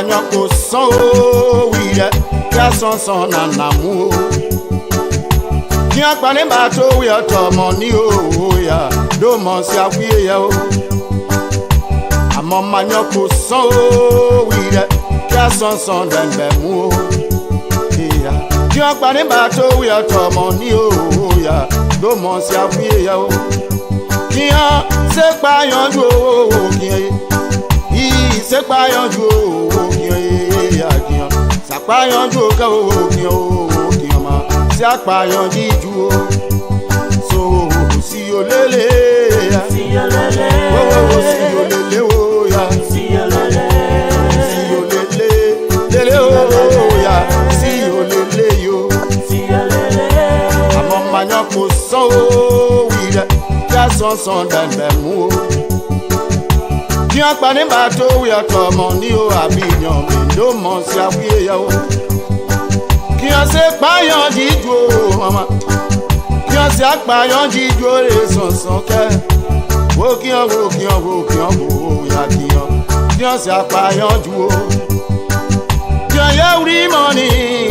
manyoko so we ya son anamu. Tia kwani bato we money oh ya do mon si akwie ya o. Amo manyoko so we ya son bemu. Tia kwani bato we money oh ya do mon si akwie ya o. Tia se pa yanju o kie. Se pa yanju o kie ya kie. Sa pa yanju ka o kie ma. Se pa yanju ju o. So si yo lele ya. Si yo lele. Oh si yo lele o ya. Si yo lele. Si yo lele. Lele o ya. Si yo lele yo. Si yo lele. Amo manyoko so wi ya. Ya son dan bemu. Tia kwani bato we money o abinyon me do mon si akwie ya o. Kia se pa yan jijo mama. Kia se pa yan jijo re son ke. Wo ya kia. Kia se pa yan ju o. Kia ya uri money.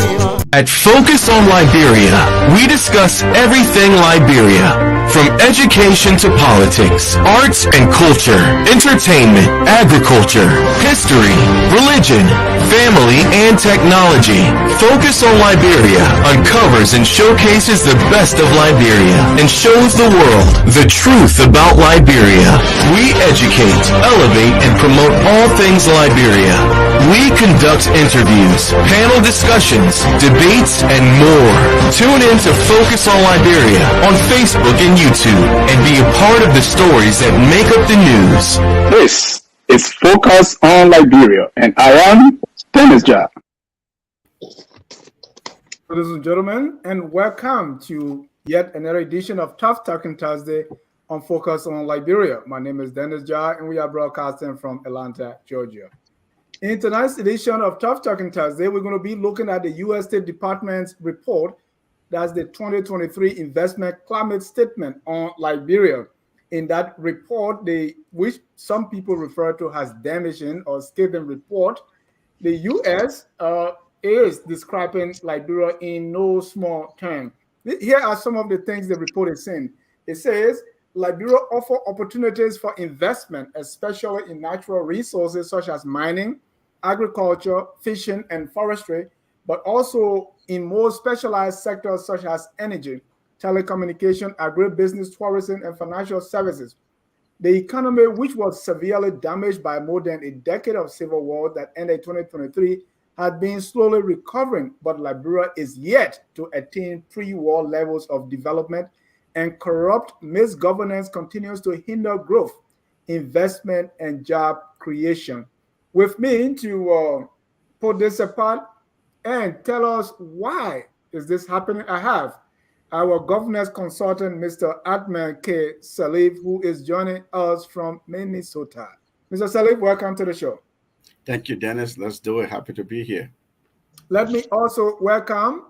At Focus on Liberia, we discuss everything Liberia, from education to politics, arts and culture, entertainment, agriculture, history, religion, family, and technology. Focus on Liberia uncovers and showcases the best of Liberia and shows the world the truth about Liberia. We educate, elevate, and promote all things Liberia. We conduct interviews, panel discussions, debates, and more. Tune in to Focus on Liberia on Facebook and YouTube and be a part of the stories that make up the news. This is Focus on Liberia, and I am Dennis Jar. Ladies and gentlemen, and welcome to yet another edition of Tough Talking Thursday on Focus on Liberia. My name is Dennis Jar, and we are broadcasting from Atlanta, Georgia. In tonight's edition of Tough Talking Thursday, we're going to be looking at the U.S. State Department's report. That's the 2023 Investment Climate Statement on Liberia. In that report, which some people refer to as damaging or scathing report, the U.S. Is describing Liberia in no small terms. Here are some of the things the report is saying. It says, Liberia offers opportunities for investment, especially in natural resources such as mining, agriculture, fishing, and forestry, but also in more specialized sectors such as energy, telecommunication, agribusiness, tourism, and financial services. The economy, which was severely damaged by more than a decade of civil war that ended 2023, had been slowly recovering, but Liberia is yet to attain pre-war levels of development, and corrupt misgovernance continues to hinder growth, investment, and job creation. With me to put this apart and tell us why is this happening, I have our governance consultant, Mr. Adman K. Salif, who is joining us from Minnesota. Mr. Salif, welcome to the show. Thank you, Dennis. Let's do it. Happy to be here. Let me also welcome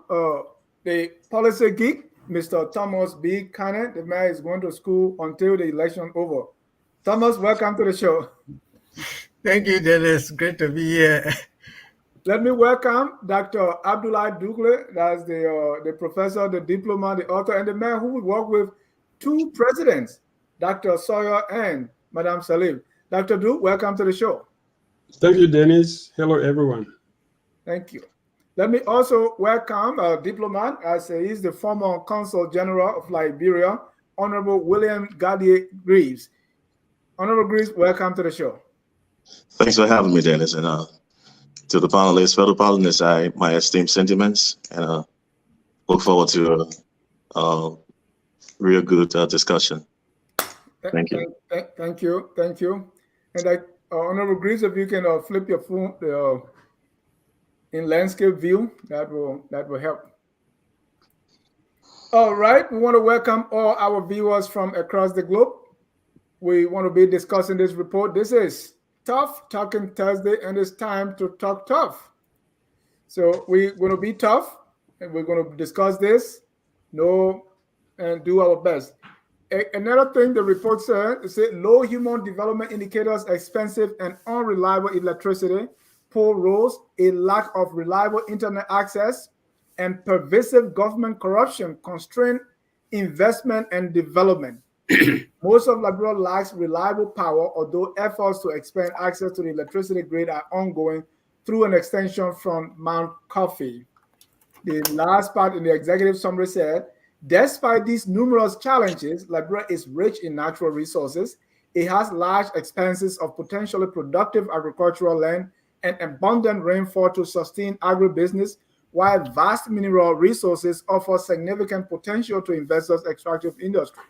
the policy geek, Mr. Thomas B. Cannon. The man is going to school until the election over. Thomas, welcome to the show. Thank you, Dennis. Great to be here. Let me welcome Dr. Abdullah Dugle. That's the professor, the diplomat, the author, and the man who worked with two presidents, Dr. Sawyer and Madame Salif. Dr. Du, welcome to the show. Thank you, Dennis. Hello, everyone. Thank you. Let me also welcome a diplomat, as he's the former Consul General of Liberia, Honorable William Gadier Greaves. Honorable Greaves, welcome to the show. Thanks for having me, Dennis. And to the panelists, fellow panelists, my esteemed sentiments, and look forward to a real good discussion. Thank you. Thank you. And Honorable Greaves, if you can flip your phone in landscape view, that will help. All right, we want to welcome all our viewers from across the globe. We want to be discussing this report. This is Tough Talking Thursday, and it's time to talk tough. So we're going to be tough, and we're going to discuss this, and do our best. Another thing the report said, low human development indicators, expensive and unreliable electricity, poor roads, a lack of reliable internet access, and pervasive government corruption constrain investment and development. Most of Liberia lacks reliable power, although efforts to expand access to the electricity grid are ongoing through an extension from Mount Coffee. The last part in the executive summary said, despite these numerous challenges, Liberia is rich in natural resources. It has large expanses of potentially productive agricultural land and abundant rainfall to sustain agribusiness, while vast mineral resources offer significant potential to investors' extractive industry.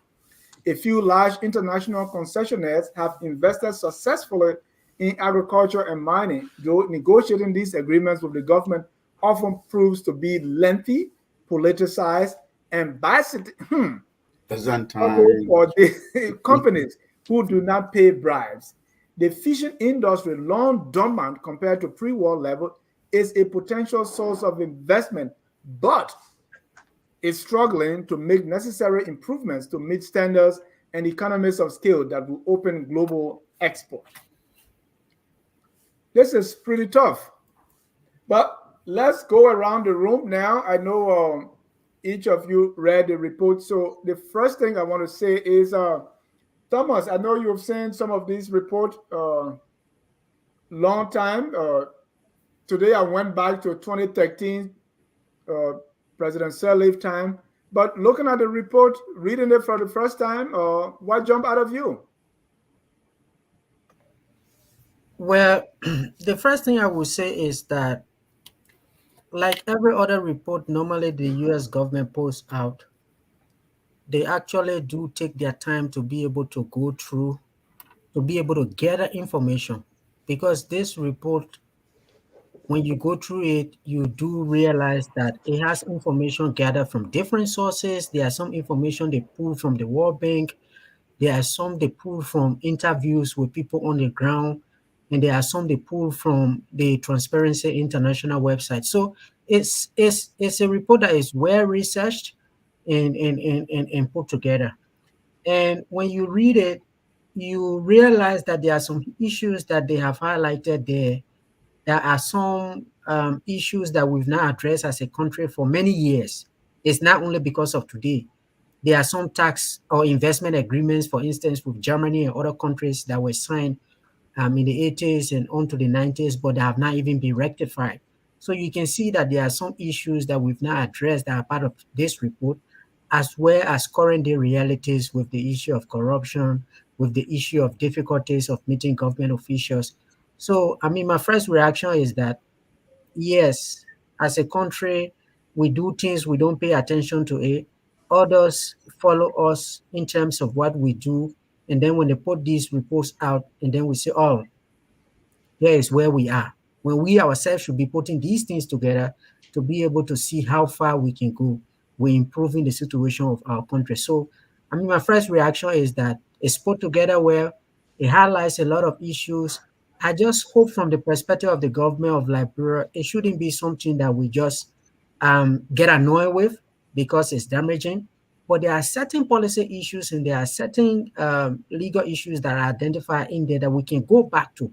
A few large international concessionaires have invested successfully in agriculture and mining, though negotiating these agreements with the government often proves to be lengthy, politicized, and biased for the companies who do not pay bribes. The fishing industry, long dormant compared to pre-war level, is a potential source of investment, but is struggling to make necessary improvements to meet standards and economies of scale that will open global export. This is pretty tough, but let's go around the room now. I know each of you read the report, so the first thing I want to say is, Thomas, I know you've seen some of these reports long time. Today I went back to 2013 President Sirleaf time. But looking at the report, reading it for the first time, what jumped out of you? Well, the first thing I would say is that, like every other report normally the US government posts out, they actually do take their time to be able to go through, to be able to gather information. Because this report, when you go through it, you do realize that it has information gathered from different sources. There are some information they pull from the World Bank. There are some they pull from interviews with people on the ground. And there are some they pull from the Transparency International website. So it's a report that is well researched and put together. And when you read it, you realize that there are some issues that they have highlighted there. There are some issues that we've not addressed as a country for many years. It's not only because of today. There are some tax or investment agreements, for instance, with Germany and other countries that were signed in the 80s and on to the 90s, but they have not even been rectified. So you can see that there are some issues that we've not addressed that are part of this report, as well as current day realities with the issue of corruption, with the issue of difficulties of meeting government officials. So, I mean, my first reaction is that, yes, as a country, we do things, we don't pay attention to it. Others follow us in terms of what we do. And then when they put these reports out, and then we say, oh, here is where we are. When we ourselves should be putting these things together to be able to see how far we can go. We're improving the situation of our country. So, I mean, my first reaction is that it's put together well. It highlights a lot of issues. I just hope from the perspective of the government of Liberia, it shouldn't be something that we just get annoyed with because it's damaging. But there are certain policy issues and there are certain legal issues that are identified in there that we can go back to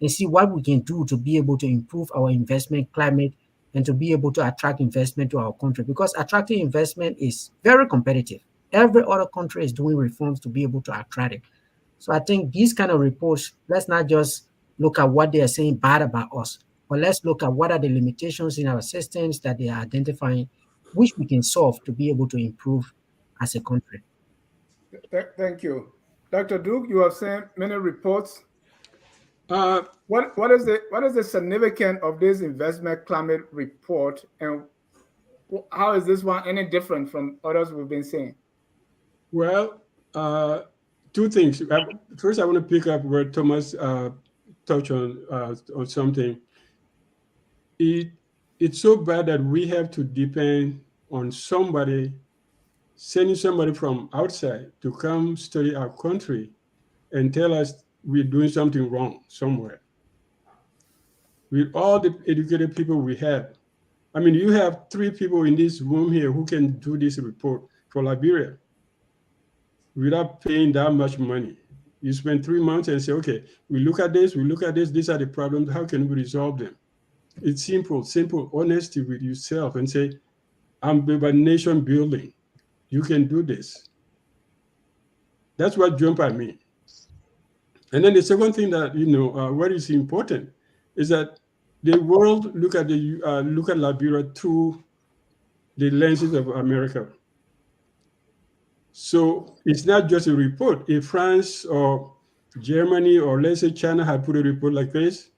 and see what we can do to be able to improve our investment climate and to be able to attract investment to our country, because attracting investment is very competitive. Every other country is doing reforms to be able to attract it. So I think these kind of reports, let's not just look at what they are saying bad about us, but let's look at what are the limitations in our systems that they are identifying, which we can solve to be able to improve as a country. Thank you. Dr. Duke, you have seen many reports. What is the significance of this investment climate report, and how is this one any different from others we've been seeing? Well, two things. First, I want to pick up where Thomas touched on something. It's so bad that we have to depend on somebody, sending somebody from outside to come study our country and tell us we're doing something wrong somewhere. With all the educated people we have, I mean, you have 3 people in this room here who can do this report for Liberia without paying that much money. You spend 3 months and say, okay, we look at this, these are the problems, how can we resolve them? It's simple honesty with yourself and say, I'm about nation building. You can do this. That's what jumped at me. And then the second thing that, what is important is that the world look at Liberia through the lenses of America. So it's not just a report. If France or Germany or let's say China had put a report like this,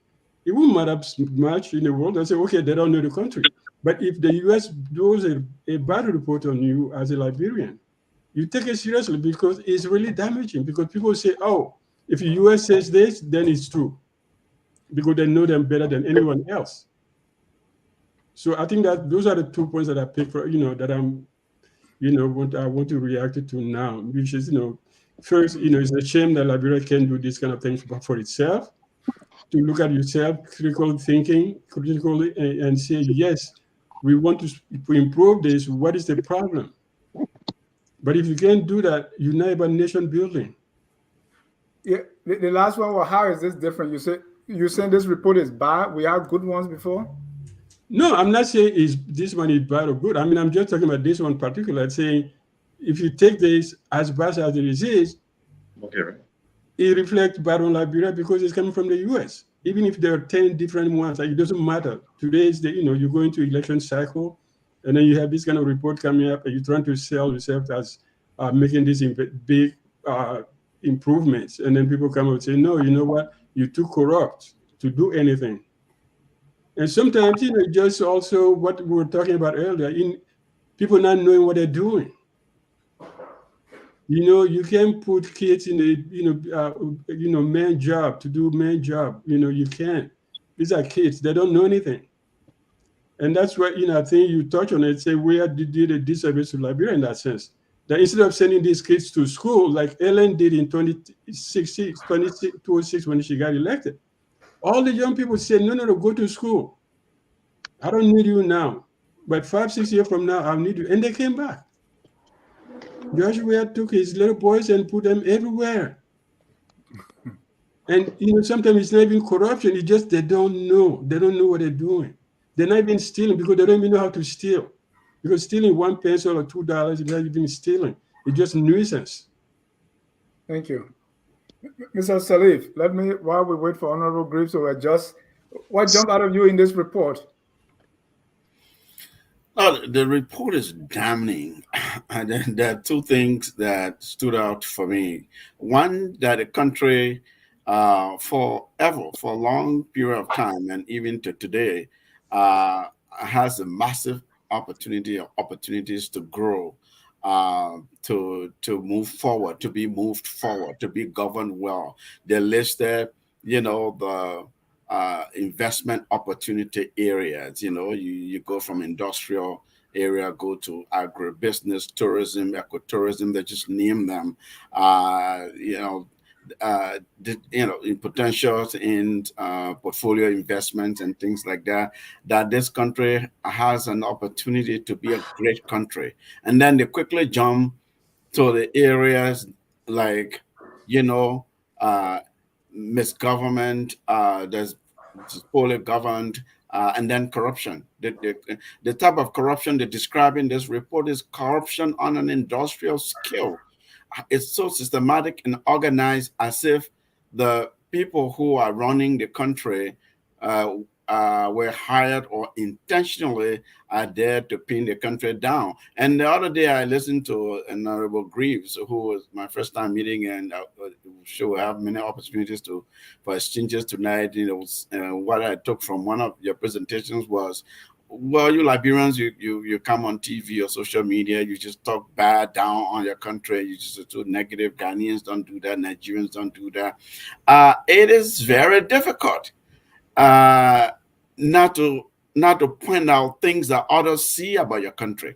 it wouldn't matter much in the world. They say, okay, they don't know the country. But if the US does a bad report on you as a Liberian, you take it seriously because it's really damaging. Because people say, oh, if the US says this, then it's true. Because they know them better than anyone else. So I think that those are the 2 points that I picked for, that I'm, what I want to react to now, which is, first, it's a shame that Liberia can do these kind of things for itself, to look at yourself, critical thinking, critically, and say, yes, we want to improve this. What is the problem? But if you can't do that, you're not about nation building. Yeah, the last one, well, how is this different? You saying this report is bad? We had good ones before? No, I'm not saying this one is bad or good. I mean, I'm just talking about this one particular, saying if you take this as bad as it is, Okay, right. It reflects bad on Liberia because it's coming from the US. Even if there are 10 different ones, it doesn't matter. Today is you go into election cycle, and then you have this kind of report coming up, and you're trying to sell yourself as making these big improvements. And then people come and say, no, you know what? You're too corrupt to do anything. And sometimes, just also what we were talking about earlier, in people not knowing what they're doing. You can put kids in a man job to do man job. You can't. These are kids. They don't know anything. And that's why, I think you touch on it, say we did a disservice to Liberia in that sense. That instead of sending these kids to school, like Ellen did in 2006 when she got elected, all the young people said, no, go to school. I don't need you now. But 5-6 years from now, I'll need you. And they came back. Joshua took his little boys and put them everywhere. And, sometimes it's not even corruption. It's just they don't know. They don't know what they're doing. They're not even stealing because they don't even know how to steal. Because stealing $1 peso or $2 is not even stealing. It's just nuisance. Thank you. Mr. Salif, while we wait for Honorable Grips to adjust, what jumped out of you in this report? The report is damning. And then there are two things that stood out for me. One, that the country, for a long period of time, and even to today, has a massive opportunities to grow, to move forward, to be moved forward, to be governed well. They listed, the investment opportunity areas. You go from industrial area, go to agribusiness, tourism, ecotourism. They just name them. In potentials in portfolio investments and things like that, that this country has an opportunity to be a great country. And then they quickly jump to the areas like, misgovernment, there's poorly governed, and then corruption. The type of corruption they describe in this report is corruption on an industrial scale. It's so systematic and organized, as if the people who are running the country were hired or intentionally are there to pin the country down. And the other day I listened to Honorable Greaves, who was my first time meeting, and sure we'll have many opportunities for exchanges tonight. What I took from one of your presentations was, well, you Liberians, you come on TV or social media, you just talk bad down on your country. You just are too negative. Ghanaians don't do that. Nigerians don't do that. It is very difficult not to point out things that others see about your country,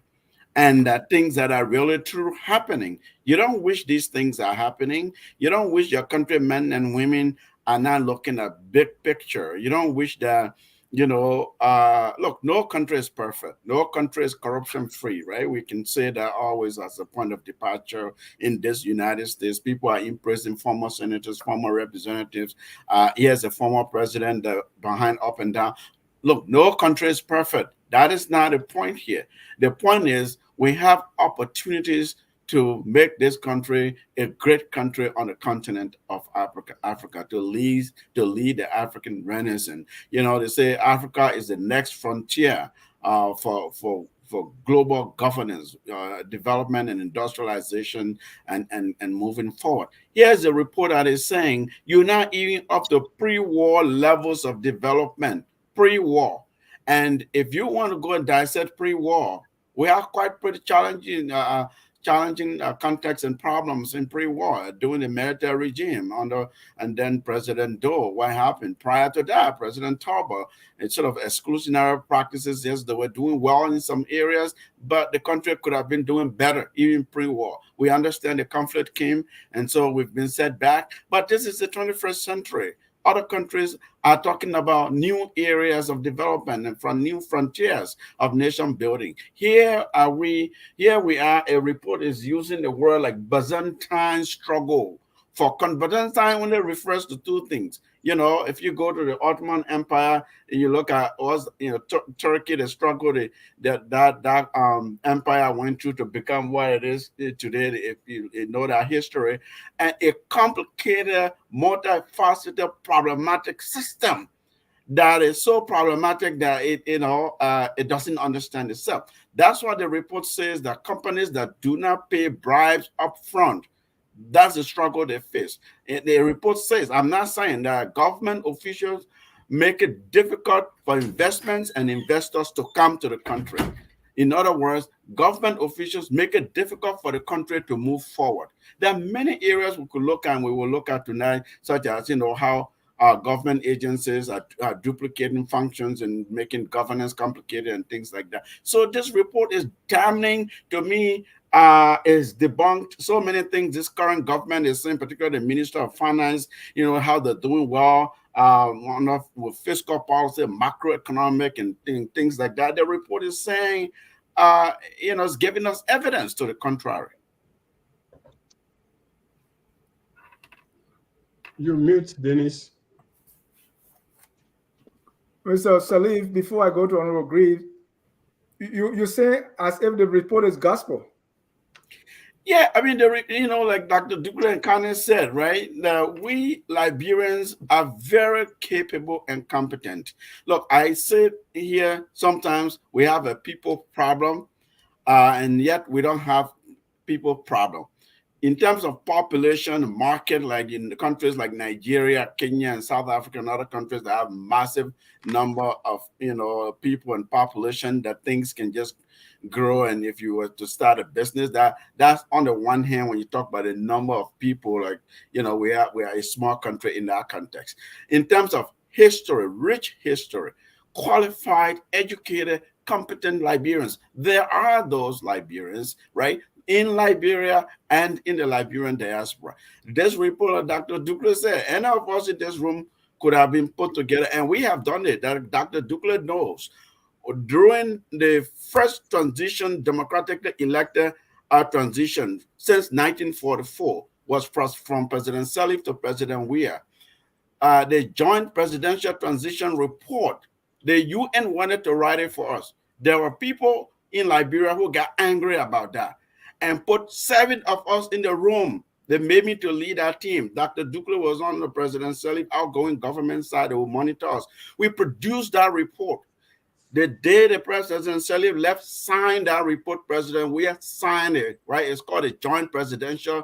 and things that are really true happening. You don't wish these things are happening. You don't wish your countrymen and women are not looking at big picture. You don't wish that look, no country is perfect. No country is corruption free, right? We can say that always as a point of departure in this United States. People are in prison, former senators, former representatives. Here's a former president behind up and down. Look, no country is perfect. That is not the point here. The point is we have opportunities to make this country a great country on the continent of Africa to lead the African Renaissance. They say Africa is the next frontier for global governance, development and industrialization and moving forward. Here's a report that is saying you're not even up to pre-war levels of development, pre-war. And if you want to go and dissect pre-war, we have quite pretty challenging contexts and problems in pre-war during the military regime and then President Doe. What happened prior to that? President Tarber. It's sort of exclusionary practices. Yes, they were doing well in some areas, but the country could have been doing better even pre-war. We understand the conflict came, and so we've been set back. But this is the 21st century. Other countries are talking about new areas of development and from new frontiers of nation building. Here we are. A report is using the word like Byzantine struggle. Byzantine only refers to two things. If you go to the Ottoman Empire and you look at Turkey, the struggle that empire went through to become what it is today, if you know that history, and a complicated, multifaceted, problematic system that is so problematic that it doesn't understand itself. That's why the report says that companies that do not pay bribes up front, that's the struggle they face. The report says, I'm not saying that government officials make it difficult for investments and investors to come to the country. In other words, government officials make it difficult for the country to move forward. There are many areas we could look at and we will look at tonight, such as, how government agencies are duplicating functions and making governance complicated and things like that. So this report is damning to me. Is debunked so many things this current government is saying, particularly the Minister of Finance, how they're doing well with fiscal policy, macroeconomic and things like that. The report is saying, it's giving us evidence to the contrary. You mute, Dennis. Mr. Salif, before I go to Honorable Grieve, you say as if the report is gospel. Yeah, I mean, like Dr. Dugle and Kane said, right, that we Liberians are very capable and competent. Look, I say here, sometimes we have a people problem, and yet we don't have people problem. In terms of population market, like in the countries like Nigeria, Kenya, and South Africa, and other countries that have massive number of, people and population, that things can just grow. And if you were to start a business, that's on the one hand, when you talk about the number of people, like, we are a small country in that context. In terms of history, rich history, qualified, educated, competent Liberians, there are those Liberians, right, in Liberia and in the Liberian diaspora. This report, Dr. Ducle said, any of us in this room could have been put together, and we have done it. That Dr. Ducle knows. During the first transition, democratically elected transition since 1944, was from President Salif to President Weah. The joint presidential transition report, the UN wanted to write it for us. There were people in Liberia who got angry about that and put 7 of us in the room. They made me to lead our team. Dr. Ducle was on the President Salif outgoing government side. They will monitor us. We produced that report. The day the President Salif left, signed that report, President Weah signed it, right? It's called a joint presidential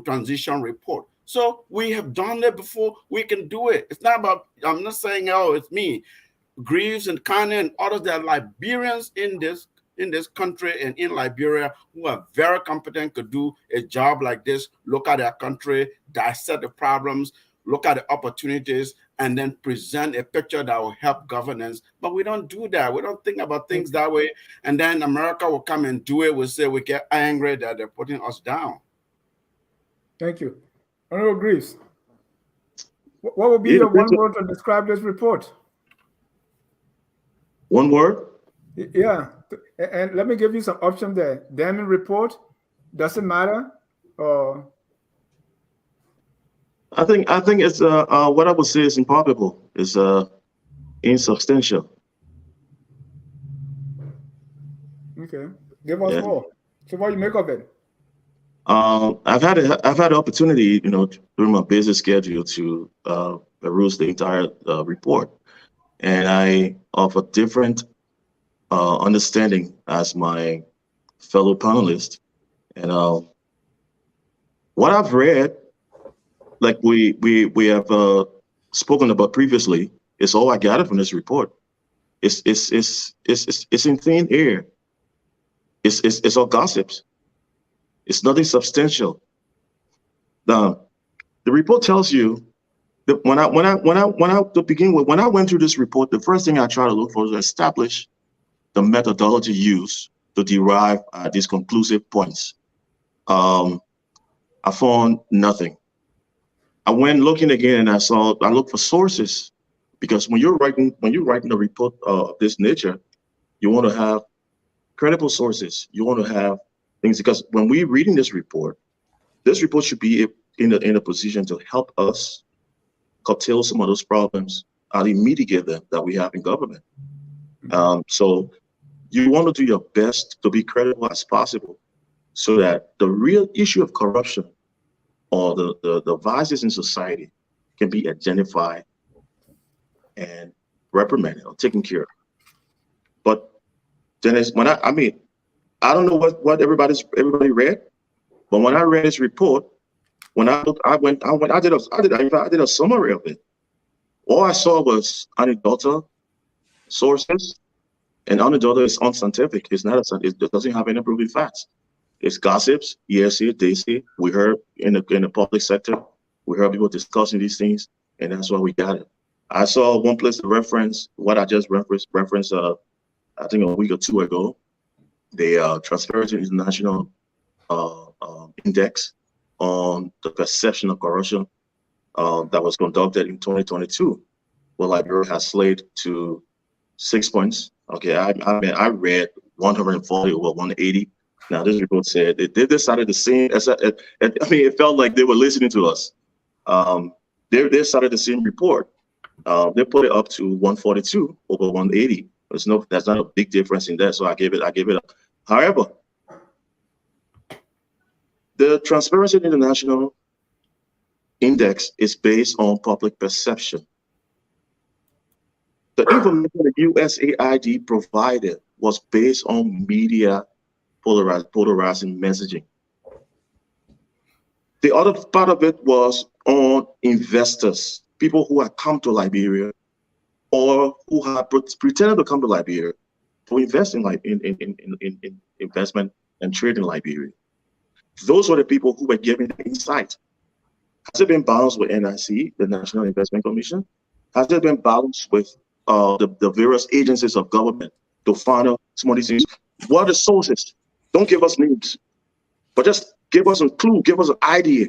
transition report. So we have done it before. We can do it. It's not about, I'm not saying, oh, it's me. Greaves and Kane and others that are Liberians in this country and in Liberia who are very competent, could do a job like this, look at their country, dissect the problems, look at the opportunities, and then present a picture that will help governance. But we don't do that. We don't think about things that way. And then America will come and do it. We'll say we get angry that they're putting us down. Thank you. Honorable Greaves, What would be your one word to describe this report? One word? Yeah, and let me give you some options there. Deming report, doesn't matter, or I think it's what I would say is impalpable. It's insubstantial. okay. Give us more. So what you make of it? I've had the opportunity, during my busy schedule to peruse the entire report, and I of a different understanding as my fellow panelists. And what I've read, like we have spoken about previously, is all I gathered from this report. It's in thin air. It's all gossips. It's nothing substantial. The report tells you that when I went through this report, the first thing I tried to look for was to establish the methodology used to derive these conclusive points. I found nothing. I went looking again, and I looked for sources, because when you're writing a report of this nature, you want to have credible sources. You want to have things, because when we're reading this report should be in a position to help us curtail some of those problems and mitigate them that we have in government. So you want to do your best to be credible as possible, so that the real issue of corruption or the vices in society can be identified and reprimanded or taken care of. But then I don't know what everybody read, but when I read this report, I did a summary of it. All I saw was anecdotal sources, and anecdotal is unscientific. It doesn't have any proven facts. It's gossips. Yes, they say. We heard in the public sector, we heard people discussing these things, and that's why we got it. I saw one place to reference what I just referenced. I think a week or two ago, the Transparency International Index on the perception of corruption that was conducted in 2022. Well, Liberia has slid to 6 points. Okay, I read 140 over 180. Now this report said they decided the same. It felt like they were listening to us. They decided the same report. They put it up to 142 over 180. There's not a big difference in that, so I gave it a. However, the Transparency International Index is based on public perception. The information the USAID provided was based on media polarizing messaging. The other part of it was on investors, people who had come to Liberia or who had pretended to come to Liberia to invest in investment and trade in Liberia. Those were the people who were giving the insight. Has it been balanced with NIC, the National Investment Commission? Has it been balanced with the various agencies of government to find out some of these things? What are the sources? Don't give us names, but just give us a clue, give us an idea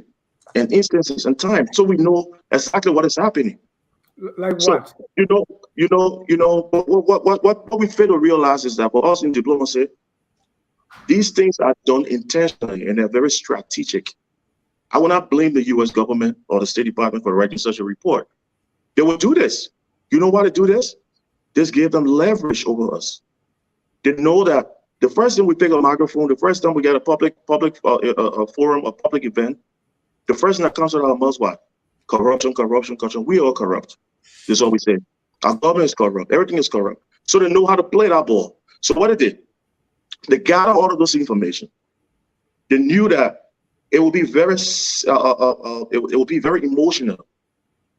and instances and time, so we know exactly what is happening. Like so, what? What we fail to realize is that for us in diplomacy, these things are done intentionally and they're very strategic. I will not blame the US government or the State Department for writing such a report. They will do this. You know why they do this? This gave them leverage over us. They know that the first time we pick a microphone, the first time we get a public forum, a public event, the first thing that comes out of our mouths, what? Corruption, corruption, corruption. We are corrupt. This is what we say. Our government is corrupt. Everything is corrupt. So they know how to play that ball. So what they did, they gathered all of those information. They knew that it would be very, very emotional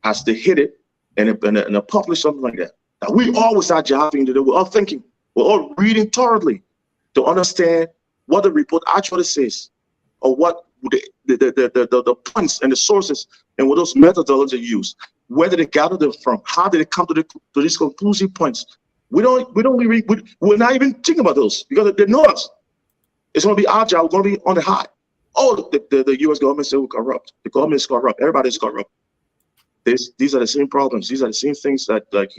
as they hit it and publish something like that. Now we always are jiving today. We're all thinking. We're all reading thoroughly to understand what the report actually says, or what the points and the sources and what those methodologies used. Where did they gather them from? How did they come to these conclusive points? We're not even thinking about those because they know us. It's going to be our job. We're going to be on the high. Oh, the U.S. government said we're corrupt. The government is corrupt. Everybody's corrupt. these are the same problems. These are the same things that like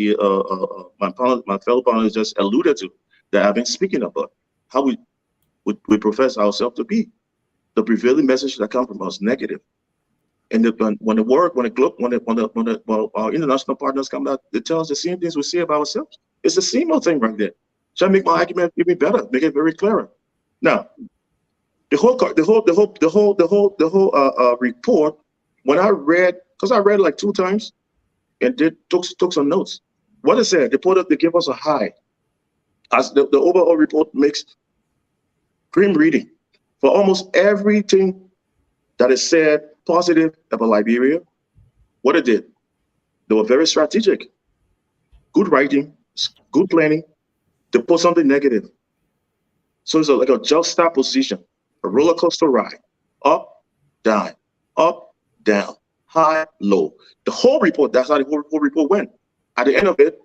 my fellow panelists just alluded to that I've been speaking about. How we profess ourselves to be. The prevailing message that comes from us negative. And when our international partners come out, they tell us the same things we say about ourselves. It's the same old thing right there. Should I make my argument even better? Make it very clearer. Now, the whole report. When I read, because I read like 2 times, and took some notes. What it said, they give us a high. As the overall report makes grim reading for almost everything that is said positive about Liberia. What it did, they were very strategic. Good writing, good planning. They put something negative. So it's like a juxtaposition, a roller coaster ride, up, down, high, low. The whole report, that's how the whole report went. At the end of it,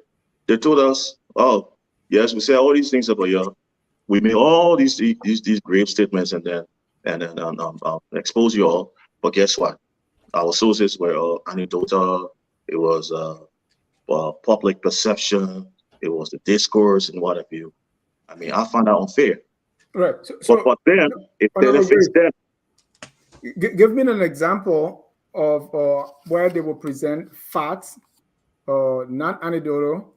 they told us, oh, yes, we said all these things about you. We made all these grave statements and then expose you all. But guess what? Our sources were anecdotal. It was public perception. It was the discourse and what have you. I mean, I found that unfair. Right. So but then, if they fix them. Give me an example of where they will present facts, not anecdotal,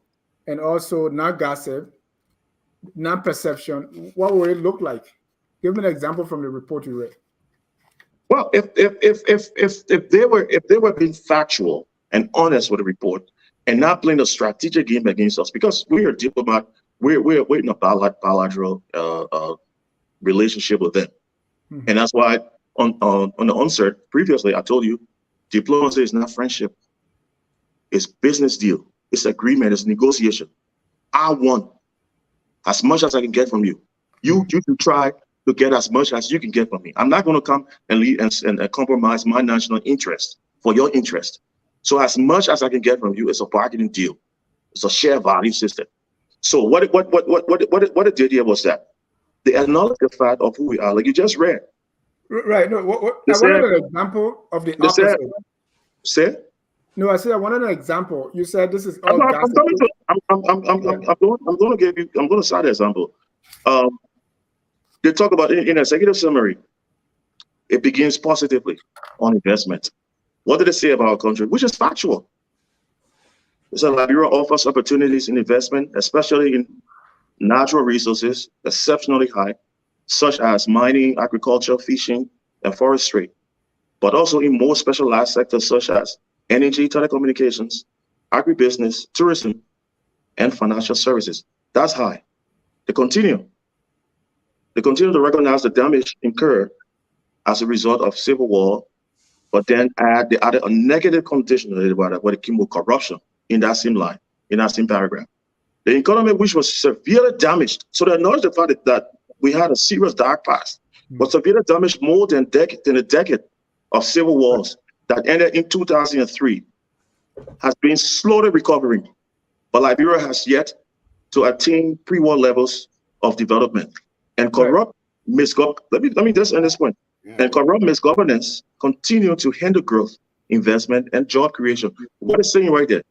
and also not gossip, not perception. What would it look like? Give me an example from the report you read. Well, if they were being factual and honest with the report and not playing a strategic game against us, because we are diplomat, we're in a bilateral relationship with them, and that's why on the onset previously I told you, diplomacy is not friendship, it's business deal, it's agreement, it's negotiation. I want as much as I can get from you. You can try to get as much as you can get from me. I'm not going to come and lead and compromise my national interest for your interest. So as much as I can get from you, it's a bargaining deal. It's a share value system. So what it did here was that they acknowledged the fact of who we are, like you just read. Right. No. I wanted an example of the opposite. Say? No, I said I wanted an example. You said this is all. I'm going to cite an example. They talk about in executive summary. It begins positively on investment. What did they say about our country? Which is factual. It said Liberia offers opportunities in investment, especially in natural resources, exceptionally high, such as mining, agriculture, fishing, and forestry, but also in more specialized sectors such as energy, telecommunications, agribusiness, tourism, and financial services. That's high. They continue to recognize the damage incurred as a result of civil war, but then they added a negative condition about it, what it came with corruption in that same line, in that same paragraph. The economy, which was severely damaged, so they acknowledged the fact that we had a serious dark past, but severely damaged more than a decade of civil wars that ended in 2003, has been slowly recovering, but Liberia has yet to attain pre-war levels of development. And corrupt let me just end this point. And corrupt misgovernance continue to hinder growth, investment, and job creation. What is saying right there?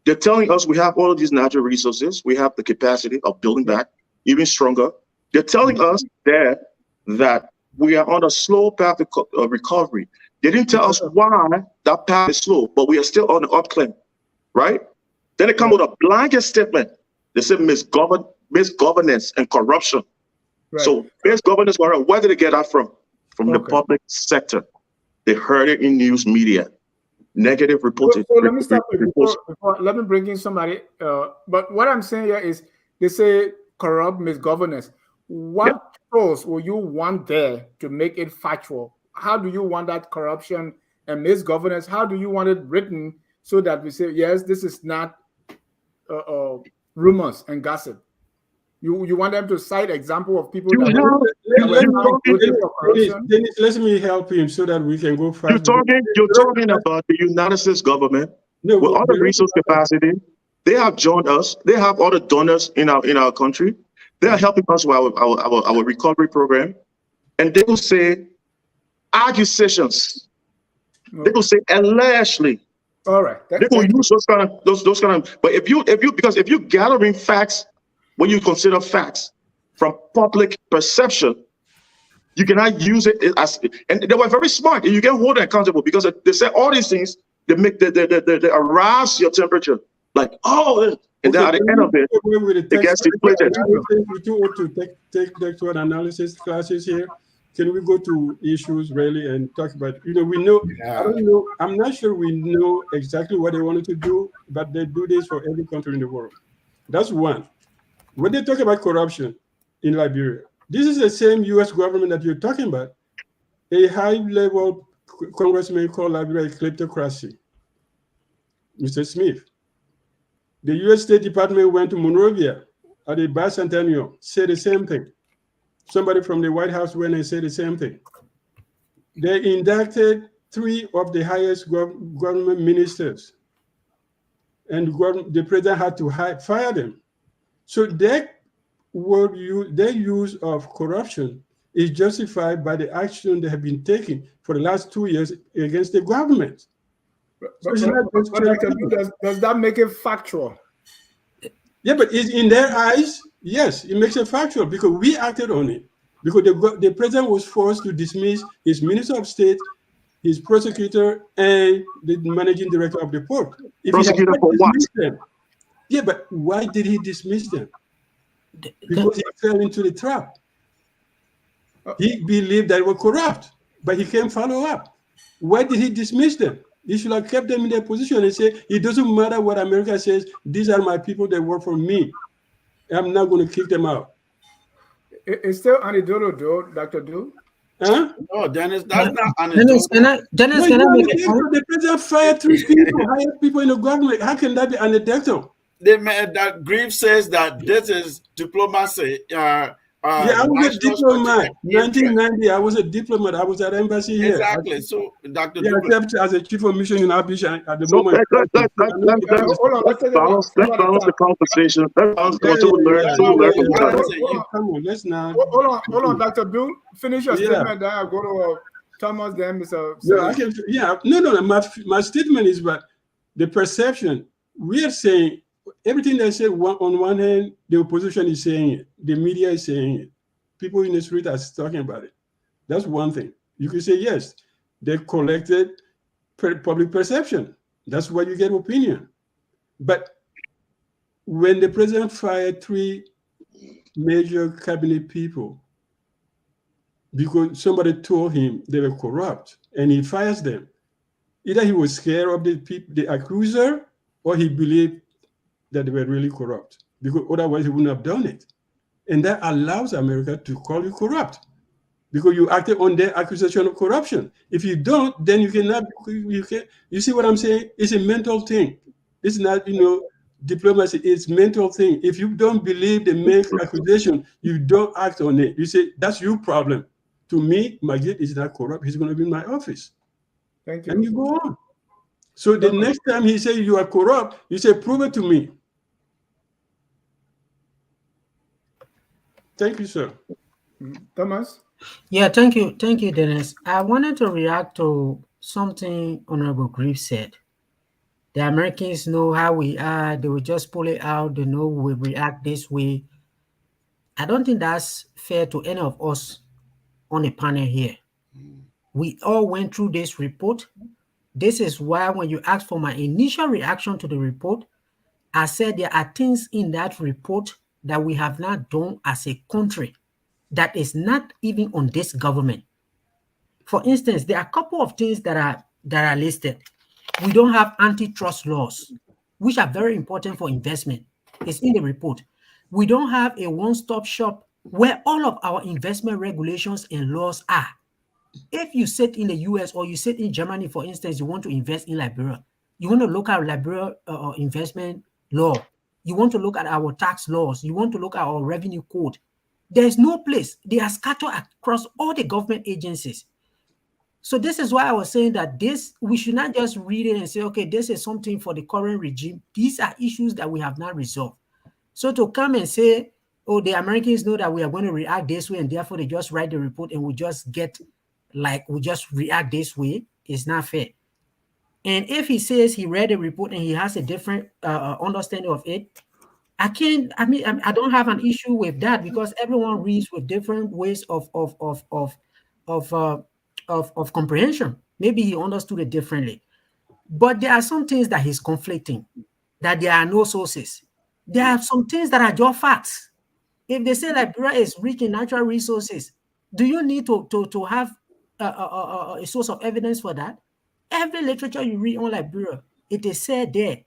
They're telling us we have all of these natural resources. We have the capacity of building back even stronger. They're telling us there that we are on a slow path of recovery. They didn't tell us why that path is slow, but we are still on the upclimb, right? Then they come with a blanket statement. They say misgovernance and corruption. Right. So misgovernance, where did they get that from? From the public sector. They heard it in news media. Negative reporting. So let me stop before, let me bring in somebody. But what I'm saying here is they say corrupt misgovernance. What pros will you want there to make it factual? How do you want that corruption and misgovernance? How do you want it written so that we say, yes, this is not rumors and gossip? You want them to cite example of people Dennis, let me help him so that we can go fast. You're talking about the United States government with all the resource capacity. They have joined us. They have all the donors in our country. They are helping us with our recovery program. And they will say accusations. They will say allegedly. All right. They will use those kind of. But if you because if you're gathering facts, when you consider facts from public perception, you cannot use it as. And they were very smart, and you can hold them accountable because they say all these things. They make they arouse your temperature, like and then at the end of it, it gets deflated. We do want to take textual analysis classes here. Can we go to issues really and talk about? We know. Yeah. I don't know. I'm not sure we know exactly what they wanted to do, but they do this for every country in the world. That's one. When they talk about corruption in Liberia, this is the same U.S. government that you're talking about. A high-level congressman called Liberia kleptocracy, Mr. Smith. The U.S. State Department went to Monrovia at the bicentennial, said the same thing. Somebody from the White House went and said the same thing. They inducted 3 of the highest government ministers, and the president had to fire them. So their use of corruption is justified by the action they have been taking for the last 2 years against the government. Does that make it factual? Yeah, but in their eyes, yes, it makes it factual because we acted on it. Because the president was forced to dismiss his minister of state, his prosecutor, and the managing director of the port. Prosecutor for what? Yeah, but why did he dismiss them? Because he fell into the trap. He believed that they were corrupt, but he can't follow up. Why did he dismiss them? He should have kept them in their position and say, it doesn't matter what America says, these are my people that work for me. I'm not going to kick them out. It's still anecdotal, though, Dr. Du. Huh? No, Dennis, that's not anecdotal. Dennis, can I make a point? The president fired 3 people, hired people in the government. How can that be anecdotal? That Grief says that this is diplomacy. I was a diplomat. 1990, I was a diplomat. I was at embassy here. Exactly. So, Dr. except as a chief of mission in Abidjan at the moment. Let's balance the conversation. Come on, let's not. Hold on, Dr. Du. Finish your statement. Then I'll go to Thomas. Then Mr. No. My statement is, but the perception we are saying. Everything they say, on one hand, the opposition is saying it, the media is saying it, people in the street are talking about it. That's one thing. You can say, yes, they collected public perception. That's why you get opinion. But when the president fired 3 major cabinet people because somebody told him they were corrupt and he fires them, either he was scared of the accuser or he believed that they were really corrupt, because otherwise he wouldn't have done it. And that allows America to call you corrupt because you acted on their accusation of corruption. If you don't, then you cannot, you see what I'm saying? It's a mental thing. It's not, diplomacy, it's mental thing. If you don't believe the main accusation, you don't act on it. You say, that's your problem. To me, Magid is not corrupt. He's going to be in my office. Thank you. And you go on. So the next time he says you are corrupt, you say, prove it to me. Thank you, sir. Thomas? Yeah, thank you, Dennis. I wanted to react to something Honorable Grief said. The Americans know how we are. They will just pull it out. They know we react this way. I don't think that's fair to any of us on the panel here. We all went through this report. This is why when you asked for my initial reaction to the report, I said there are things in that report that we have not done as a country that is not even on this government. For instance, there are a couple of things that are listed. We don't have antitrust laws, which are very important for investment. It's in the report. We don't have a one-stop shop where all of our investment regulations and laws are. If you sit in the US or you sit in Germany, for instance, you want to invest in Liberia, you want to look at Liberia investment law, you want to look at our tax laws, you want to look at our revenue code. There's no place. They are scattered across all the government agencies. So this is why I was saying that we should not just read it and say, okay, this is something for the current regime. These are issues that we have not resolved. So to come and say, oh, the Americans know that we are going to react this way and therefore they just write the report and we just react this way is not fair. And if he says he read the report and he has a different understanding of it, I don't have an issue with that, because everyone reads with different ways of, uh, of comprehension. Maybe he understood it differently. But there are some things that he's conflicting, that there are no sources. There are some things that are just facts. If they say Liberia is rich in natural resources, do you need to have a source of evidence for that? Every literature you read on Liberia, it is said there.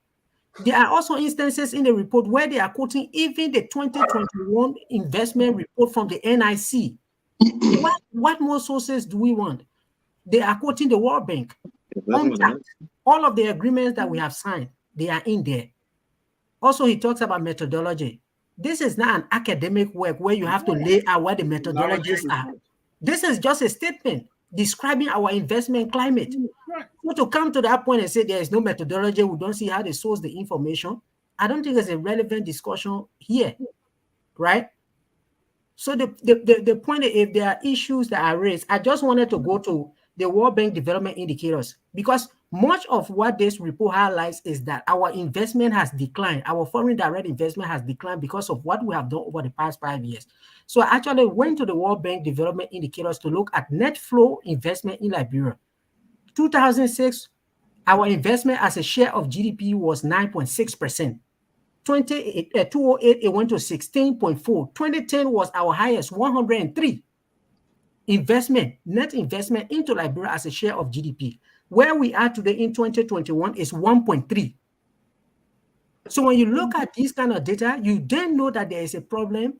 There are also instances in the report where they are quoting even the 2021 investment report from the NIC. What more sources do we want? They are quoting the World Bank. All of the agreements that we have signed, they are in there. Also, he talks about methodology. This is not an academic work where you have to lay out what the methodologies are. This is just a statement describing our investment climate. So to come to that point and say there is no methodology, we don't see how they source the information, I don't think there's a relevant discussion here, right? So the point is, if there are issues that are raised, I just wanted to go to the World Bank development indicators, because much of what this report highlights is that our investment has declined. Our foreign direct investment has declined because of what we have done over the past 5 years. So I actually went to the World Bank development indicators to look at net flow investment in Liberia. 2006, our investment as a share of GDP was 9.6%. 2008, it went to 16.4. 2010 was our highest, 103. Net investment into Liberia as a share of GDP. Where we are today in 2021 is 1.3. So when you look at these kind of data, you then know that there is a problem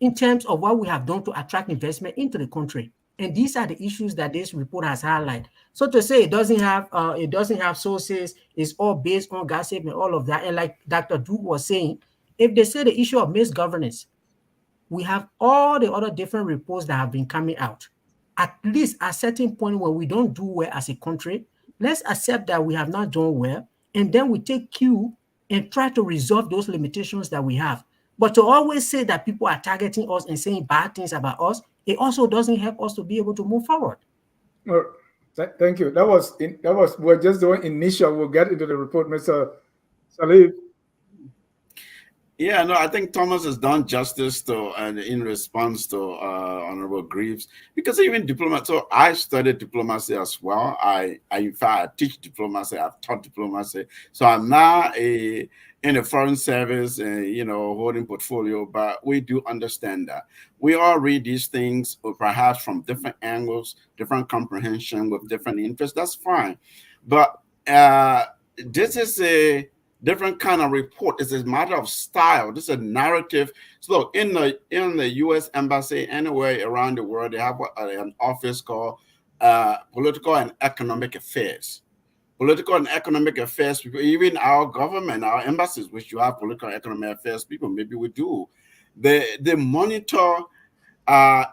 in terms of what we have done to attract investment into the country. And these are the issues that this report has highlighted. So to say it doesn't have sources, it's all based on gossip and all of that. And like Dr. Duke was saying, if they say the issue of misgovernance, we have all the other different reports that have been coming out. At least at a certain point when we don't do well as a country, let's accept that we have not done well, and then we take cue and try to resolve those limitations that we have. But to always say that people are targeting us and saying bad things about us, it also doesn't help us to be able to move forward. Thank you. We're just doing initial. We'll get into the report, Mr. Salif. Yeah, no, I think Thomas has done justice to, and in response to Honorable Greaves, because even diplomacy. So I studied diplomacy as well. In fact, I teach diplomacy. I've taught diplomacy. So I'm now in the foreign service, holding portfolio. But we do understand that we all read these things, or perhaps from different angles, different comprehension with different interests. That's fine, but this is a different kind of report. It's a matter of style. This is a narrative. So look, in the U.S. Embassy, anywhere around the world, they have an office called Political and Economic Affairs. Political and economic affairs people, even our government, our embassies, which you have political and economic affairs people, maybe we do. They monitor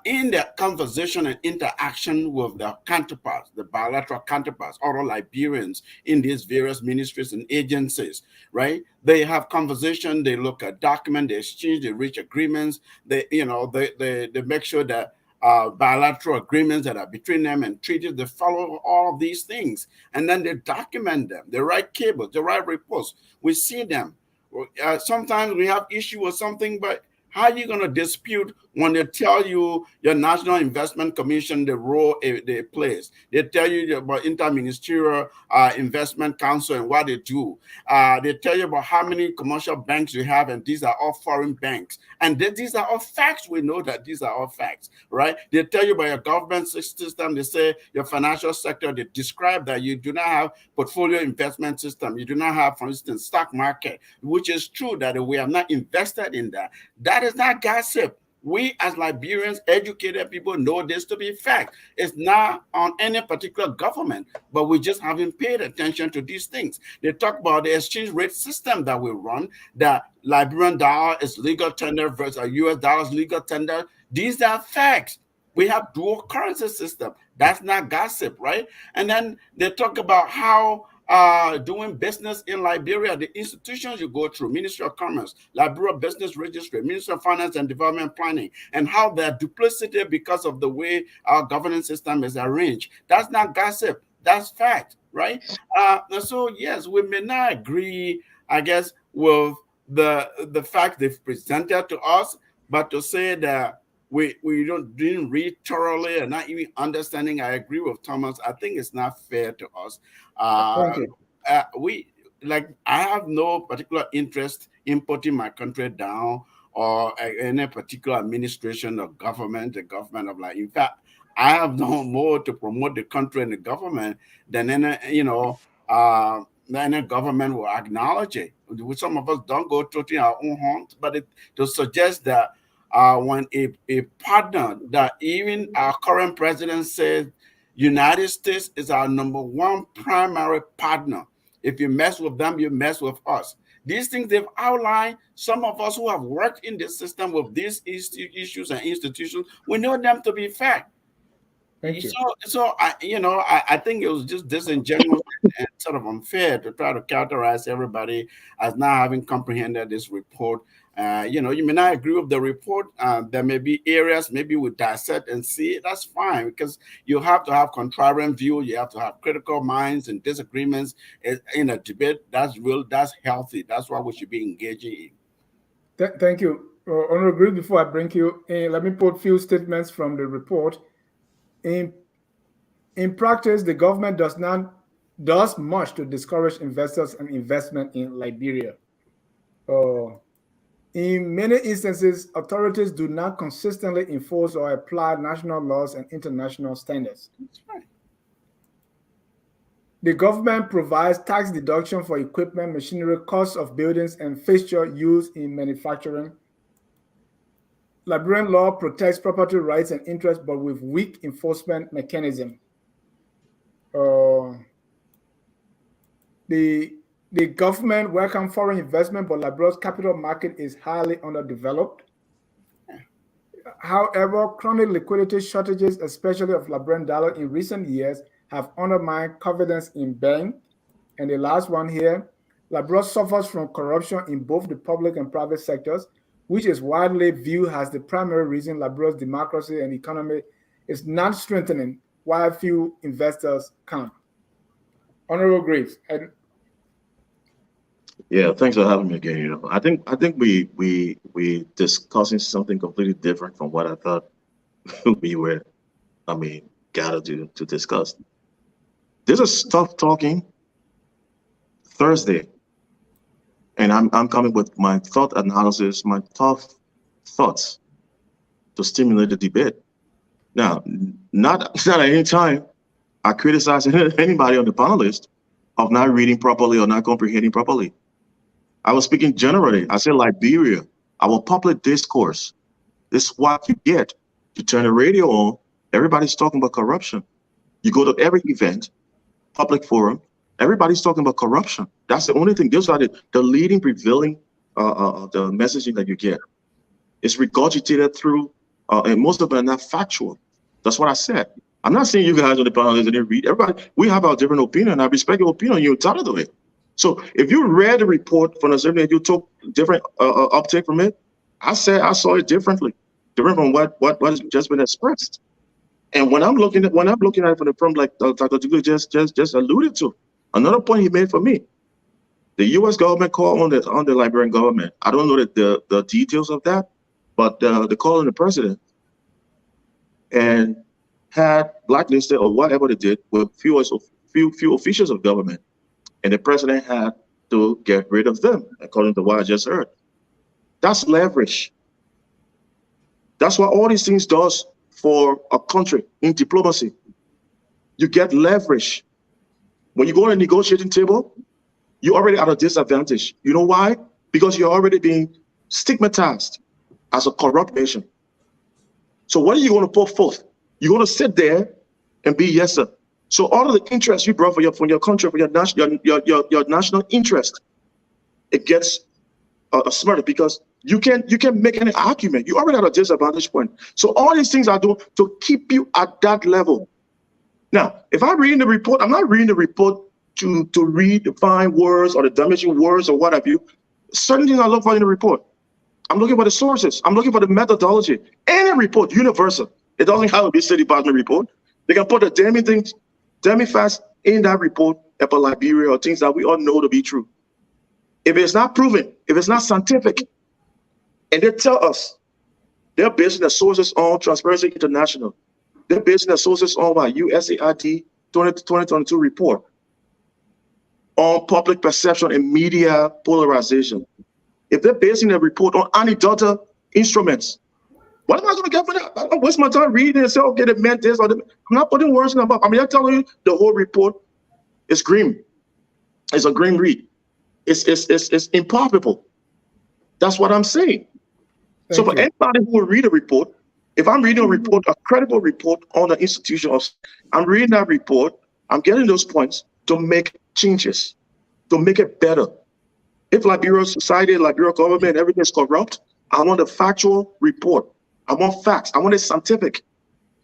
in their conversation and interaction with their counterparts, the bilateral counterparts, other Liberians in these various ministries and agencies, right? They have conversation, they look at documents, they exchange, they reach agreements, they make sure that bilateral agreements that are between them and treaties, they follow all of these things. And then they document them, they write cables, they write reports. We see them. Sometimes we have issue with something, but how are you going to dispute when they tell you your National Investment Commission, the role they play? They tell you about Interministerial Investment Council and what they do. They tell you about how many commercial banks you have, and these are all foreign banks. And these are all facts. We know that these are all facts, right? They tell you about your government system. They say your financial sector. They describe that you do not have portfolio investment system. You do not have, for instance, stock market, which is true that we have not invested in that. That is not gossip. We as Liberians, educated people, know this to be fact. It's not on any particular government, but we just haven't paid attention to these things. They talk about the exchange rate system that we run, that Liberian dollar is legal tender versus US dollar is legal tender. These are facts. We have dual currency system. That's not gossip, right? And then they talk about how doing business in Liberia, the institutions you go through, Ministry of Commerce, Liberia Business Registry, Ministry of Finance and Development Planning, and how they're duplicated because of the way our governance system is arranged. That's not gossip. That's fact. right? So yes, we may not agree, I guess, with the fact they've presented to us, but to say that we didn't read thoroughly and not even understanding, I agree with Thomas. I think it's not fair to us. Thank you. We like I have no particular interest in putting my country down or any particular administration or government, the government of like. In fact, I have no more to promote the country and the government than any government will acknowledge it. Some of us don't go tooting our own horns, but to suggest that when a partner that even our current president says United States is our #1 primary partner. If you mess with them, you mess with us. These things they've outlined, some of us who have worked in the system with these issues and institutions, we know them to be fact. Thank you. So I think it was just disingenuous and sort of unfair to try to characterize everybody as not having comprehended this report. You may not agree with the report. There may be areas maybe we dissect and see. That's fine, because you have to have contrarian view. You have to have critical minds and disagreements in a debate. That's real. That's healthy. That's what we should be engaging in. Thank you. Honorable Griggs, before I bring you in, let me put a few statements from the report. In practice, the government does much to discourage investors and investment in Liberia. In many instances, authorities do not consistently enforce or apply national laws and international standards. That's right. The government provides tax deduction for equipment, machinery, costs of buildings, and fixture used in manufacturing. Liberian law protects property rights and interests, but with weak enforcement mechanism. The government welcomes foreign investment, but Liberia's capital market is highly underdeveloped. However, chronic liquidity shortages, especially of Liberian dollar in recent years, have undermined confidence in banks. And the last one here, Liberia suffers from corruption in both the public and private sectors, which is widely viewed as the primary reason Liberia's democracy and economy is not strengthening, while few investors come. Honorable Griggs. Yeah, thanks for having me again. I think we discussing something completely different from what I thought we were, gathered to discuss. This is tough talking Thursday, and I'm coming with my thought analysis, my tough thoughts to stimulate the debate. Now, not at any time I criticize anybody on the panel list of not reading properly or not comprehending properly. I was speaking generally. I said Liberia, our public discourse, this is what you get. You turn the radio on, everybody's talking about corruption. You go to every event, public forum, everybody's talking about corruption. That's the only thing. Those are the leading, prevailing the messaging that you get. It's regurgitated through, and most of them are not factual. That's what I said. I'm not saying you guys on the panel didn't read. Everybody, we have our different opinion. I respect your opinion. You're entitled to it. So if you read the report from the assembly and you took different uptake from it, I saw it different from what has just been expressed. And when I'm looking at it from like Dr. Dugu just alluded to, another point he made for me, the U.S. government call on the Liberian government. I don't know the details of that, but the call on the president and had blacklisted or whatever they did with few officials of government. And the president had to get rid of them, according to what I just heard. That's leverage. That's what all these things does for a country in diplomacy. You get leverage. When you go on a negotiating table, you're already at a disadvantage. You know why? Because you're already being stigmatized as a corrupt nation. So what are you going to put forth? You're going to sit there and be yes, sir. So all of the interest you brought for your country, for your national interest, it gets smarter because you can't make any argument. You already at a disadvantage point. So all these things are doing to keep you at that level. Now, if I'm reading the report, I'm not reading the report to read the fine words or the damaging words or what have you. Certain things I look for in the report. I'm looking for the sources. I'm looking for the methodology. Any report, universal. It doesn't have to be a State Department report. They can put the damning things, damning facts in that report about Liberia or things that we all know to be true, if it's not proven, if it's not scientific, and they tell us they're basing their sources on Transparency International, they're basing their sources on our USAID 2022 report, on public perception and media polarization. If they're basing their report on anecdotal instruments, what am I going to get for that? I don't waste my time reading and say, okay, they meant this. Or I'm not putting words in the mouth. I mean, I'm telling you, the whole report is grim. It's a grim read. It's impalpable. That's what I'm saying. So for anybody who will read a report, if I'm reading a report, a credible report on the institution, I'm reading that report, I'm getting those points to make changes, to make it better. If Liberia society, Liberia government, everything is corrupt, I want a factual report. I want facts. I want it scientific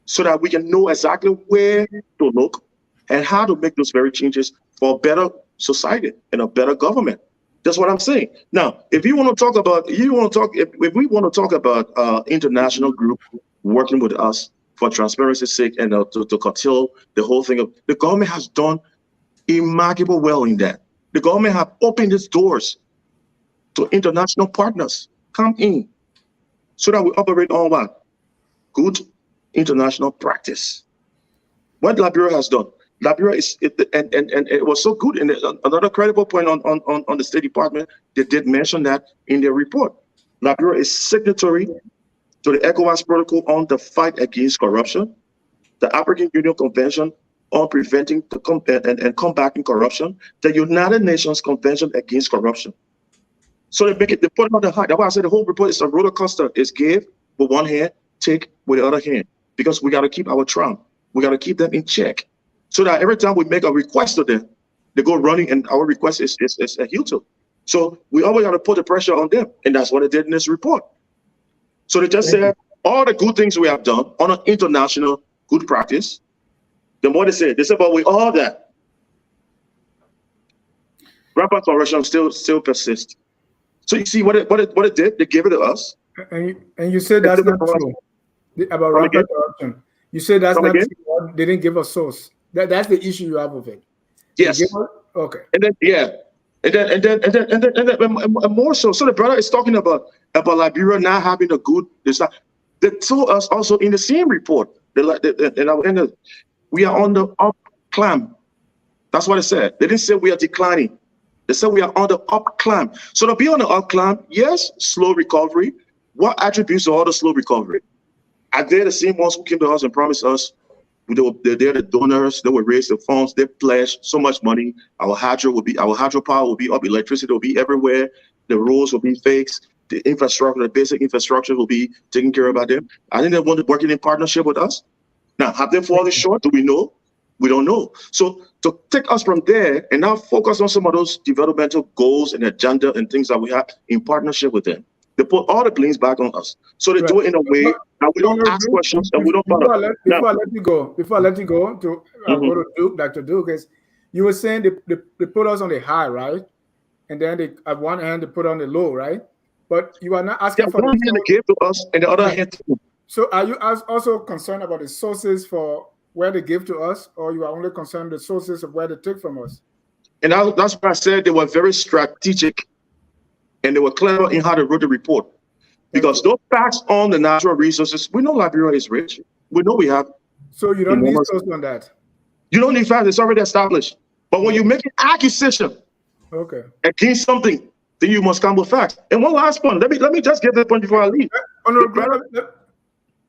so that we can know exactly where to look and how to make those very changes for a better society and a better government. That's what I'm saying. Now, if you want to talk about, if we want to talk about international group working with us for transparency's sake and to curtail the whole thing, the government has done remarkable well in that. The government have opened its doors to international partners come in so that we operate on what? Good international practice. What Liberia has done, Liberia is, and it was so good. And another credible point on the State Department, they did mention that in their report. Liberia is signatory to the ECOWAS Protocol on the fight against corruption, the African Union Convention on preventing and combating corruption, the United Nations Convention against Corruption. So they put it on the high. That's why I said the whole report is a roller coaster. It's give with one hand, take with the other hand, because we got to keep our trump. We got to keep them in check, so that every time we make a request to them, they go running, and our request is adhered to. So we always got to put the pressure on them, and that's what they did in this report. So they just said all the good things we have done on an international good practice. The more they said, but with all that, rampant corruption still persists. So you see what it did? They gave it to us. And you said that's not true about rampant corruption. You said that's not true. They didn't give a source. That's the issue you have with it. Yes. Okay. And then more so. So the brother is talking about Liberia not having a good. They told us also in the same report. We are on the up climb. That's what it said. They didn't say we are declining. They said we are on the up climb. So to be on the up climb, yes, slow recovery. What attributes are all the slow recovery? Are they the same ones who came to us and promised us? They're the donors. They will raise the funds. They pledged so much money. Our hydropower will be up. Electricity will be everywhere. The roads will be fixed. The infrastructure, the basic infrastructure will be taken care of by them. I think they want to work in partnership with us. Now, have they fallen short? Do we know? We don't know. So to take us from there and now focus on some of those developmental goals and agenda and things that we have in partnership with them. They put all the blames back on us. So they do it in a way that we don't ask questions and we don't follow. Before I let you go to go to Duke, Dr. Duke, is you were saying they put us on the high, right? And then they at one hand they put on the low, right? But you are not asking for one hand they gave to us and the other hand. So are you also concerned about the sources for where they give to us, or you are only concerned with the sources of where they take from us? And that's why I said they were very strategic and they were clever in how they wrote the report. Because those facts on the natural resources, we know Liberia is rich. We know we have. So you don't need sources on that? You don't need facts. It's already established. But when you make an accusation against something, then you must come with facts. And one last point. Let me just get that point before I leave.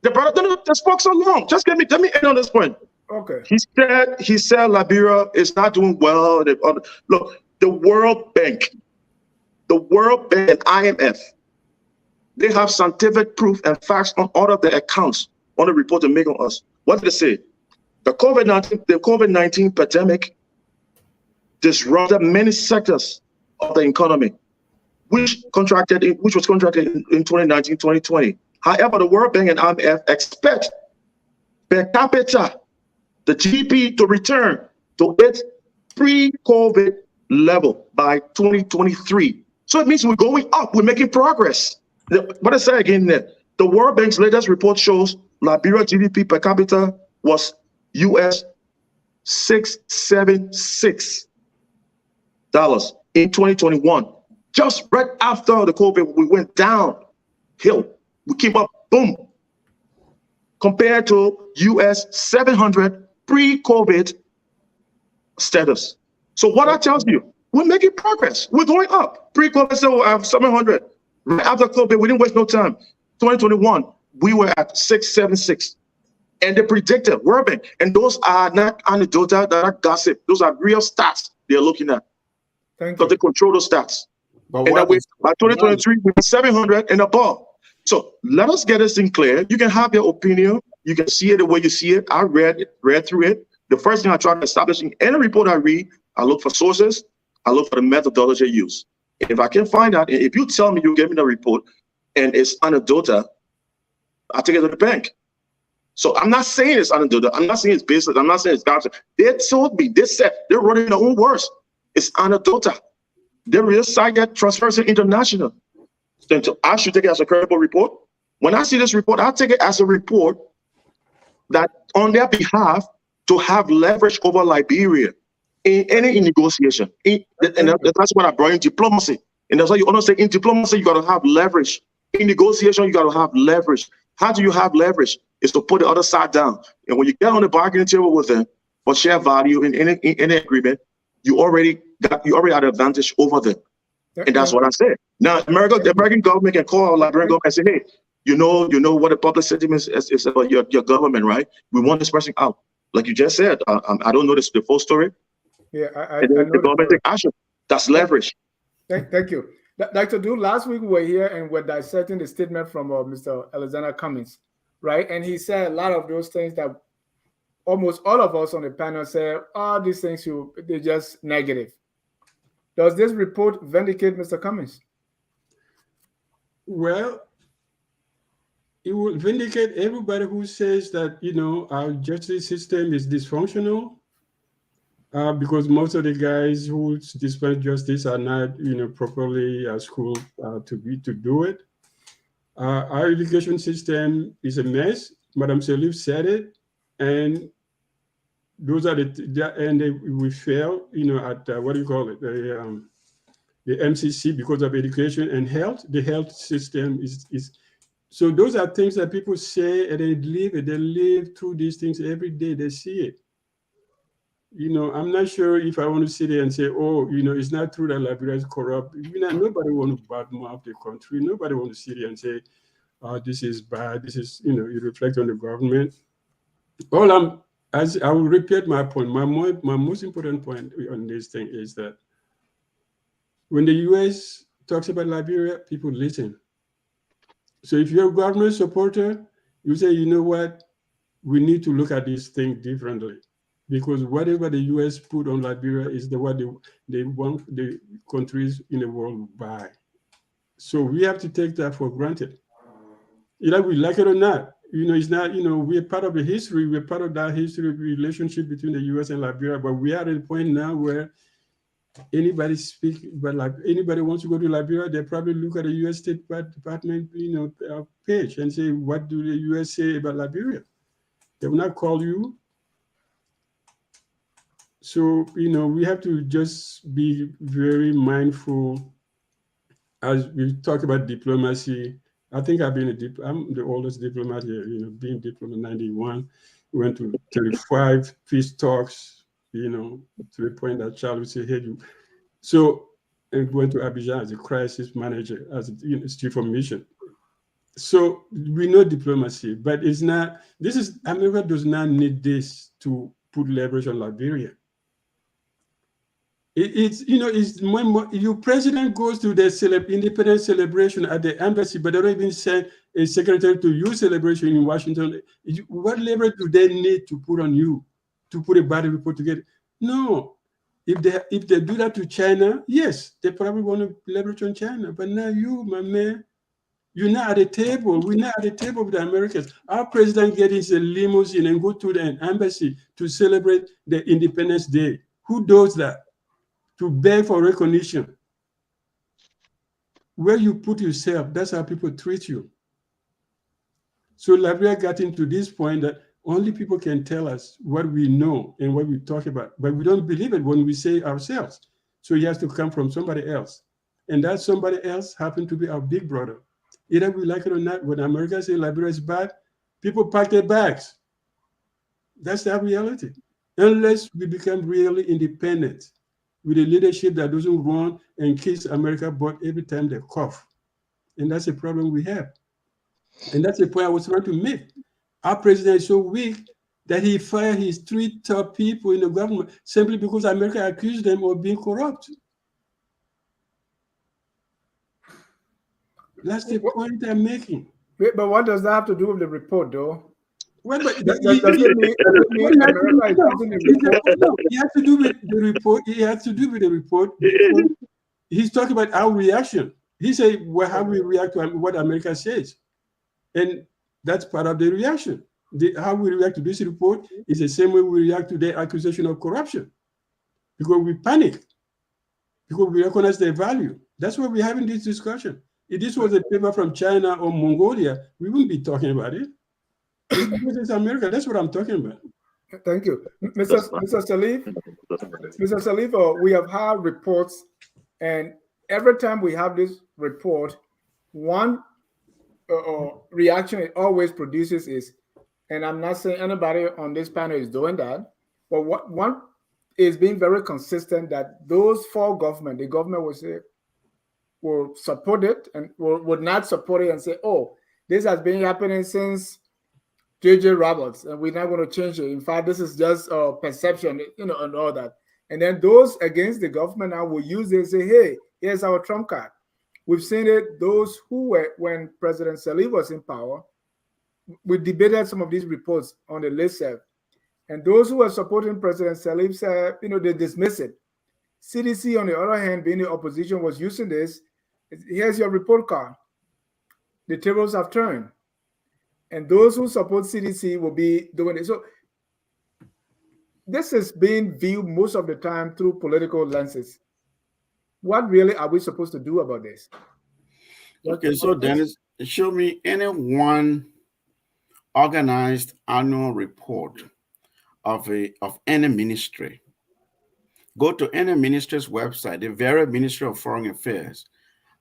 The brother spoke so long. Just let me end on this point. Okay. He said Liberia is not doing well. Look, the World Bank and IMF, they have scientific proof and facts on all of the accounts on the report they make on us. What did they say? The COVID-19 pandemic disrupted many sectors of the economy, which was contracted in 2019, 2020. However, the World Bank and IMF expect per capita the GDP to return to its pre-COVID level by 2023. So it means we're going up, we're making progress. What I say again there, the World Bank's latest report shows Liberia GDP per capita was US $676 in 2021. Just right after the COVID, we went downhill. We keep up, boom. Compared to US 700 pre-COVID status. So what that tells you, we're making progress. We're going up. Pre-COVID, so we have 700. Right after COVID, we didn't waste no time. 2021, we were at 676. And they predicted, World Bank, and those are not anecdotal, that are gossip. Those are real stats they're looking at. Because they control those stats. But and that way, by 2023, we're 700 and above. So let us get this thing clear. You can have your opinion. You can see it the way you see it. I read through it. The first thing I try to establish in any report I read, I look for sources. I look for the methodology used. If I can find out, if you tell me you gave me the report and it's anecdotal, I take it to the bank. So I'm not saying it's anecdotal. I'm not saying it's baseless. I'm not saying it's gossip. They told me, they said, they're running their own words. It's anecdotal. They real site that Transparency International. Then I should take it as a credible report. When I see this report, I take it as a report that on their behalf to have leverage over Liberia in any negotiation. And that's what I brought in diplomacy. And that's why you understand in diplomacy, you got to have leverage. In negotiation, you got to have leverage. How do you have leverage? Is to put the other side down. And when you get on the bargaining table with them for share value in any agreement, you already had an advantage over them. And that's what I said. Now, the American government can call Liberian government and say, hey, you know what the public sentiment is about your government, right? We want this person out. Like you just said, I don't know the full story. Yeah, I know the government take action. That's leverage. Thank you. Dr. Du, last week we were here and we're dissecting the statement from Mr. Alexander Cummings, right? And he said a lot of those things that almost all of us on the panel said, oh, these things, they're just negative. Does this report vindicate Mr. Cummings? Well, it will vindicate everybody who says that, our justice system is dysfunctional, because most of the guys who dispense justice are not, properly schooled to do it. Our education system is a mess. Madam Salif said it, and those are we fail, at what do you call it, the MCC, because of education and health. The health system is so those are things that people say and they live through these things every day. They see it. I'm not sure if I want to sit there and say, oh, it's not true that Liberia is corrupt. Nobody want to badmouth the country. Nobody want to sit there and say, oh, this is bad. This is, you reflect on the government. As I will repeat my point, my most important point on this thing is that when the US talks about Liberia, people listen. So if you're a government supporter, you say, you know what, we need to look at this thing differently, because whatever the US put on Liberia is what they want the countries in the world to buy. So we have to take that for granted. Either we like it or not. It's not, we're part of the history. We're part of that history relationship between the US and Liberia. But we are at a point now where anybody anybody wants to go to Liberia, they probably look at the US State Department, page and say, what do the US say about Liberia? They will not call you. So, we have to just be very mindful as we talk about diplomacy. I think I'm the oldest diplomat here, being diplomat 91, went to 35 peace talks, to the point that Charles would say, hey, and went to Abidjan as a crisis manager, as chief of mission. So we know diplomacy, but America does not need this to put leverage on Liberia. It's more, your president goes to the independence celebration at the embassy, but they don't even send a secretary to your celebration in Washington. What leverage do they need to put on you to put a body report together? No. If they do that to China, yes, they probably want to leverage on China. But now you, my man, you're not at the table. We're not at the table with the Americans. Our president gets in a limousine and go to the embassy to celebrate the Independence Day. Who does that? To beg for recognition. Where you put yourself, that's how people treat you. So Liberia got into this point that Only people can tell us what we know and what we talk about, but we don't believe it when we say ourselves. So it has to come from somebody else. And that somebody else happened to be our big brother. Either we like it or not, when America says Liberia is bad, people pack their bags. That's the reality. Unless we become really independent with a leadership that doesn't run and kiss America butt every time they cough. And that's a problem we have. And that's the point I was trying to make. Our president is so weak that he fired his 3 top people in the government simply because America accused them of being corrupt. That's the point I'm making. But what does that have to do with the report, though? Well, but Does it mean America is using the report? No, it has to do with the report. It has to do with the report because he's talking about our reaction. He said, well, how we react to what America says. And that's part of the reaction. How we react to this report is the same way we react to the accusation of corruption. Because we panic. Because we recognize their value. That's why we're having this discussion. If this was a paper from China or Mongolia, we wouldn't be talking about it. Because it's America. That's what I'm talking about. Thank you. Mr. Salif, we have had reports, and every time we have this report, one reaction it always produces is, and I'm not saying anybody on this panel is doing that, but what one is being very consistent that those for government, the government will say, will support it and would not support it and say, oh, this has been happening since J.J. Roberts, and we're not going to change it. In fact, this is just a perception, and all that. And then those against the government now will use it and say, hey, here's our trump card. We've seen it, those who were, when President Salih was in power, we debated some of these reports on the list. And those who were supporting President Salih said, they dismiss it. CDC, on the other hand, being the opposition, was using this. Here's your report card. The tables have turned. And those who support CDC will be doing it. So this is being viewed most of the time through political lenses. What really are we supposed to do about this? Okay, so Dennis, show me any one organized annual report of any ministry. Go to any ministry's website, the very Ministry of Foreign Affairs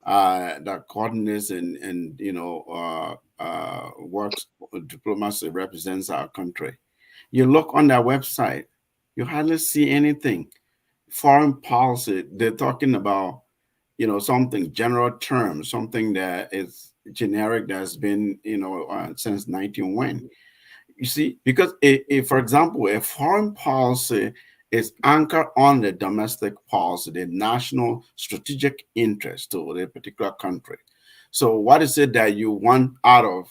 that coordinates and works diplomacy, represents our country. You look on their website, you hardly see anything. Foreign policy, they're talking about, something general term, something that is generic that's been, since 1901. You see, because for example, a foreign policy is anchored on the domestic policy, the national strategic interest to a particular country. So what is it that you want out of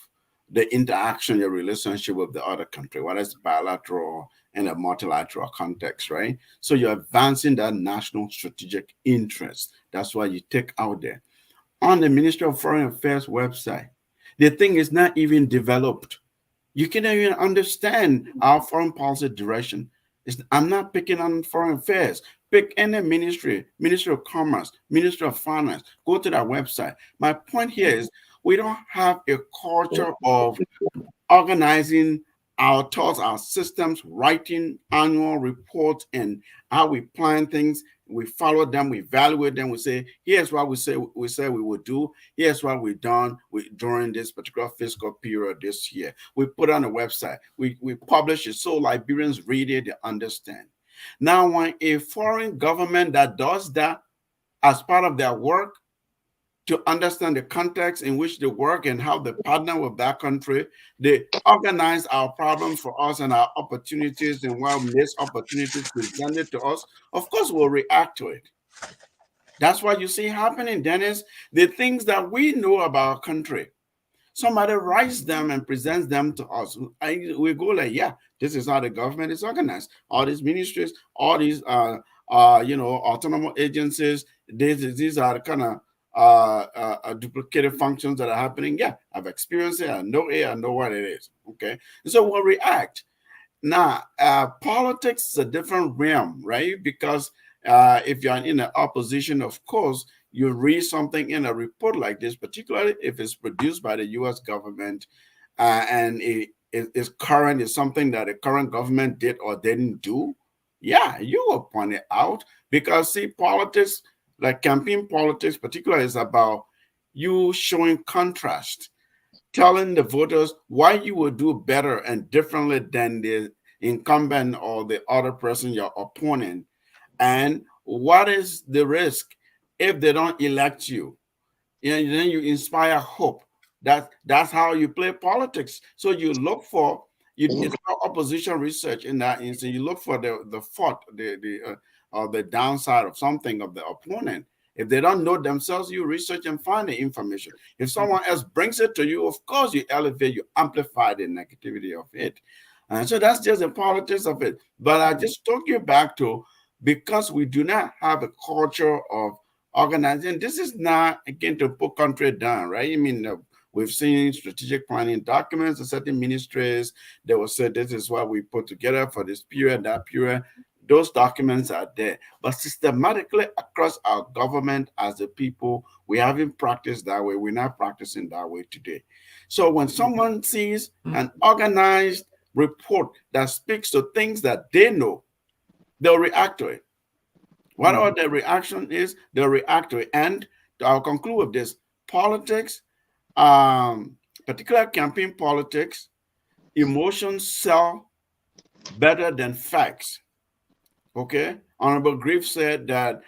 the interaction, your relationship with the other country, whether it's bilateral and a multilateral context, right? So you're advancing that national strategic interest. That's why you take out there. On the Ministry of Foreign Affairs website, the thing is not even developed. You cannot even understand our foreign policy direction. I'm not picking on foreign affairs. Pick any ministry, Ministry of Commerce, Ministry of Finance. Go to that website. My point here is we don't have a culture of organizing our thoughts, our systems, writing annual reports, and how we plan things. We follow them, we evaluate them, we say, here's what we say we would do, here's what we've done during this particular fiscal period this year. We put on a website, we publish it so Liberians read it, they understand. Now, when a foreign government that does that as part of their work, to understand the context in which they work and how they partner with that country, they organize our problems for us and our opportunities, and while these opportunities presented to us, of course, we'll react to it. That's what you see happening, Dennis. The things that we know about our country, somebody writes them and presents them to us. We go like, yeah, this is how the government is organized. All these ministries, all these, autonomous agencies, these are kind of duplicated functions that are happening. Yeah, I've experienced it. I know it. I know what it is. Okay, and so we'll react. Now, politics is a different realm, right? Because if you're in the opposition, of course, you read something in a report like this, particularly if it's produced by the U.S. government, and is current, is something that the current government did or didn't do, yeah, you will point it out. Because see, politics, like campaign politics particularly, is about you showing contrast, telling the voters why you will do better and differently than the incumbent or the other person, your opponent, and what is the risk if they don't elect you. And then you inspire hope. That's how you play politics. So you look for it's called opposition research in that instance. You look for the fault, or the downside of something of the opponent. If they don't know themselves, you research and find the information. If someone else brings it to you, of course you elevate, you amplify the negativity of it. And so that's just the politics of it. But I just took you back to, because we do not have a culture of organizing. This is not, again, to put country down, right? I mean, we've seen strategic planning documents in certain ministries. They will say, this is what we put together for this period, that period. Those documents are there. But systematically across our government as a people, we haven't practiced that way. We're not practicing that way today. So when someone sees an organized report that speaks to things that they know, they'll react to it. Whatever the reaction is, they'll react to it. And I'll conclude with this. Politics, particular campaign politics, emotions sell better than facts. Okay? Honorable Griff said that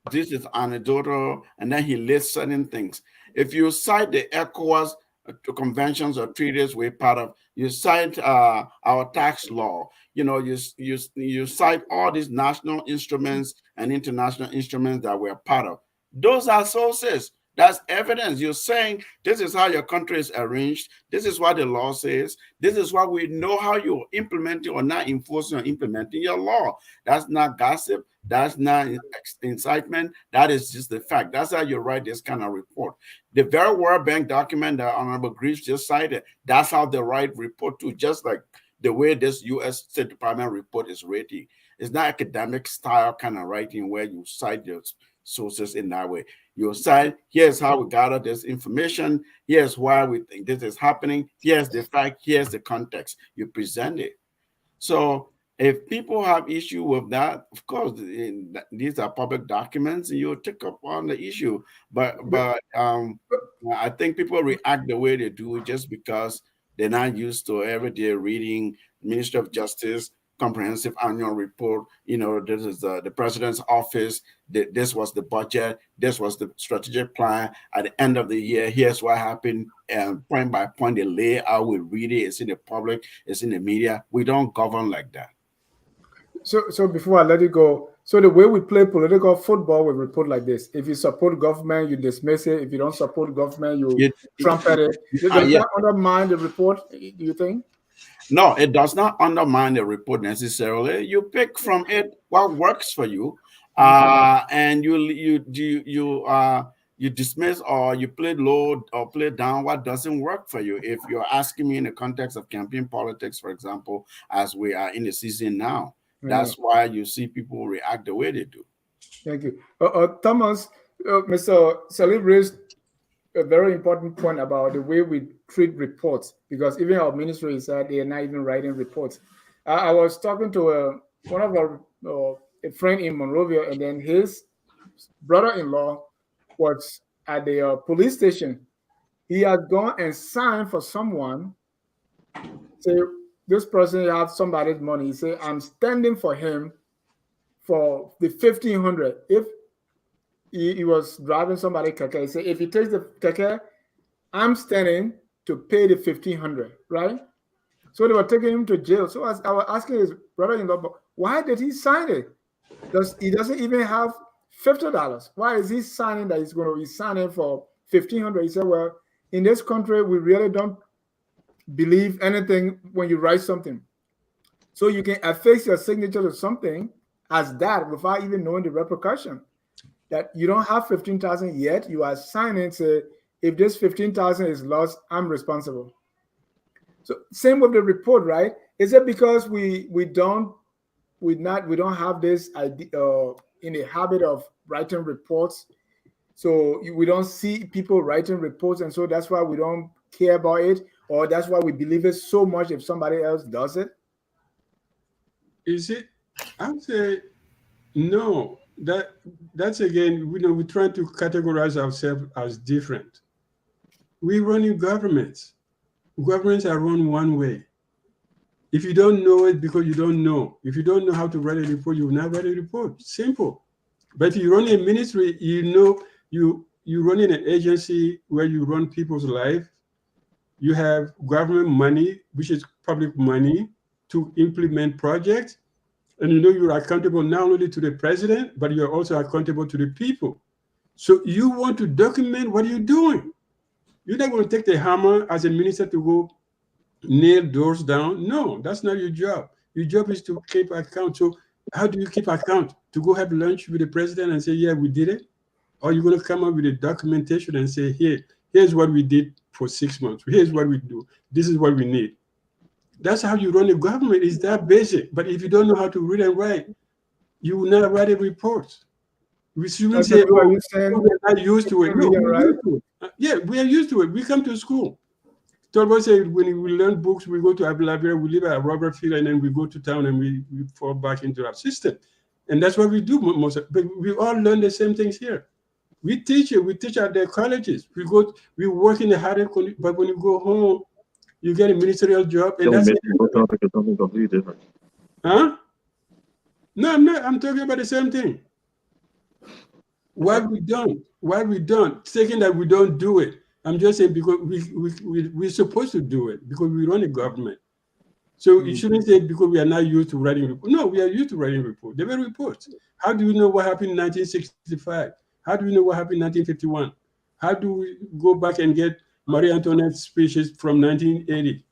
this is anecdotal, and then he lists certain things. If you cite the ECOWAS conventions or treaties we're part of, you cite our tax law, you cite all these national instruments and international instruments that we're part of. Those are sources. That's evidence. You're saying this is how your country is arranged. This is what the law says. This is what we know how you're implementing or not enforcing or implementing your law. That's not gossip. That's not incitement. That is just the fact. That's how you write this kind of report. The very World Bank document that Honorable Greaves just cited, that's how they write report too, just like the way this U.S. State Department report is written. It's not academic style kind of writing where you cite your sources in that way. You cite, here's how we gather this information, here's why we think this is happening, here's the fact, here's the context. You present it. So if people have issue with that, of course, these are public documents, and you take up on the issue. But I think people react the way they do just because they're not used to every day reading Ministry of Justice comprehensive annual report. This is the president's office. This was the budget. This was the strategic plan. At the end of the year, here's what happened. And point by point, the layout, we read it. It's in the public. It's in the media. We don't govern like that. So before I let you go, so the way we play political football, we report like this. If you support government, you dismiss it. If you don't support government, you trumpet it. Does that undermine the report, do you think? No, it does not undermine the report necessarily. You pick from it what works for you, and you dismiss or you play low or play down what doesn't work for you. If you're asking me in the context of campaign politics, for example, as we are in the season now, that's why you see people react the way they do. Thank you, Thomas. Mr. Salib raised a very important point about the way we treat reports, because even our ministry said they are not even writing reports. I was talking to one of our a friend in Monrovia, and then his brother-in-law was at the police station. He had gone and signed for someone. Say this person have somebody's money. He said, I'm standing for him for the 1,500. If he was driving somebody keke, he said, if he takes the keke, I'm standing to pay the 1,500, right? So they were taking him to jail. So I was asking his brother-in-law, why did he sign it? He doesn't even have $50. Why is he signing that he's going to be signing for 1,500? He said, well, in this country, we really don't believe anything when you write something. So you can affix your signature to something as that without even knowing the repercussion. That you don't have 15,000 yet, you are signing to, if this 15,000 is lost, I'm responsible. So same with the report, right? Is it because we don't have this idea in the habit of writing reports? So we don't see people writing reports, and so that's why we don't care about it? or that's why we believe it so much if somebody else does it? Is it? I would say no. That's again, we're trying to categorize ourselves as different. We run in governments. Governments are run one way. If you don't know it because you don't know. If you don't know how to write a report, you will not write a report. Simple. But if you run a ministry, you run in an agency where you run people's life. You have government money, which is public money, to implement projects. And you're accountable not only to the president, but you're also accountable to the people. So you want to document what you're doing. You're not going to take the hammer as a minister to go nail doors down. No, that's not your job. Your job is to keep account. So how do you keep account? To go have lunch with the president and say, yeah, we did it? Or you're going to come up with a documentation and say, here's what we did for 6 months. Here's what we do. This is what we need. That's how you run a government. It's that basic. But if you don't know how to read and write, you will not write a report. We shouldn't say, we're not used to it. No, we're used to it. Yeah, we are used to it. We come to school. Tolbo said when we learn books, we go to Liberia, we live at Robert Field, and then we go to town and we fall back into our system. And that's what we do most of, but we all learn the same things here. We teach it. We teach at their colleges. We work in the harder conditions, but when you go home, you get a ministerial job, and that's something completely different. Huh? No, I'm not. I'm talking about the same thing. Why we don't? Saying that we don't do it. I'm just saying because we're supposed to do it because we run a government. So you shouldn't say because we are not used to writing reports. No, we are used to writing reports. They were reports. How do you know what happened in 1965? How do you know what happened in 1951? How do we go back and get Marie Antoinette's speeches from 1980?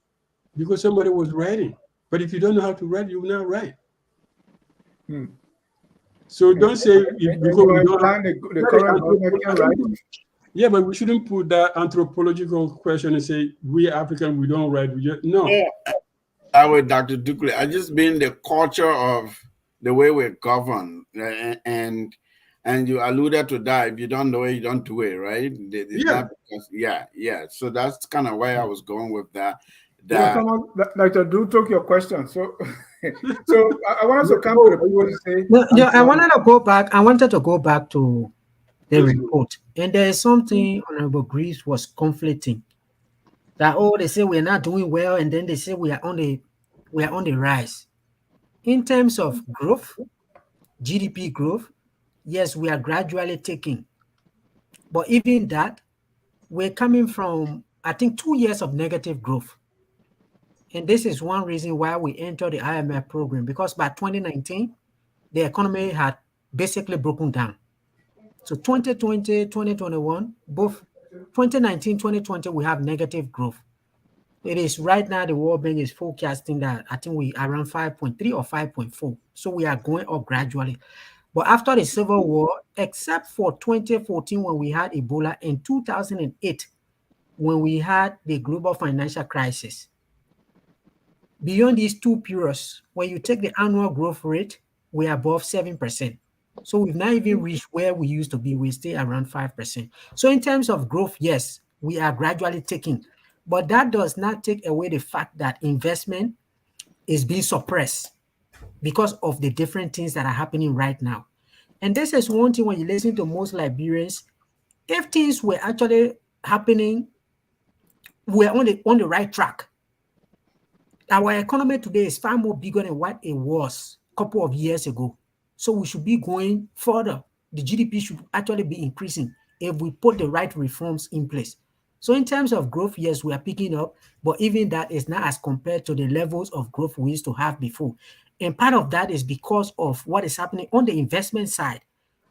Because somebody was writing. But if you don't know how to write, you will not write. So don't say because we don't. Yeah, but we shouldn't put that anthropological question and say we African, we don't write. No. Yeah, I would, Dr. Dukley. I just mean the culture of the way we're governed, and you alluded to that. If you don't know it, you don't do it, right? Yeah. So that's kind of why I was going with that. Dr. Du took your question. So I want us to come to the people to say. I wanted to go back to the report. And there is something Honorable Greaves was conflicting. That they say we're not doing well, and then they say we are on the rise. In terms of growth, GDP growth, yes, we are gradually taking. But even that, we're coming from, I think, 2 years of negative growth. And this is one reason why we entered the IMF program, because by 2019, the economy had basically broken down. So 2020, 2021, both 2019, 2020, we have negative growth. It is right now the World Bank is forecasting that I think we are around 5.3 or 5.4. So we are going up gradually. But after the Civil War, except for 2014 when we had Ebola, and 2008 when we had the global financial crisis, beyond these two periods, when you take the annual growth rate, we are above 7%. So we've not even reached where we used to be. We stay around 5%. So in terms of growth, yes, we are gradually taking. But that does not take away the fact that investment is being suppressed because of the different things that are happening right now. And this is one thing when you listen to most Liberians, if things were actually happening, we're on the right track. Our economy today is far more bigger than what it was a couple of years ago. So we should be going further. The GDP should actually be increasing if we put the right reforms in place. So in terms of growth, yes, we are picking up, but even that is not as compared to the levels of growth we used to have before. And part of that is because of what is happening on the investment side.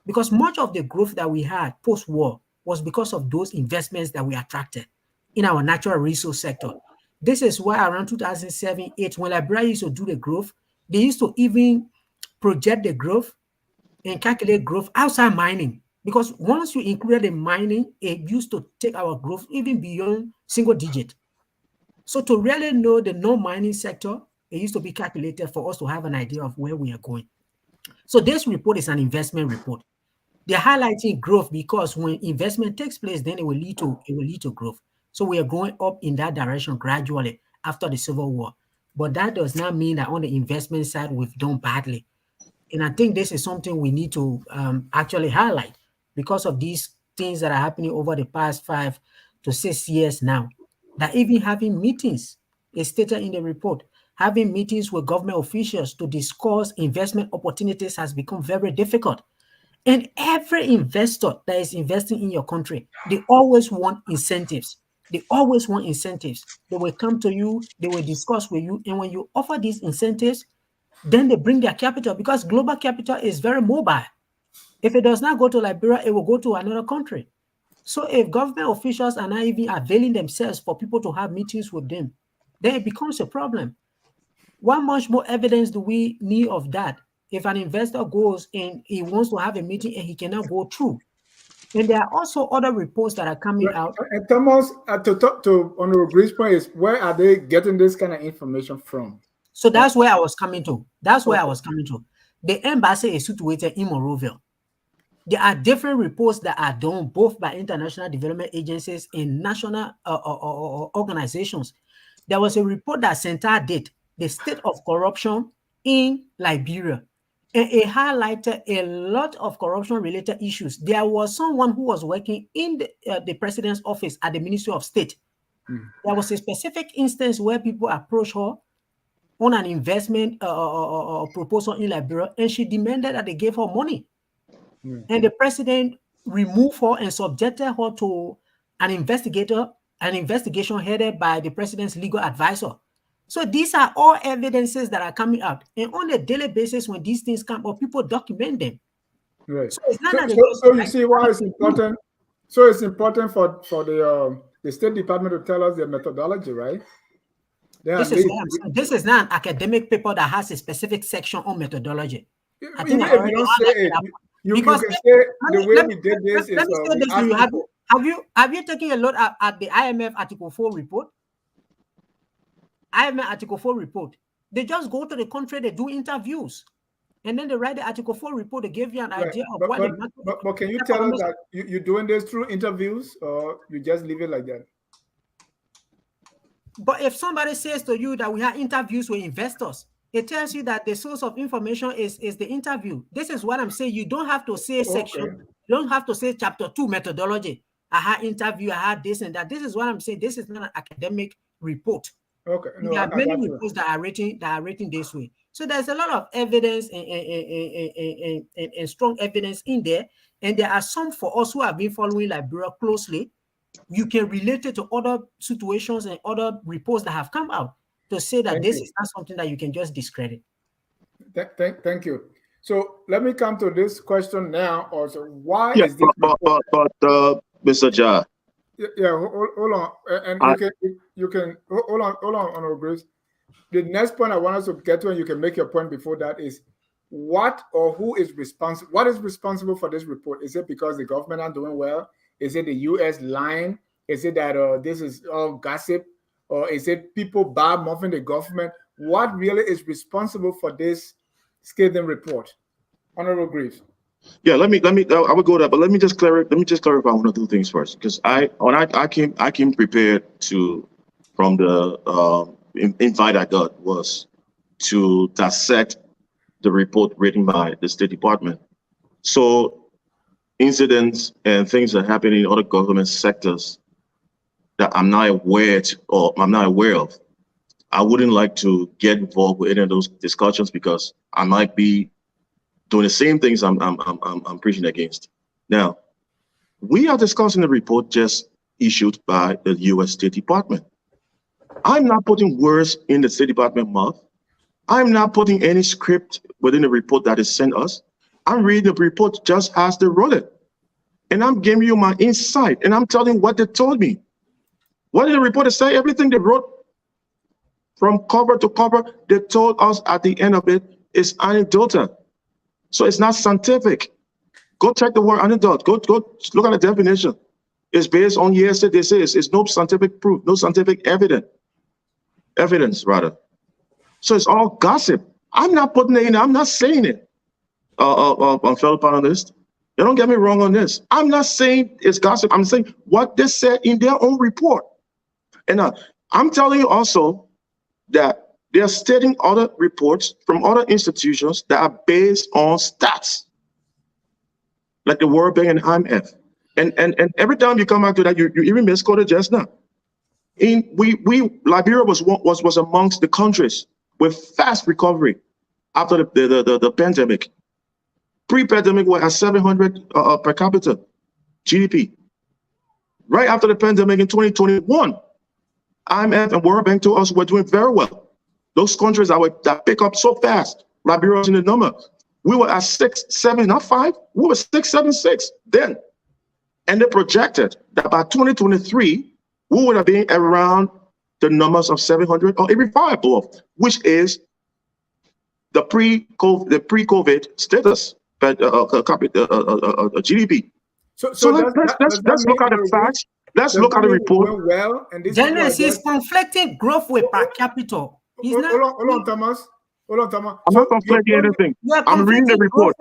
Because much of the growth that we had post-war was because of those investments that we attracted in our natural resource sector. This is why around 2007-8, when Liberia used to do the growth, they used to even project the growth and calculate growth outside mining. Because once you included the mining, it used to take our growth even beyond single digit. So to really know the non-mining sector, it used to be calculated for us to have an idea of where we are going. So this report is an investment report. They're highlighting growth because when investment takes place, then it will lead to growth. So we are going up in that direction gradually after the Civil War. But that does not mean that on the investment side, we've done badly. And I think this is something we need to actually highlight because of these things that are happening over the past 5 to 6 years now. That even having meetings, is stated in the report, having meetings with government officials to discuss investment opportunities has become very difficult. And every investor that is investing in your country, they always want incentives. They always want incentives. They will come to you, they will discuss with you. And when you offer these incentives, then they bring their capital because global capital is very mobile. If it does not go to Liberia, it will go to another country. So if government officials are not even availing themselves for people to have meetings with them, then it becomes a problem. How much more evidence do we need of that? If an investor goes and he wants to have a meeting and he cannot go through. And there are also other reports that are coming out. And Thomas, to Honorable Greer's point is, where are they getting this kind of information from? So that's where I was coming to. That's where I was coming to. The embassy is situated in Monrovia. There are different reports that are done both by international development agencies and national organizations. There was a report that Center did, the state of corruption in Liberia, and it highlighted a lot of corruption-related issues. There was someone who was working in the president's office at the Ministry of State. There was a specific instance where people approached her on an investment proposal in Liberia, and she demanded that they gave her money. And the president removed her and subjected her to an investigation headed by the president's legal advisor. So these are all evidences that are coming out. And on a daily basis, when these things come up, people document them. Right. So, so you see why it's important. So it's important for the State Department to tell us their methodology, right? This is not an academic paper that has a specific section on methodology. I think if you don't say it, you can say the way we did this is. Have you taken a look at the IMF Article 4 report? IMF Article 4 report. They just go to the country, they do interviews, and then they write the Article 4 report. They give you an idea of what. But can you tell us that you're doing this through interviews, or you just leave it like that? But if somebody says to you that we have interviews with investors, it tells you that the source of information is the interview. This is what I'm saying. You don't have to say section. You don't have to say chapter 2 methodology. I had interview, I had this and that. This is what I'm saying. This is not an academic report. Okay. No, there are many reports that are written this way. So there's a lot of evidence and strong evidence in there. And there are some for us who have been following Liberia closely. You can relate it to other situations and other reports that have come out to say that this is not something that you can just discredit. Thank you. So let me come to this question now. Also, why is this? But Mr. Jah. Yeah, hold on, and you can hold on, Honorable Grace. The next point I want us to get to, and you can make your point before that, is what or who is responsible? What is responsible for this report? Is it because the government are doing well? Is it the U.S. lying? Is it that this is all gossip? Or is it people bad-mouthing the government? What really is responsible for this scathing report? Honorable Grace. Yeah, I will go there, but let me just clarify one or two things first, because I came prepared from the invite I got was to dissect the report written by the State Department. So incidents and things that happen in other government sectors that I'm not aware of, I wouldn't like to get involved with any of those discussions because I might be doing the same things I'm preaching against. Now, we are discussing the report just issued by the U.S. State Department. I'm not putting words in the State Department mouth. I'm not putting any script within the report that is sent us. I'm reading the report just as they wrote it. And I'm giving you my insight, and I'm telling what they told me. What did the reporter say? Everything they wrote from cover to cover, they told us at the end of it is anecdotal. So it's not scientific. Go check the word anecdote. Go look at the definition. It's based on hearsay. They say it's no scientific proof, no scientific evidence rather. So it's all gossip. I'm not putting it in. I'm not saying it. On fellow panelists, don't get me wrong on this. I'm not saying it's gossip. I'm saying what they said in their own report. And I'm telling you also that they're stating other reports from other institutions that are based on stats, like the World Bank and IMF. And every time you come back to that, you even misquoted just now. Liberia was amongst the countries with fast recovery after the pandemic. Pre-pandemic, we're at 700 per capita GDP. Right after the pandemic in 2021, IMF and World Bank told us we're doing very well. Those countries that pick up so fast, Liberia was in the number. We were at 6, 7, not 5. We were 6, 7, 6 then. And they projected that by 2023, we would have been around the numbers of 700 or even 5 above, which is the pre-COVID status, GDP. So let's look at the facts. Let's look at the report. Well, and Dennis is conflicting growth with per capita. Hold on, Thomas. I'm not conflicting anything. I'm reading the report.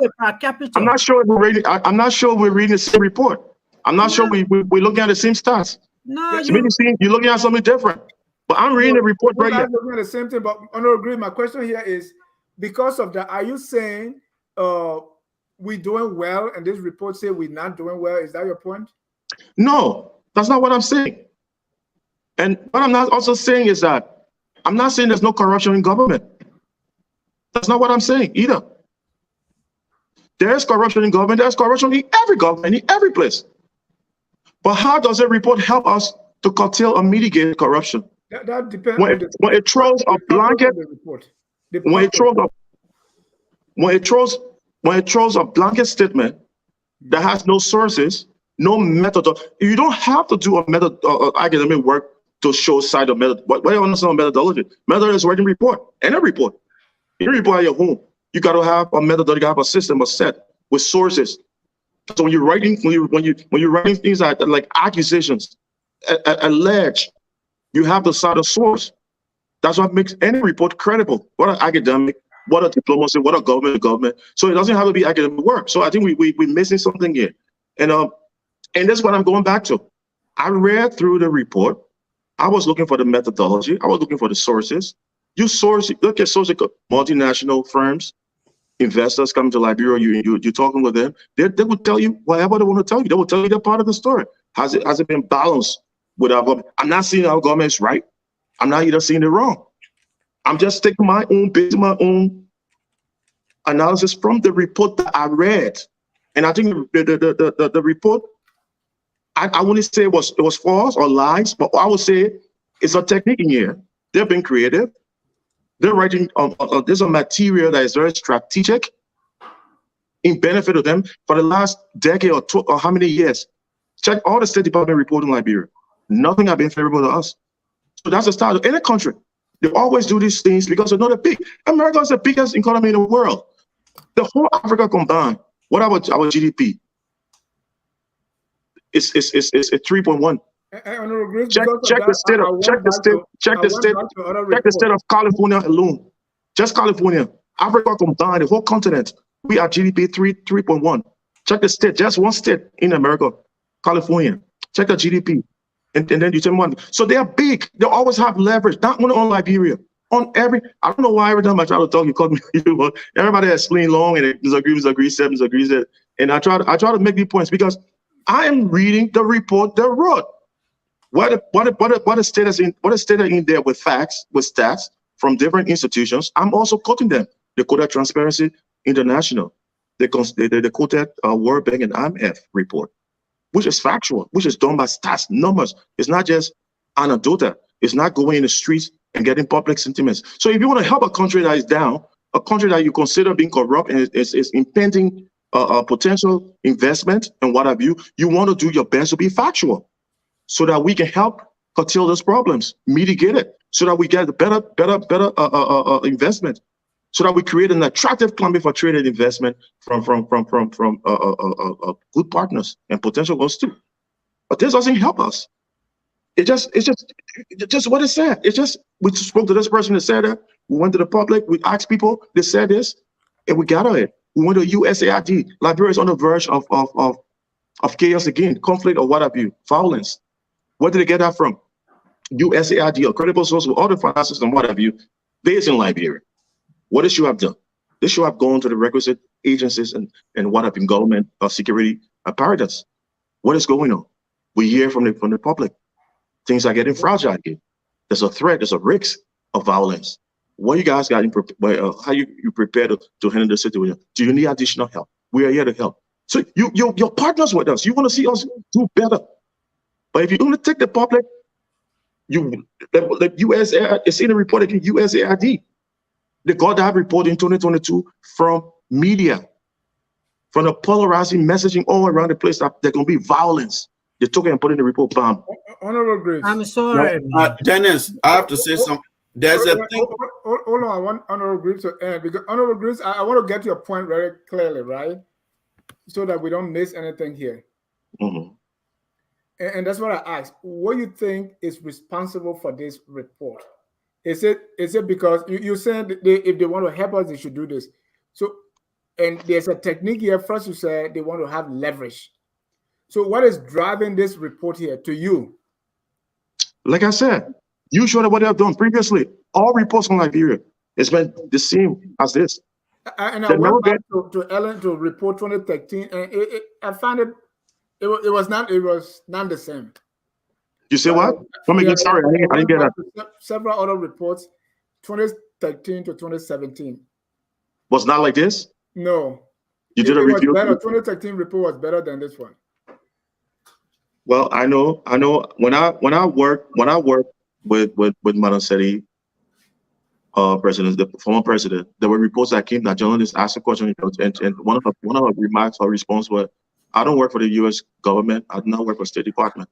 I'm not sure we're reading. I'm not sure we're reading the same report. I'm not sure we're looking at the same stats. No, you're looking at something different. But I'm reading the report right here. Looking at the same thing, but I don't agree. My question here is, because of that, are you saying we're doing well and this report say we're not doing well? Is that your point? No, that's not what I'm saying. And what I'm not also saying is that I'm not saying there's no corruption in government. That's not what I'm saying either. There's corruption in government. There's corruption in every government, in every place. But how does a report help us to curtail or mitigate corruption? That depends. When it throws a blanket, when it throws a blanket statement that has no sources, no method. You don't have to do a method academic work to show side of method. What do you understand methodology? Method is writing report. Any report. You report at your home. You got to have a methodology, you got to have a system, a set with sources. So when you're writing, when you're writing things like accusations, allege, you have to cite a source. That's what makes any report credible. What an academic, what a diplomacy, what a government. So it doesn't have to be academic work. So I think we're missing something here. And that's what I'm going back to. I read through the report. I was looking for the methodology. I was looking for the sources. Look at sources, multinational firms, investors coming to Liberia, you're talking with them. They will tell you whatever they want to tell you. They will tell you that part of the story. Has it been balanced with our government? I'm not saying our government is right. I'm not either saying it wrong. I'm just taking my own analysis from the report that I read. And I think the report, I wouldn't say it was false or lies, but I would say it's a technique in here. They've been creative. They're writing, there's a material that is very strategic in benefit of them for the last decade or how many years. Check all the State Department report in Liberia. Nothing has been favorable to us. So that's the style of any country. They always do these things because they're not that big. America is the biggest economy in the world. The whole Africa combined, what about our GDP? It's 3.1. Check the state of California alone. Just California, Africa combined, the whole continent, we are GDP 3.1. Check the state, just one state in America, California. Check the GDP, and then you tell me one. So they are big. They always have leverage, not only on Liberia, on every. I don't know why every time I try to talk, you call me. Everybody has explained long and disagrees, and I try to make these points because I am reading the report they wrote. What is stated in there with facts, with stats from different institutions? I'm also quoting them. They quoted Transparency International. They quoted World Bank and IMF report, which is factual, which is done by stats, numbers. It's not just anecdotal. It's not going in the streets and getting public sentiments. So if you want to help a country that is down, a country that you consider being corrupt and is impending potential investment and what have you, you want to do your best to be factual, so that we can help curtail those problems, mitigate it, so that we get a better investment, so that we create an attractive climate for trade and investment from good partners and potential ones too. But this doesn't help us. It's just what it said. It's just, we spoke to this person that said that. We went to the public, we asked people, they said this, and we got it. We went to USAID. Liberia is on the verge of chaos again, conflict or what have you, violence. Where did they get that from? USAID, a credible source with all the finances and what have you, based in Liberia. What they should have done? They should have gone to the requisite agencies and what have been government security apparatus. What is going on? We hear from the public. Things are getting fragile again. There's a threat, there's a risk of violence. What you guys got how you prepare to handle the situation? Do you need additional help? We are here to help. So you're partners with us. You want to see us do better. But if you only take the public, the USAID, it's in the report again, USAID. They got that report in 2022 from media, from the polarizing messaging all around the place that there's going to be violence. They took it and put in the report, bam. Honorable Grace. I'm sorry. Dennis, I have to say something. There's a thing. Hold on, I want Honorable Grace to end, because Honorable Grace, I want to get your point very clearly, right? So that we don't miss anything here. Mm-hmm. And that's what I asked. What do you think is responsible for this report? Is it because you said if they want to help us, they should do this? So, and there's a technique here. First, you said they want to have leverage. So, what is driving this report here to you? Like I said, you showed what they have done previously. All reports on Liberia, it's been the same as this. And I went back to Ellen to report 2013, and I found it was not the same. You say what? Let me get sorry. I didn't get that. Several other reports, 2013 to 2017. Was not like this? No. You did a review? 2013 report was better than this one. Well, I know. When I worked with Madam Seti, president, the former president, there were reports that came that journalists asked a question, and one of her remarks, her response was, "I don't work for the U.S. government. I do not work for State Department.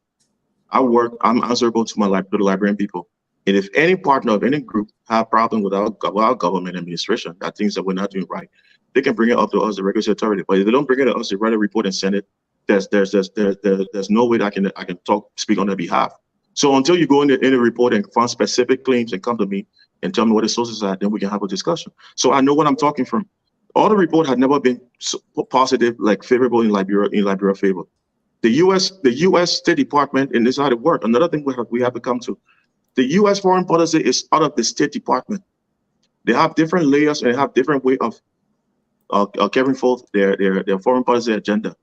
I'm answerable to the Liberian people. And if any partner of any group have problem with our government administration, that things that we're not doing right, they can bring it up to us, the regulatory authority. But if they don't bring it to us, they write a report and send it. There's no way that I can speak on their behalf. So until you go in the report and find specific claims and come to me and tell me what the sources are, then we can have a discussion. So I know what I'm talking from. All the report had never been positive, like favorable in Liberia favor. The U.S. State Department, and this is how it works. Another thing we have to come to, the U.S. foreign policy is out of the State Department. They have different layers and they have different way of carrying forth their foreign policy agenda.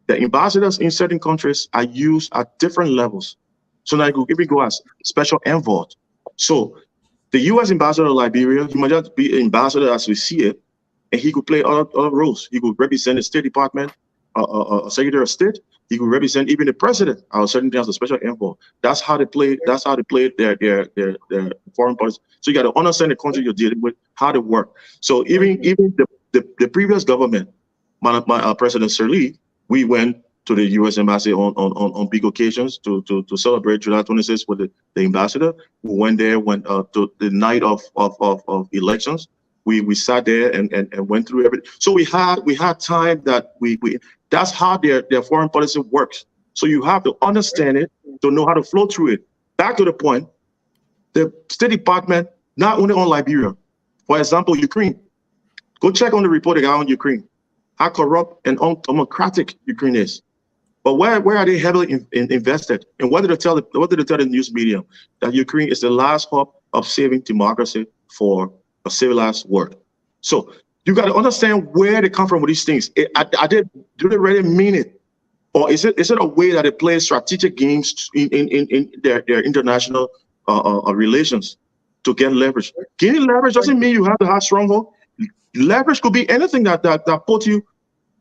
The ambassadors in certain countries are used at different levels. So now if we go as special envoy. So the U.S. ambassador to Liberia, he might just be ambassador as we see it, and he could play other roles. He could represent the State Department, a Secretary of State. He could represent even the president or certain things as a special envoy. That's how they play. That's how they play their foreign policy. So you got to understand the country you're dealing with, how they work. So even the previous government, my President Sirleaf, we went to the U.S. Embassy on big occasions to celebrate July 26th with the ambassador. We went there to the night of elections. We sat there and went through everything. So we had time that we that's how their foreign policy works. So you have to understand it to know how to flow through it. Back to the point, the State Department, not only on Liberia, for example, Ukraine. Go check on the report they got on Ukraine, how corrupt and undemocratic Ukraine is. But where are they heavily invested? And what did they tell the news media? That Ukraine is the last hope of saving democracy for a civilized world. So you got to understand where they come from with these things. Do they really mean it? Or is it a way that they play strategic games in their international relations to get leverage? Getting leverage doesn't mean you have to have stronghold. Leverage could be anything that puts you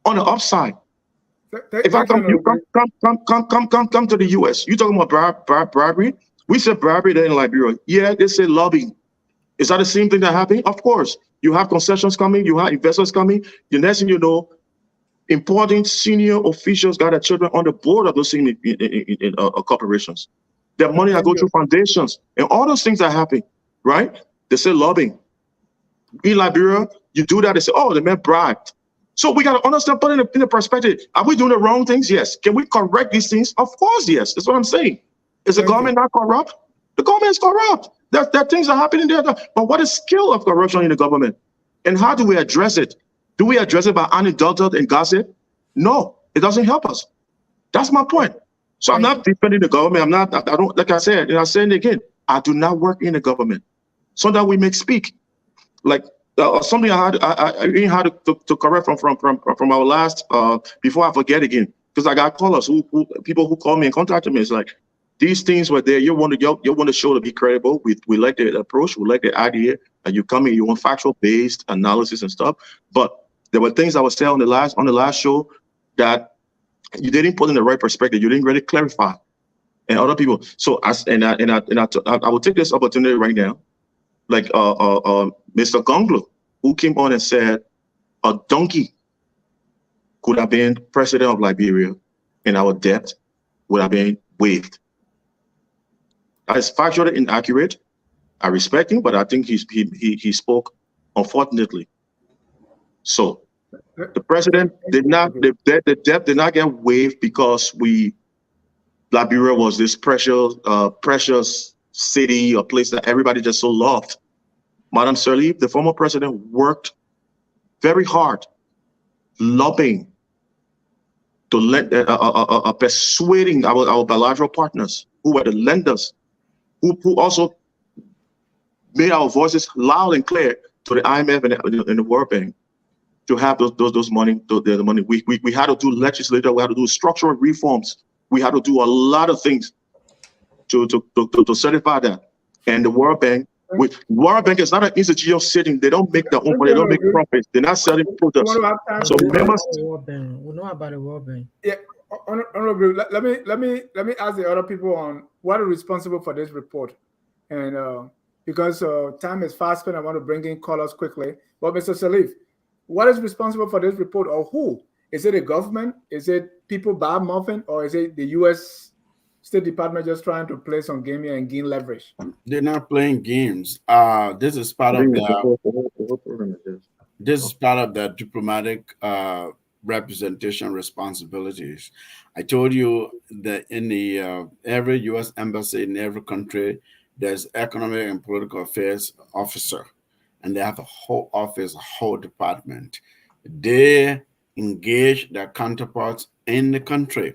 on the upside. If I come to the U.S., you talking about bribery? We said bribery there in Liberia. Yeah, they say lobbying. Is that the same thing that happened? Of course. You have concessions coming, you have investors coming. The next thing you know, important senior officials got their children on the board of those same corporations. Their money that go through foundations and all those things that happen, right? They say lobbying. In Liberia, you do that, they say, oh, the man bribed. So we got to understand, put it in the perspective. Are we doing the wrong things? Yes. Can we correct these things? Of course, yes. That's what I'm saying. Is the government not corrupt? The government is corrupt. There are things that are happening there. But what is skill of corruption in the government? And how do we address it? Do we address it by anecdotal and gossip? No, it doesn't help us. That's my point. So I'm not defending the government. I'm not, I don't, like I said, and I'm saying it again, I do not work in the government. So that we make speak. Like something I even had to correct from our last, before I forget again, because I got callers people who call me and contacted me. It's like, these things were there. You want to show to be credible. We like the approach. We like the idea. And you come in, you want factual based analysis and stuff. But there were things I was saying on the last show that you didn't put in the right perspective. You didn't really clarify. And other people. So I will take this opportunity right now. Like Mr. Gonglo, who came on and said a donkey could have been president of Liberia and our debt would have been waived. That is factually inaccurate. I respect him, but I think he spoke unfortunately. So the president did not, the debt did not get waived because Liberia was this precious city or place that everybody just so loved. Madam Sirleaf, the former president, worked very hard, lobbying to let persuading our bilateral partners who were the lenders, who also made our voices loud and clear to the IMF and the World Bank to have those money. The money we had to do legislature, we had to do structural reforms, we had to do a lot of things to certify that. And the World Bank. World Bank is not an institution sitting. They don't make their own money. They don't make profits. They're not selling products. So members. We know about the World Bank. Yeah, Honorable, let me ask the other people on what is responsible for this report, and because time is fast spent, I want to bring in callers quickly. But Mr. Sirleaf, what is responsible for this report, or who? Is it the government? Is it people bad muffin, or is it the U.S. State Department just trying to play some game here and gain leverage? They're not playing games. This is part of the diplomatic representation responsibilities. I told you that in the every U.S. embassy in every country, there's economic and political affairs officer, and they have a whole office, a whole department. They engage their counterparts in the country.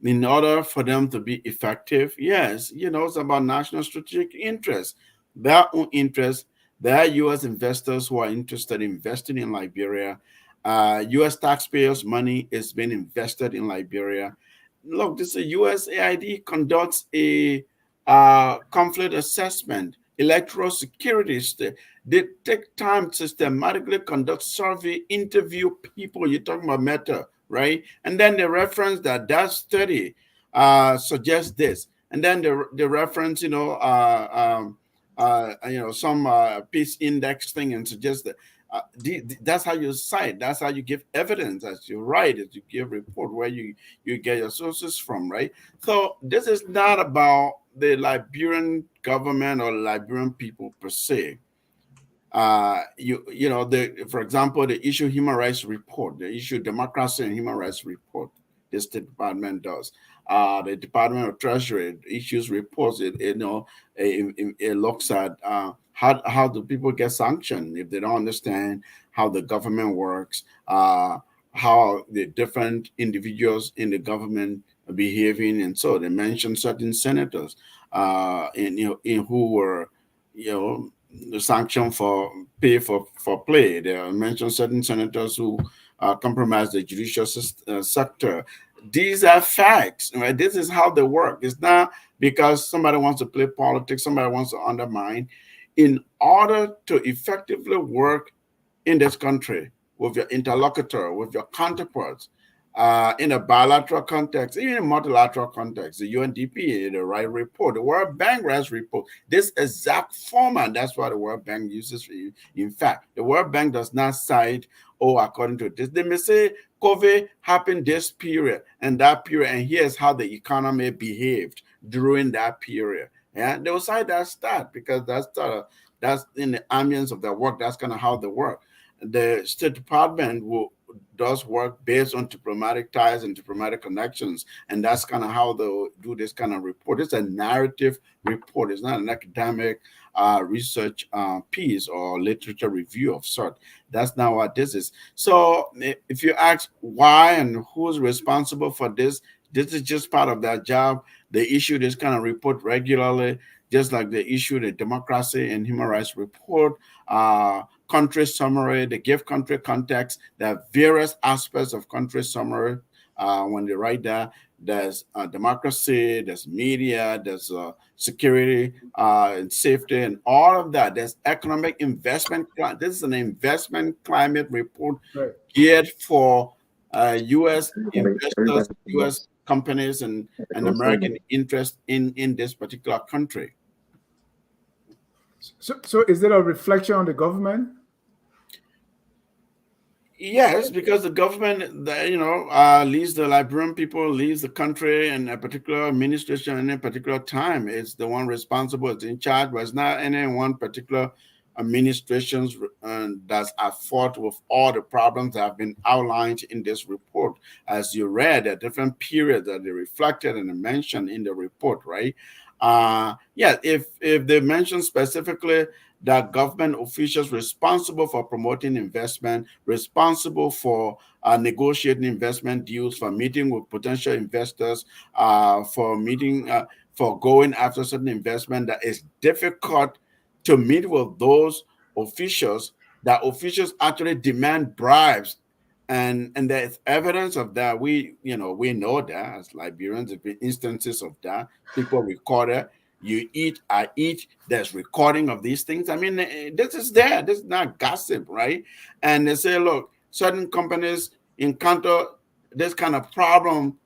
In order for them to be effective, yes, it's about national strategic interest, their own interest. There are U.S. investors who are interested in investing in Liberia. U.S. taxpayers' money is being invested in Liberia. Look, this is USAID conducts a conflict assessment, electoral security. They take time to systematically conduct survey, interview people. You're talking about Meta, right? And then they reference that study suggests this, and then they reference some peace index thing and suggest that that's how you cite, that's how you give evidence, as you write, as you give report, where you get your sources from, right? So this is not about the Liberian government or Liberian people per se. For example, the issue human rights report, the issue democracy and human rights report, the State Department does. The Department of Treasury issues reports. It looks at how do people get sanctioned if they don't understand how the government works, how the different individuals in the government are behaving, and so they mentioned certain senators in who were the sanction for pay for play. They mentioned certain senators who compromised the judicial sector. These are facts, right? This is how they work. It's not because somebody wants to play politics, somebody wants to undermine. In order to effectively work in this country with your interlocutor, with your counterparts, in a bilateral context, even in multilateral context, the UNDP, the right report, the World Bank writes report, this exact format, that's what the World Bank uses for you. In fact, the World Bank does not cite, according to this. They may say COVID happened this period and that period, and here's how the economy behaved during that period. Yeah, they will cite that stat because that's in the ambience of their work. That's kind of how they work. The State Department does work based on diplomatic ties and diplomatic connections, and that's kind of how they'll do this kind of report. It's a narrative report. It's not an academic research piece or literature review of sort. That's not what this is. So if you ask why and who's responsible for this, This is just part of that job. They issue this kind of report regularly, just like they issue the democracy and human rights report, country summary. They give country context. There are various aspects of country summary when they write that. There's democracy, there's media, there's security and safety, and all of that. There's economic investment. This is an investment climate report geared for U.S. investors, U.S. companies, and American interest in this particular country. So is there a reflection on the government? Yes, because the government, leads the Liberian people, leads the country, and a particular administration in a particular time is the one responsible, it's in charge, but it's not any one particular administrations that's at fault with all the problems that have been outlined in this report. As you read, at different periods that they reflected and mentioned in the report, right? If they mention specifically that government officials responsible for promoting investment, responsible for negotiating investment deals, for meeting with potential investors, for going after certain investment that is difficult to meet with those officials, that officials actually demand bribes. And there's evidence of that. We know that as Liberians, there have been instances of that. People record it. You eat, I eat. There's recording of these things. I mean, this is there. This is not gossip, right? And they say, look, certain companies encounter this kind of problem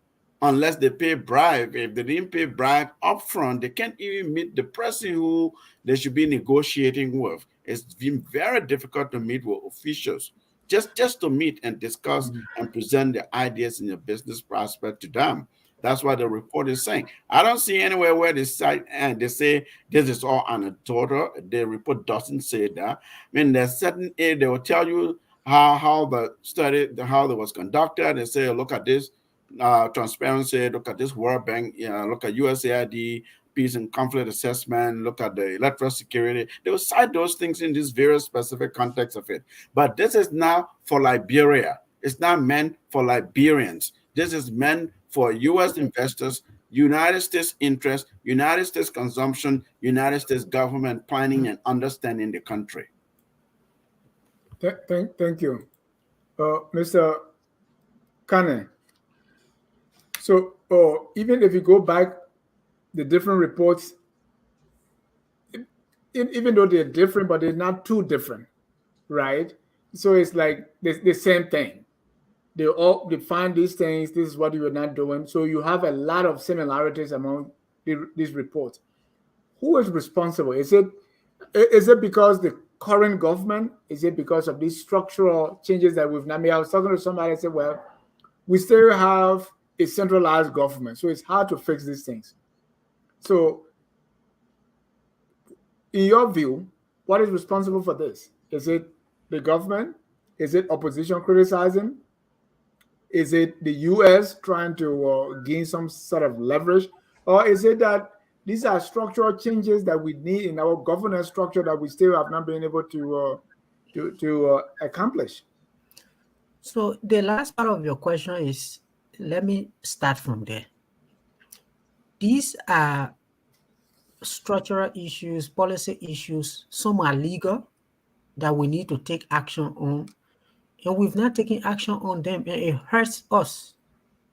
unless they pay bribe. If they didn't pay bribe upfront, they can't even meet the person who they should be negotiating with. It's been very difficult to meet with officials. Just to meet and discuss and present the ideas in your business prospect to them. That's what the report is saying. I don't see anywhere where they cite and they say this is all anecdotal. The report doesn't say that. I mean, there's certain they will tell you how the study, how it was conducted. They say, look at this transparency, look at this World Bank, look at USAID, peace and conflict assessment, look at the electoral security. They will cite those things in this very specific context of it. But this is now for Liberia. It's not meant for Liberians. This is meant for U.S. investors, United States interest, United States consumption, United States government planning and understanding the country. Thank you. Mr. Kane. So even if you go back, the different reports, even though they're different, but they're not too different, right? So it's like the same thing. They all define these things. This is what you are not doing. So you have a lot of similarities among these reports. Who is responsible? Is it because the current government? Is it because of these structural changes that we've made? I was talking to somebody and said, well, we still have a centralized government, so it's hard to fix these things. So in your view, what is responsible for this? Is it the government? Is it opposition criticizing? Is it the U.S. trying to gain some sort of leverage? Or is it that these are structural changes that we need in our governance structure that we still have not been able to accomplish? So the last part of your question is, let me start from there. These are structural issues, policy issues. Some are legal that we need to take action on. And we've not taken action on them, and it hurts us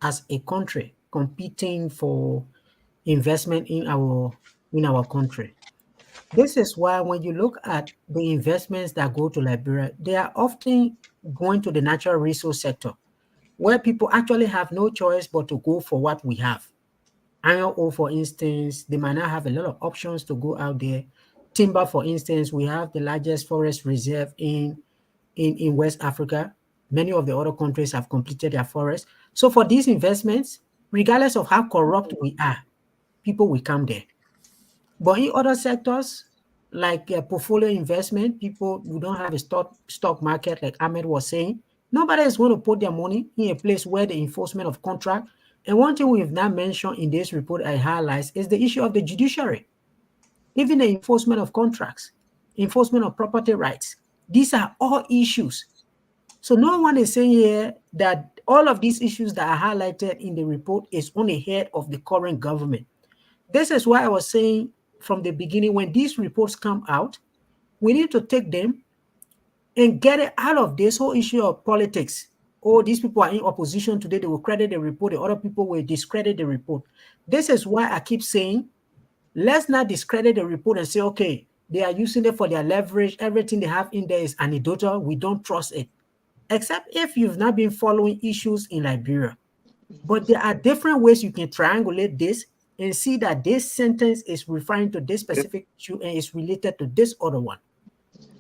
as a country competing for investment in our country. This is why when you look at the investments that go to Liberia, they are often going to the natural resource sector, where people actually have no choice but to go for what we have. Iron ore, for instance, they might not have a lot of options to go out there. Timber, for instance, we have the largest forest reserve in West Africa. Many of the other countries have completed their forests. So for these investments, regardless of how corrupt we are, people will come there. But in other sectors, like portfolio investment, people who don't have a stock market, like Ahmed was saying, nobody is going to put their money in a place where the enforcement of contract. And one thing we've not mentioned in this report I highlight is the issue of the judiciary. Even the enforcement of contracts, enforcement of property rights. These are all issues. So no one is saying here that All of these issues that are highlighted in the report is on the head of the current government. This is why I was saying from the beginning, when these reports come out, we need to take them and get it out of this whole issue of politics. Oh, these people are in opposition today, they will credit the report, the other people will discredit the report. This is why I keep saying, let's not discredit the report and say, okay, they are using it for their leverage. Everything they have in there is anecdotal. We don't trust it. Except if you've not been following issues in Liberia. But there are different ways you can triangulate this and see that this sentence is referring to this specific issue and is related to this other one.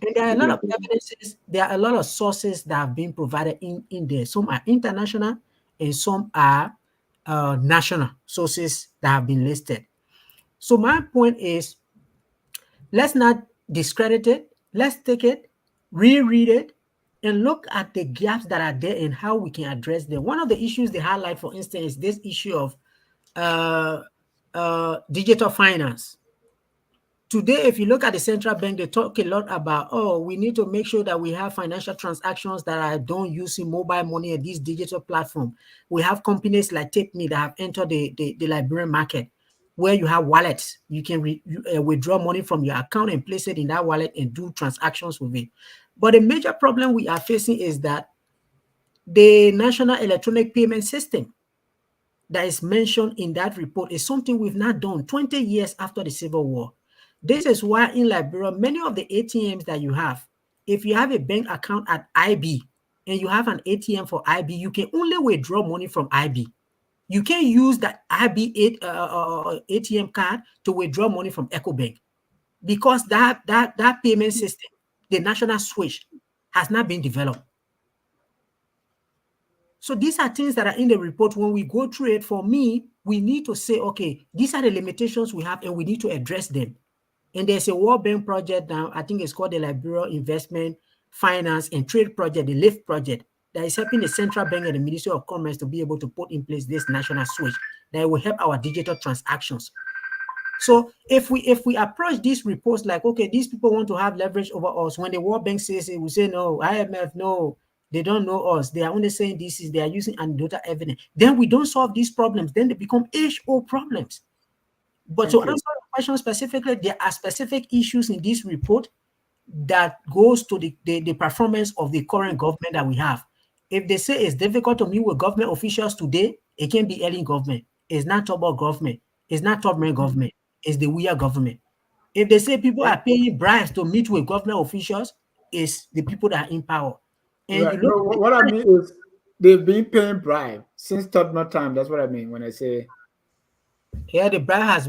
And there are a lot of evidences, there are a lot of sources that have been provided in there. Some are international and some are national sources that have been listed. So my point is, let's not discredit it. Let's take it, reread it, and look at the gaps that are there and how we can address them. One of the issues they highlight, for instance, is this issue of digital finance. Today, if you look at the central bank, they talk a lot about, oh, we need to make sure that we have financial transactions that are done using mobile money and these digital platform. We have companies like TakeMe that have entered the Liberian market, where you have wallets. You can withdraw money from your account and place it in that wallet and do transactions with it. But the major problem we are facing is that the National Electronic Payment System that is mentioned in that report is something we've not done 20 years after the Civil War. This is why in Liberia, many of the ATMs that you have, if you have a bank account at IB and you have an ATM for IB, you can only withdraw money from IB. You can't use that IB ATM card to withdraw money from EcoBank because that payment system, the national switch, has not been developed. So these are things that are in the report. When we go through it, for me, we need to say, okay, these are the limitations we have and we need to address them. And there's a World Bank project now, I think it's called the Liberia Investment, Finance and Trade Project, the LIFT project, that is helping the Central Bank and the Ministry of Commerce to be able to put in place this national switch that will help our digital transactions. So if we approach these reports like, okay, these people want to have leverage over us, when the World Bank says it, we say, no, IMF, no, they don't know us. They are only saying they are using anecdotal evidence. Then we don't solve these problems. Then they become age-old problems. But to answer the question specifically, there are specific issues in this report that goes to the performance of the current government that we have. If they say it's difficult to meet with government officials today, it can be early government. It's not top-up government. It's not top-man government. It's the weird government. If they say people are paying bribes to meet with government officials, it's the people that are in power. And right. No, what I mean is they've been paying bribe since top-man time. That's what I mean when I say. Yeah, the bribe has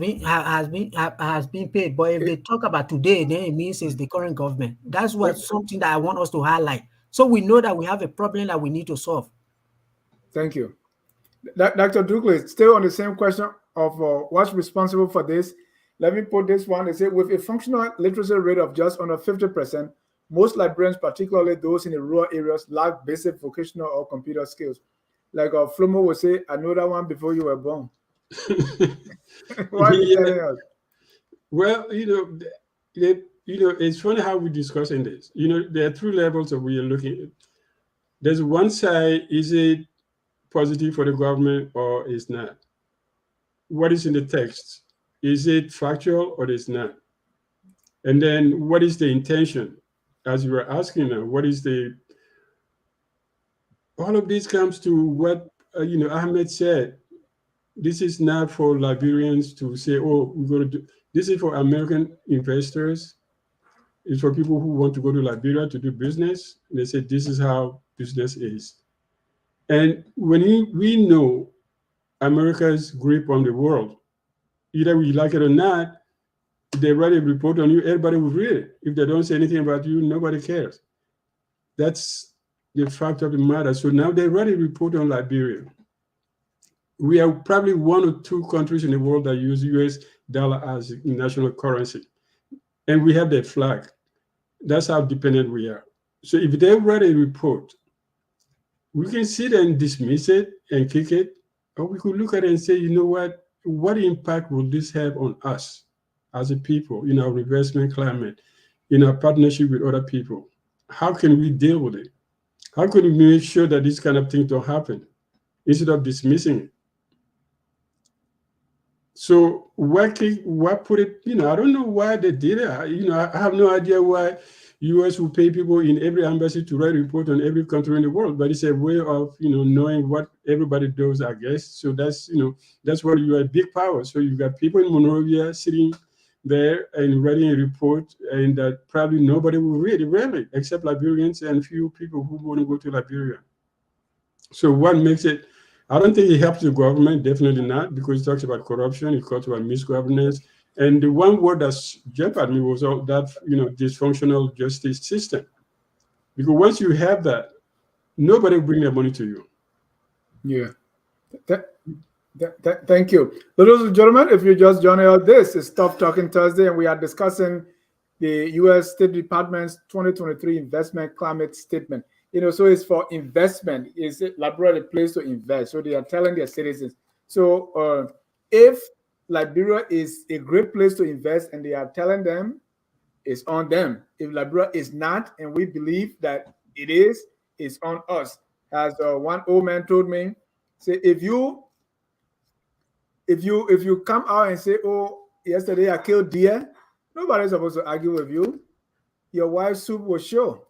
been paid, but if they talk about today, then it means it's the current government. That's what something that I want us to highlight, so we know that we have a problem that we need to solve. Thank you, Dr. Douglas. Still on the same question of what's responsible for this. Let me put this one. They say with a functional literacy rate of just under 50%, most Liberians, particularly those in the rural areas, lack basic vocational or computer skills. Like Flomo would say, I know that one before you were born. Why are you telling us? Well, it's funny how we're discussing this. There are three levels that we are looking at. There's one side, is it positive for the government or is not? What is in the text? Is it factual or is not? And then what is the intention? As you were asking now, what is all of this comes to what, Ahmed said. This is not for Liberians to say, oh, we're going to do, this is for American investors. It's for people who want to go to Liberia to do business. They say, this is how business is. And when we know America's grip on the world, either we like it or not, if they write a report on you, everybody will read it. If they don't say anything about you, nobody cares. That's the fact of the matter. So now they write a report on Liberia. We are probably one or two countries in the world that use US dollar as national currency. And we have that flag. That's how dependent we are. So if they write a report, we can sit and dismiss it and kick it, or we could look at it and say, you know what impact will this have on us as a people, in our investment climate, in our partnership with other people? How can we deal with it? How can we make sure that this kind of thing don't happen? instead of dismissing it. So what put it, I don't know why they did it. I have no idea why US will pay people in every embassy to write a report on every country in the world, but it's a way of, knowing what everybody does, I guess. So that's where you are a big power. So you got people in Monrovia sitting there and writing a report, and that probably nobody will read it, really, except Liberians and few people who want to go to Liberia. So what makes it? I don't think it helps the government, definitely not, because it talks about corruption, it talks about misgovernance. And the one word that jumped at me was all that, dysfunctional justice system. Because once you have that, nobody will bring their money to you. Yeah. Thank you. Ladies and gentlemen, if you're just joining us, this is Tough Talking Thursday, and we are discussing the U.S. State Department's 2023 Investment Climate Statement. So it's for investment. Is Liberia a place to invest? So they are telling their citizens. So if Liberia is a great place to invest, and they are telling them, it's on them. If Liberia is not, and we believe that it is, it's on us. As one old man told me, say, if you come out and say, oh, yesterday I killed deer, nobody's supposed to argue with you. Your wife's soup will show.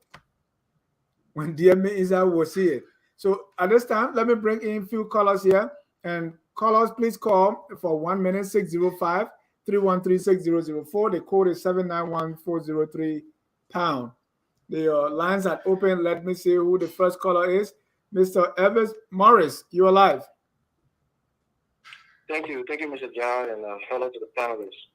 When deer meat is out, we'll see it. So at this time, let me bring in a few callers here. And callers, please call for 1 minute, 605-313-6004. The code is 791-403#. The lines are open. Let me see who the first caller is. Mr. Evans Morris, you're alive. Thank you, Mr. John, and hello to the panelists.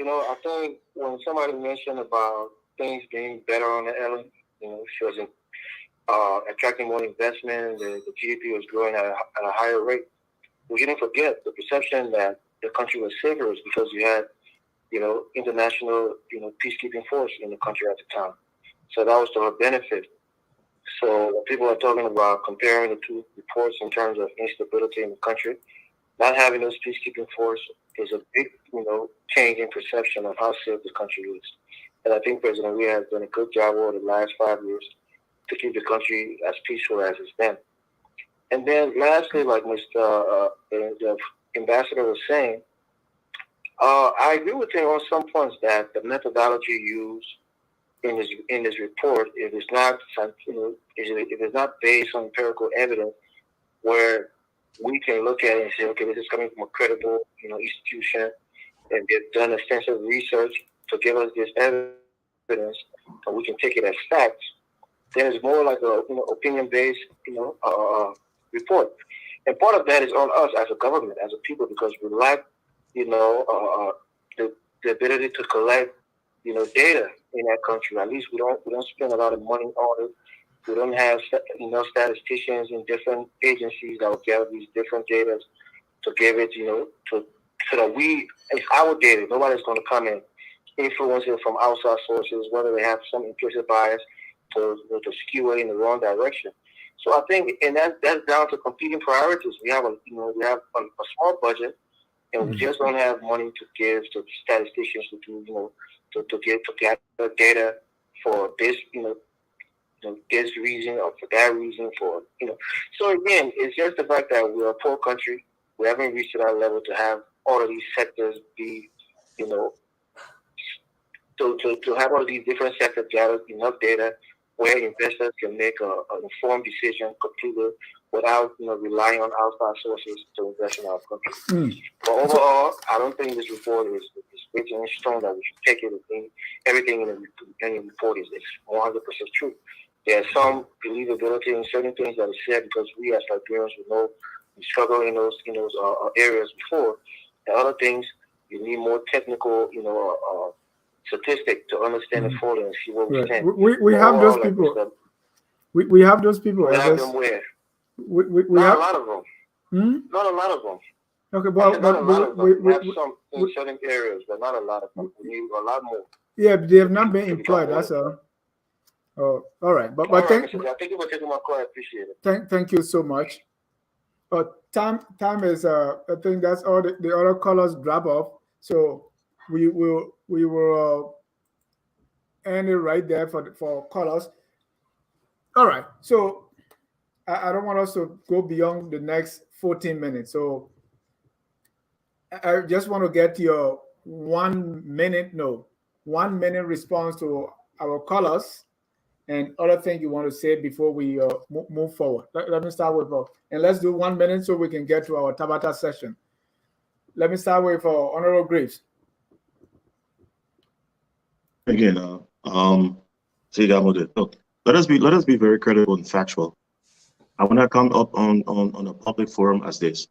I think when somebody mentioned about things being better on the island, she was attracting more investment, the GDP was growing at a higher rate. We shouldn't forget the perception that the country was safer is because you had, international, peacekeeping force in the country at the time. So that was to her benefit. So when people are talking about comparing the two reports in terms of instability in the country, not having those peacekeeping force is a big, change in perception of how safe the country is. And I think President Weah has done a good job over the last 5 years to keep the country as peaceful as it's been. And then lastly, like Mr. The ambassador was saying, I agree with him on some points that the methodology used in this report, if it's not based on empirical evidence, where we can look at it and say, okay, this is coming from a credible, institution, and they've done extensive research to give us this evidence, and we can take it as facts. Then it's more like a opinion-based, report. And part of that is on us as a government, as a people, because we lack, the ability to collect, data in that country. At least we don't spend a lot of money on it. We don't have statisticians in different agencies that will gather these different data to give it, so that it's our data. Nobody's going to come and influence it from outside sources, whether they have some implicit bias to skew it in the wrong direction. So I think, and that's down to competing priorities. We have a small budget, and we just don't have money to give to statisticians to do, to gather data for this, this reason or for that reason, So again, it's just the fact that we're a poor country. We haven't reached that level to have all of these sectors be, to have all of these different sectors gather enough data where investors can make an informed decision completely without, relying on outside sources to invest in our country. But overall, I don't think this report is written in stone that we should take it. Everything in the report is 100% true. There's some believability in certain things that are said because we as Liberians we struggle in those areas before. And other things, you need more technical, statistic to understand it fully and see what we stand. We have those people. We have those people. We have them where? We not have a lot of them. Not a lot of them. Okay, not a lot of them. We have some in certain areas, but not a lot of them. We need a lot more. Yeah, they have not been employed. That's all. Oh, all right. But thank you for taking my call. I appreciate it. Thank you so much. Time is I think that's all the other callers drop off. So we will end it right there for callers. All right. So I don't want us to go beyond the next 14 minutes. So I just want to get your 1 minute, no, 1 minute response to our callers and other things you want to say before we move forward. Let me start with, and let's do 1 minute so we can get to our Tabata session. Let me start with Honorable Graves. Again, look, let us be very credible and factual. I will not come up on a public forum as this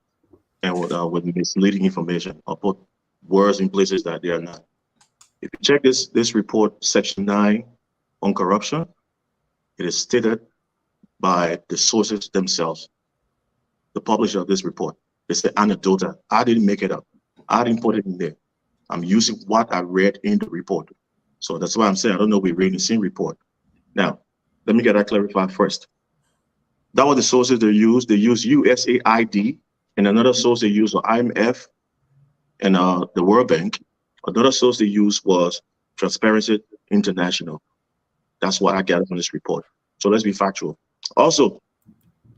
and with misleading information or put words in places that they are not. If you check this report, section 9 on corruption, it is stated by the sources themselves, the publisher of this report. They say anecdota. I didn't make it up. I didn't put it in there. I'm using what I read in the report. So that's why I'm saying I don't know if we're reading the same report. Now, let me get that clarified first. That was the sources they used. They used USAID, and another source they used was IMF and the World Bank. Another source they used was Transparency International. That's what I gathered from this report. So let's be factual. Also,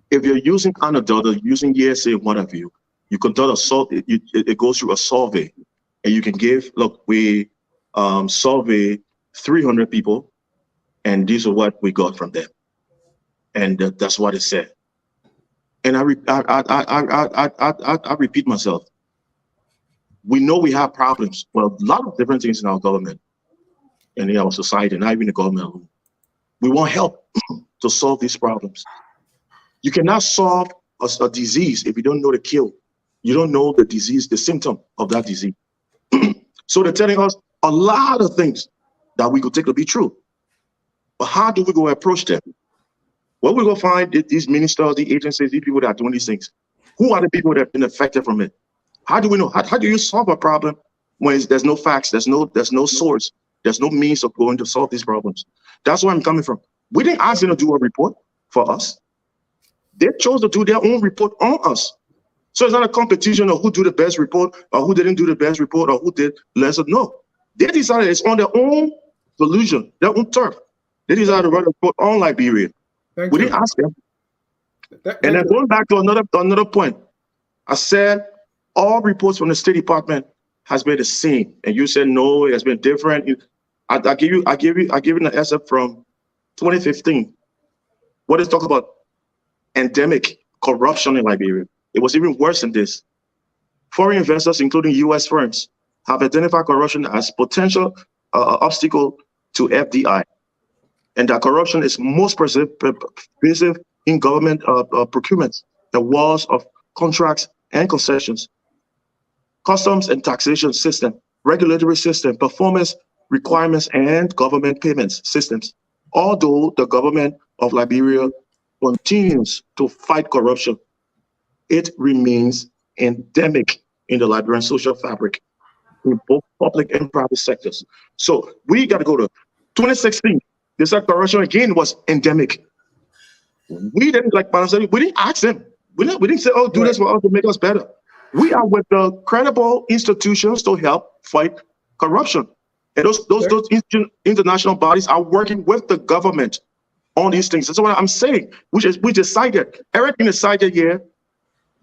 if you're using anecdotal, using ESA, one of you conduct it goes through a survey, and you can give, look, we survey 300 people, and these are what we got from them. And that's what it said. And I repeat myself. We know we have problems. Well, a lot of different things in our government and in our society, not even the government alone. We want help to solve these problems. You cannot solve a disease if you don't know the cure. You don't know the disease, the symptom of that disease. So they're telling us a lot of things that we could take to be true. But how do we go approach them? Well, we go find these ministers, the agencies, these people that are doing these things. Who are the people that have been affected from it? How do we know? How do you solve a problem when there's no facts, there's no source, there's no means of going to solve these problems? That's where I'm coming from. We didn't ask them to do a report for us. They chose to do their own report on us. So it's not a competition of who do the best report or who didn't do the best report or who did lesser. No, they decided it's on their own solution, their own turf. They decided to write a report on Liberia. We didn't ask them. And then going back to another point, I said all reports from the State Department has been the same, and you said no, it has been different. I give you an excerpt from 2015. What is talk about endemic corruption in Liberia? It was even worse than this. Foreign investors, including U.S. firms, have identified corruption as potential obstacle to FDI, and that corruption is most pervasive in government procurement, the walls of contracts and concessions, customs and taxation system, regulatory system, performance requirements, and government payments systems. Although the government of Liberia continues to fight corruption, it remains endemic in the Liberian social fabric in both public and private sectors. So we got to go to 2016. This corruption again was endemic. We didn't, like Madam said, we didn't ask them. We didn't say, oh, do this for us to make us better. We are with the credible institutions to help fight corruption. And those international bodies are working with the government on these things. That's what I'm saying. We decided, everything decided here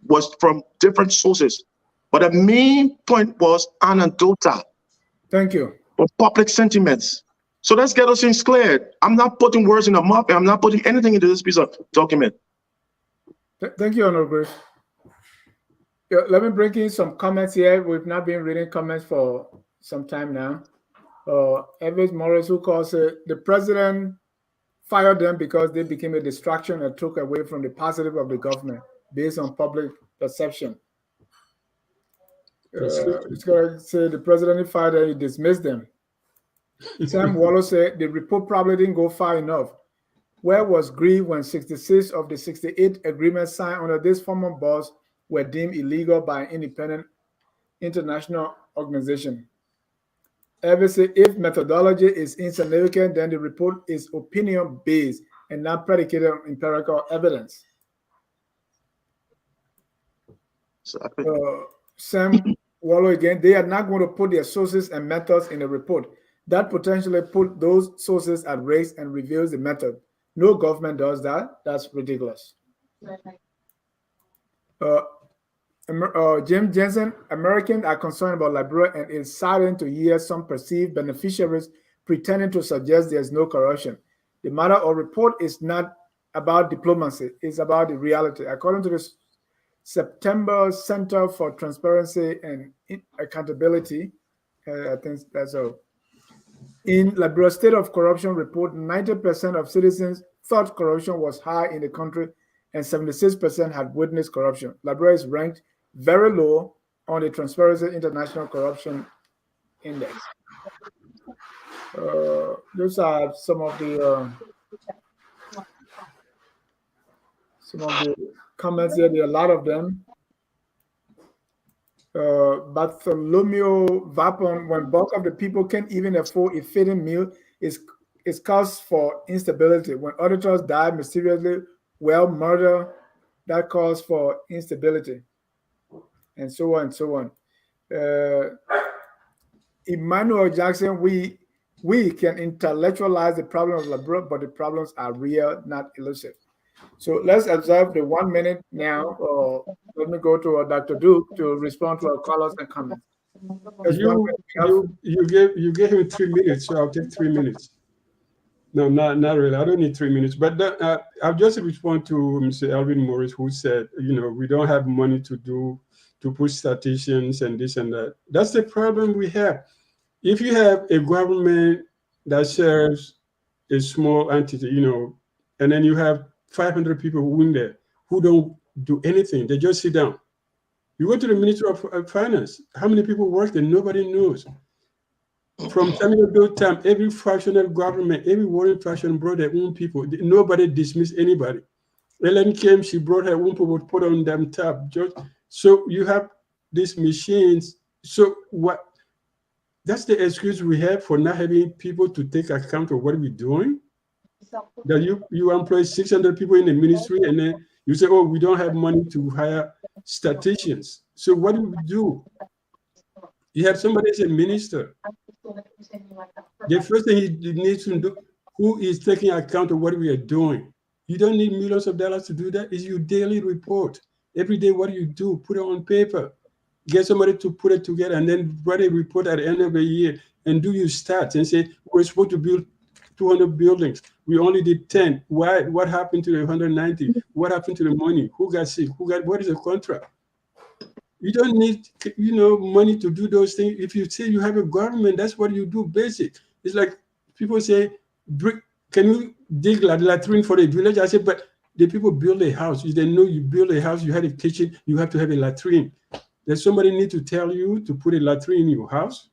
was from different sources. But the main point was anecdota. Thank you. For public sentiments. So let's get those things cleared. I'm not putting words in the mouth, and I'm not putting anything into this piece of document. Thank you, Honorable. Yeah, let me bring in some comments here. We've not been reading comments for some time now. Evans Morris, who calls it, the president fired them because they became a distraction and took away from the positive of the government based on public perception. It's going to say the president fired them, he dismissed them. Sam Wallow said the report probably didn't go far enough. Where was grief when 66 of the 68 agreements signed under this former boss were deemed illegal by an independent international organization? Evans said if methodology is insignificant, then the report is opinion-based and not predicated on empirical evidence. Sam Wallow again, they are not going to put their sources and methods in the report. That potentially put those sources at risk and reveals the method. No government does that. That's ridiculous. Jim Jensen, Americans are concerned about Liberia, and it's saddening to hear some perceived beneficiaries pretending to suggest there's no corruption. The matter of report is not about diplomacy, it's about the reality. According to the September Center for Transparency and Accountability, I think that's all. In Liberia State of Corruption report, 90% of citizens thought corruption was high in the country, and 76% had witnessed corruption. Liberia is ranked very low on the Transparency International Corruption Index. Those are some of the comments here. There are a lot of them. Bartholomew Vapon, when bulk of the people can't even afford a feeding meal, is cause for instability. When auditors die mysteriously, well, murder, that calls for instability, and so on and so on. Emmanuel Jackson, we can intellectualize the problem of Liberia, but the problems are real, not elusive. So let's observe the 1 minute now. Let me go to Dr. Duke to respond to our callers and comments. You gave him 3 minutes, so I'll take 3 minutes. No, not really. I don't need 3 minutes. But I'll just respond to Mr. Alvin Morris, who said, we don't have money to put statisticians and this and that. That's the problem we have. If you have a government that serves a small entity, and then you have 500 people who in there who don't do anything, they just sit down. You go to the Ministry of Finance, how many people work there? Nobody knows. From time to time, every fractional government, every warring faction brought their own people. Nobody dismissed anybody. Ellen came, she brought her own people, put on them tab. So you have these machines. So what? That's the excuse we have for not having people to take account of what we're doing. That you employ 600 people in the ministry, and then you say, oh, we don't have money to hire statisticians. So what do? You have somebody as a minister. The first thing he needs to do, who is taking account of what we are doing. You don't need millions of dollars to do that. It's your daily report. Every day, what do you do? Put it on paper. Get somebody to put it together, and then write a report at the end of the year, and do your stats and say, we're supposed to build 200 buildings. We only did 10. Why? What happened to the 190? What happened to the money? Who got sick? What is the contract? You don't need, money to do those things. If you say you have a government, that's what you do, basic. It's like people say, can you dig a latrine for a village? I said, but the people build a house. They know you build a house, you have a kitchen, you have to have a latrine. Does somebody need to tell you to put a latrine in your house?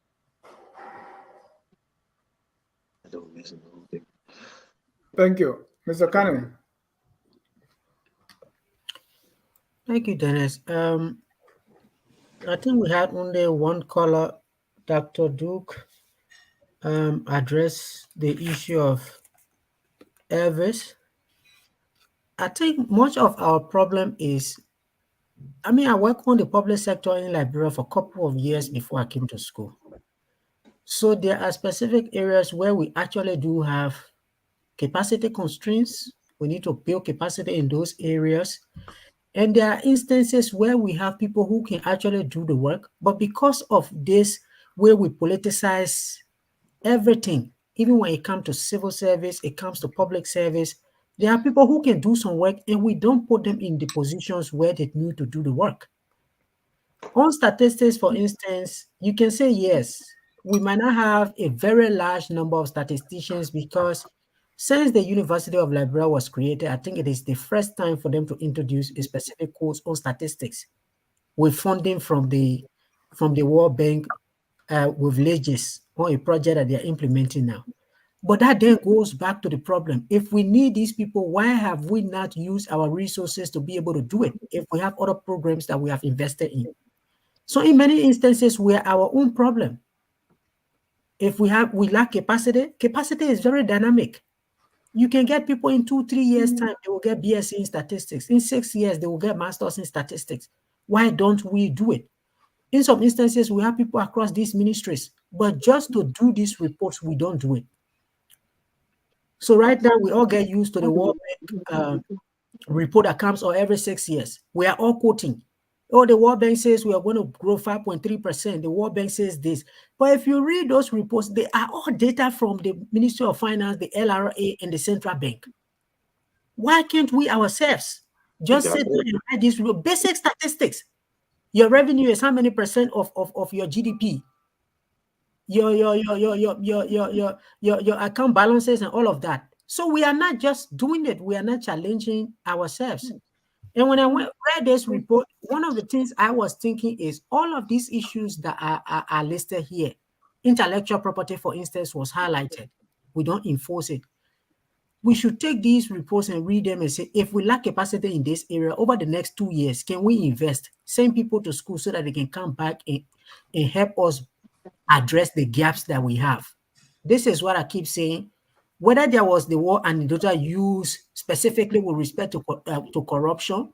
Thank you. Mr. Cannon. Thank you, Dennis. I think we had only one caller, Dr. Duke, address the issue of Elvis. I think much of our problem is, I worked on the public sector in Liberia for a couple of years before I came to school. So there are specific areas where we actually do have capacity constraints. We need to build capacity in those areas. And there are instances where we have people who can actually do the work, but because of this, where we politicize everything, even when it comes to civil service, it comes to public service, there are people who can do some work and we don't put them in the positions where they need to do the work. On statistics, for instance, you can say, yes, we might not have a very large number of statisticians because since the University of Liberia was created, I think it is the first time for them to introduce a specific course on statistics with funding from the World Bank with Legis on a project that they are implementing now. But that then goes back to the problem. If we need these people, why have we not used our resources to be able to do it if we have other programs that we have invested in? So in many instances, we are our own problem. If we lack capacity is very dynamic. You can get people in 2-3 years' time, they will get BSc in statistics. In 6 years, they will get masters in statistics. Why don't we do it? In some instances, we have people across these ministries, but just to do these reports, we don't do it. So right now, we all get used to the World Bank report that comes out every 6 years. We are all quoting. Oh, the World Bank says we are going to grow 5.3%. The World Bank says this. But if you read those reports, they are all data from the Ministry of Finance, the LRA, and the Central Bank. Why can't we ourselves just sit there and write these basic statistics? Your revenue is how many percent of your GDP? Your account balances and all of that. So we are not just doing it. We are not challenging ourselves. And when I read this report, one of the things I was thinking is all of these issues that are listed here. Intellectual property, for instance, was highlighted. We don't enforce it. We should take these reports and read them and say, if we lack capacity in this area over the next 2 years, can we invest, send people to school so that they can come back and help us address the gaps that we have? This is what I keep saying. Whether there was the war anecdotal use specifically with respect to corruption,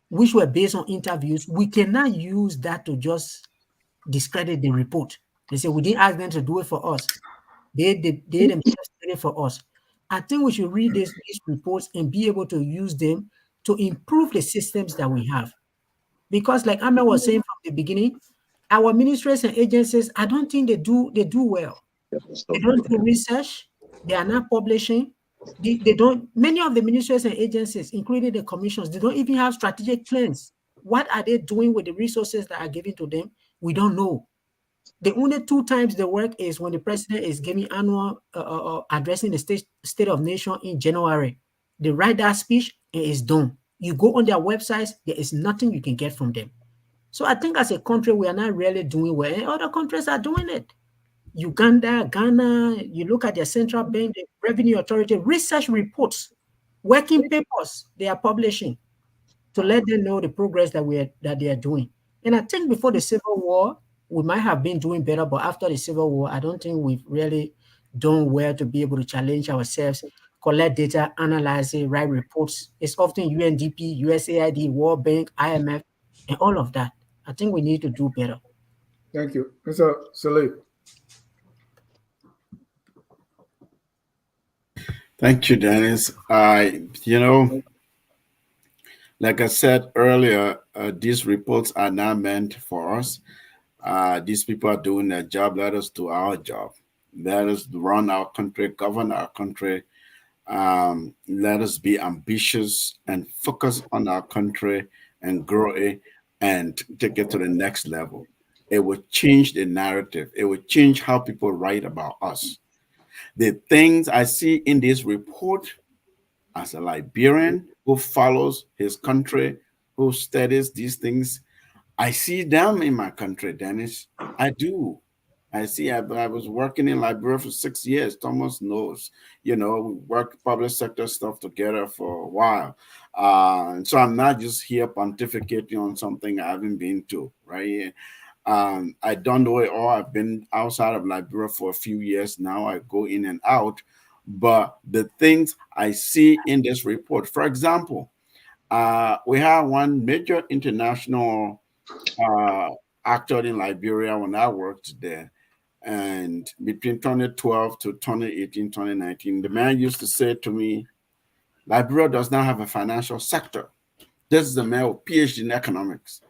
which were based on interviews, we cannot use that to just discredit the report. They say we didn't ask them to do it for us. They themselves did it for us. I think we should read these reports and be able to use them to improve the systems that we have. Because like Ahmed was saying from the beginning, our ministries and agencies, I don't think they do well. They don't do research. They are not publishing. They don't, many of the ministries and agencies, including the commissions, they don't even have strategic plans. What are they doing with the resources that are given to them? We don't know. The only 2 times they work is when the president is giving annual addressing the state of nation in January. They write that speech and it's done. You go on their websites, there is nothing you can get from them. So I think as a country, we are not really doing well. And other countries are doing it. Uganda, Ghana, you look at their central bank, the revenue authority, research reports, working papers they are publishing to let them know the progress that they are doing. And I think before the Civil War, we might have been doing better, but after the Civil War, I don't think we've really done well to be able to challenge ourselves, collect data, analyze it, write reports. It's often UNDP, USAID, World Bank, IMF, and all of that. I think we need to do better. Thank you. Mr. Saleh. Thank you, Dennis. Like I said earlier, these reports are not meant for us. These people are doing their job. Let us do our job. Let us run our country, govern our country. Let us be ambitious and focus on our country and grow it and take it to the next level. It will change the narrative. It will change how people write about us. The things I see in this report as a Liberian who follows his country, who studies these things, I see them in my country, Dennis. I do. I see. I was working in Liberia for 6 years. Thomas knows. We worked public sector stuff together for a while. And so I'm not just here pontificating on something I haven't been to, right? I don't know it all. I've been outside of Liberia for a few years now. I go in and out. But the things I see in this report, for example, we have one major international actor in Liberia when I worked there. And between 2012 to 2018, 2019, the man used to say to me, Liberia does not have a financial sector. This is a man with PhD in economics.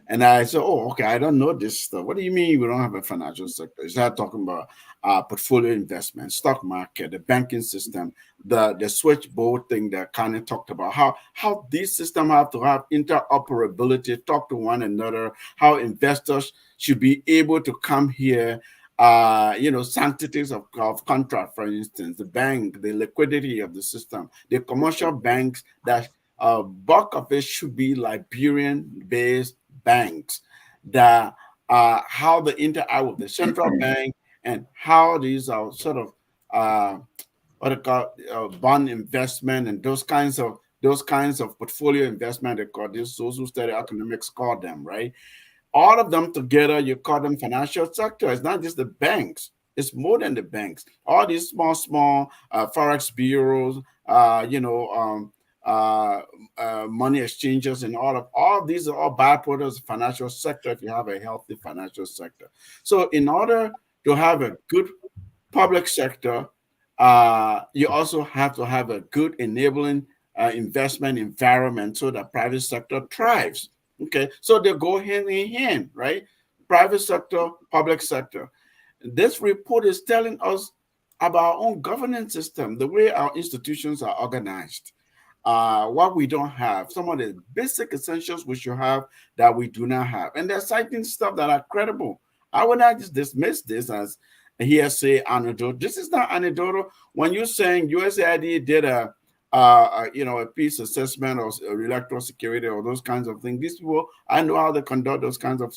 And I said, oh, okay, I don't know this stuff. What do you mean we don't have a financial sector? Is that talking about portfolio investment, stock market, the banking system, the switchboard thing that Kanye talked about, how these systems have to have interoperability, talk to one another, how investors should be able to come here, sanctities of contract, for instance, the bank, the liquidity of the system, the commercial banks that bulk of it should be Liberian-based banks, that how they interact with the central bank and how these are sort of what they call bond investment and those kinds of portfolio investment. They call this, those who study economics call them, right? All of them together, you call them financial sector. It's not just the banks. It's more than the banks. All these small forex bureaus, money exchanges, and all of these are all byproducts of financial sector if you have a healthy financial sector. So in order to have a good public sector, you also have to have a good enabling investment environment so the private sector thrives. Okay, so they go hand in hand, right? Private sector, public sector. This report is telling us about our own governance system, the way our institutions are organized, what we don't have, some of the basic essentials we should have that we do not have. And they're citing stuff that are credible. I would not just dismiss this as a hearsay anecdote. This is not anecdotal. When you're saying USAID did a peace assessment or electoral security or those kinds of things. These people, I know how they conduct those kinds of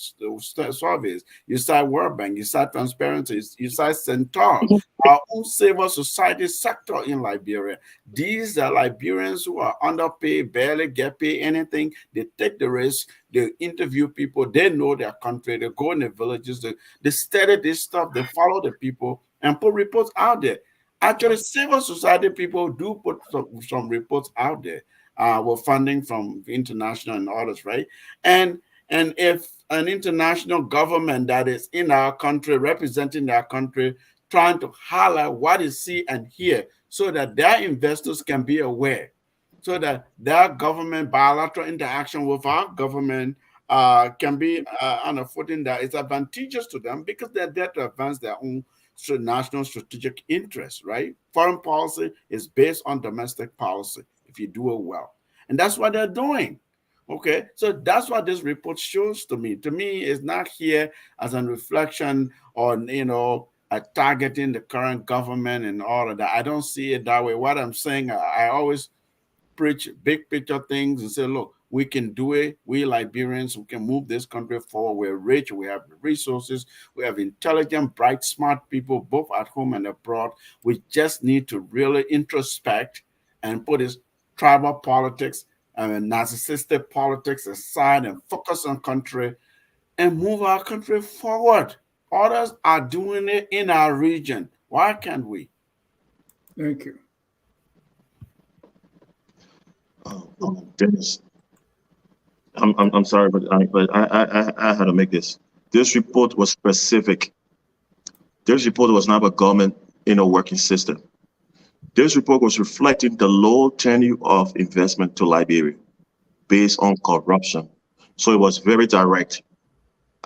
surveys. You cite World Bank, you cite Transparency, you cite Centaur, our own civil society sector in Liberia. These are Liberians who are underpaid, barely get paid anything. They take the risk, they interview people, they know their country, they go in the villages, they study this stuff, they follow the people and put reports out there. Actually, civil society people do put some reports out there with funding from international and others, right? And if an international government that is in our country, representing our country, trying to highlight what is see and hear so that their investors can be aware, so that their government bilateral interaction with our government can be on a footing that is advantageous to them because they're there to advance their own national strategic interests, right? Foreign policy is based on domestic policy if you do it well. And that's what they're doing. Okay, so that's what this report shows to me. To me, it's not here as a reflection on, targeting the current government and all of that. I don't see it that way. What I'm saying, I always preach big picture things and say, look, we can do it. We Liberians, we can move this country forward. We're rich. We have resources. We have intelligent, bright, smart people, both at home and abroad. We just need to really introspect and put this tribal politics and narcissistic politics aside and focus on country and move our country forward. Others are doing it in our region. Why can't we? Thank you. Dennis, I'm sorry, but I had to make this. This report was specific. This report was not a government working system. This report was reflecting the low tenure of investment to Liberia based on corruption. So it was very direct.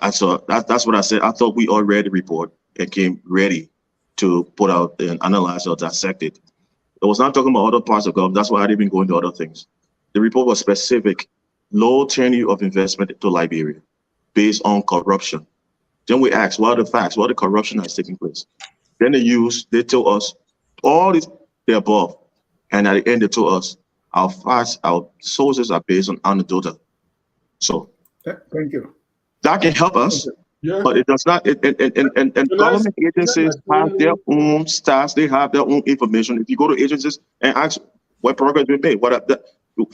And so that's what I said. I thought we all read the report and came ready to put out and analyze or dissect it. It was not talking about other parts of government. That's why I didn't even go into other things. The report was specific, low tenure of investment to Liberia based on corruption. Then we asked, what are the facts? What the corruption that's taking place? Then they told us all the above. And at the end, they told us our facts, our sources are based on anecdotal. So thank you. That can help us. Yeah. But it does not. And government agencies have their own stats. They have their own information. If you go to agencies and ask what progress we made,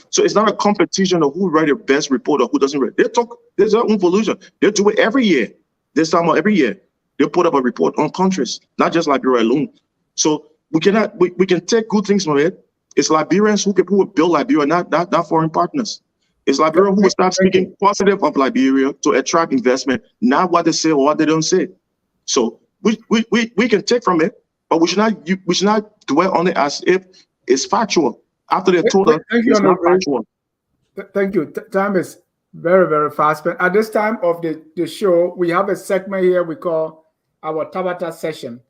so it's not a competition of who write the best report or who doesn't write. There's their own evolution. They do it every year. This time every year they put up a report on countries, not just Liberia alone. So we can take good things from it. It's Liberians who will build Liberia, not foreign partners. It's Liberia who will start speaking positive of Liberia to attract investment, not what they say or what they don't say. So we can take from it, but we should not dwell on it as if it's factual. After they told us it's not factual. Thank you. Time is very, very fast. But at this time of the show, we have a segment here we call our Tabata session,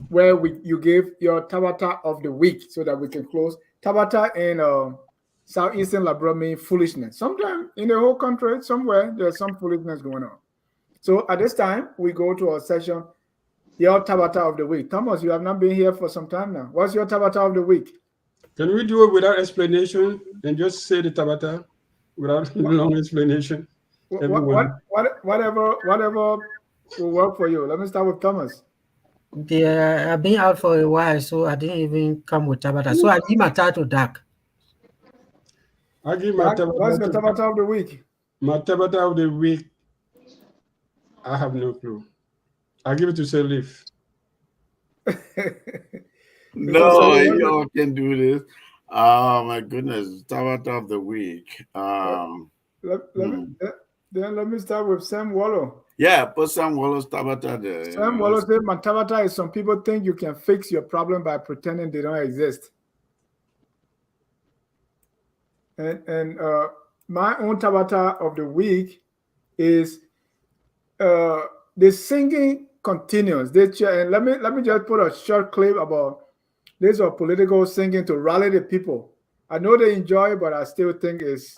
where you give your Tabata of the week so that we can close. Tabata in Southeastern Liberia means foolishness. Sometimes in the whole country, somewhere, there's some foolishness going on. So at this time, we go to our session, your Tabata of the week. Thomas, you have not been here for some time now. What's your Tabata of the week? Can we do it without explanation and just say the Tabata without long explanation? Whatever will work for you. Let me start with Thomas. Yeah, I've been out for a while, so I didn't even come with Tabata. So I give my title Dak. I give my Tabata. What's the Tabata of the week? My Tabata of the week, I have no clue. I give it to Salif. No, you can do this. Oh my goodness, Tabata of the week. Let me start with Sam Wallow. Yeah, put Sam Wallow's Tabata there. Sam Wallow said, my Tabata is some people think you can fix your problem by pretending they don't exist. And my own Tabata of the week is the singing continues. And let me just put a short clip about this of political singing to rally the people. I know they enjoy it, but I still think it's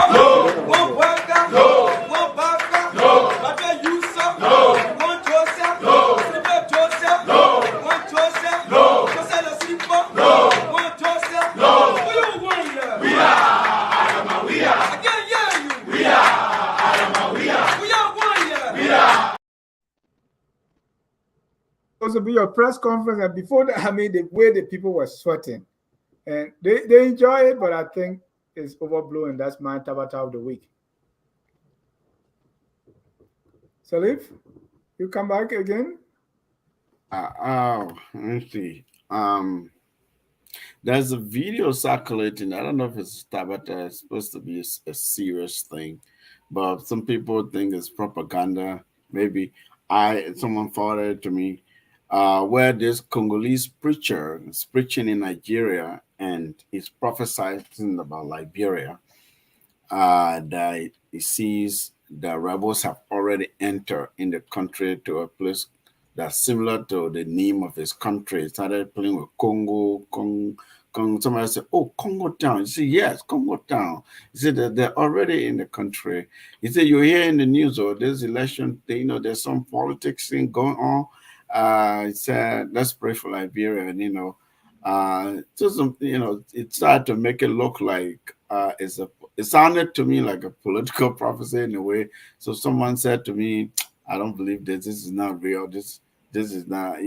supposed to be a press conference, and before that, I mean, the way the people were sweating, and they enjoy it, but I think it's overblown. That's my Tabata of the week. Salif, you come back again? Let me see. There's a video circulating. I don't know if it's Tabata. It's supposed to be a serious thing, but some people think it's propaganda. Maybe someone forwarded it to me, where this Congolese preacher is preaching in Nigeria and he's prophesying about Liberia. That he sees the rebels have already entered in the country to a place that's similar to the name of his country. He started playing with Congo. Somebody said, "Oh, Congo Town." You see, yes, Congo Town. He said that they're already in the country. He said, "You hear in the news, or this election, there's some politics thing going on." He said, "Let's pray for Liberia," and it started to make it look like it sounded to me like a political prophecy in a way. So someone said to me, "I don't believe this. This is not real. This is not,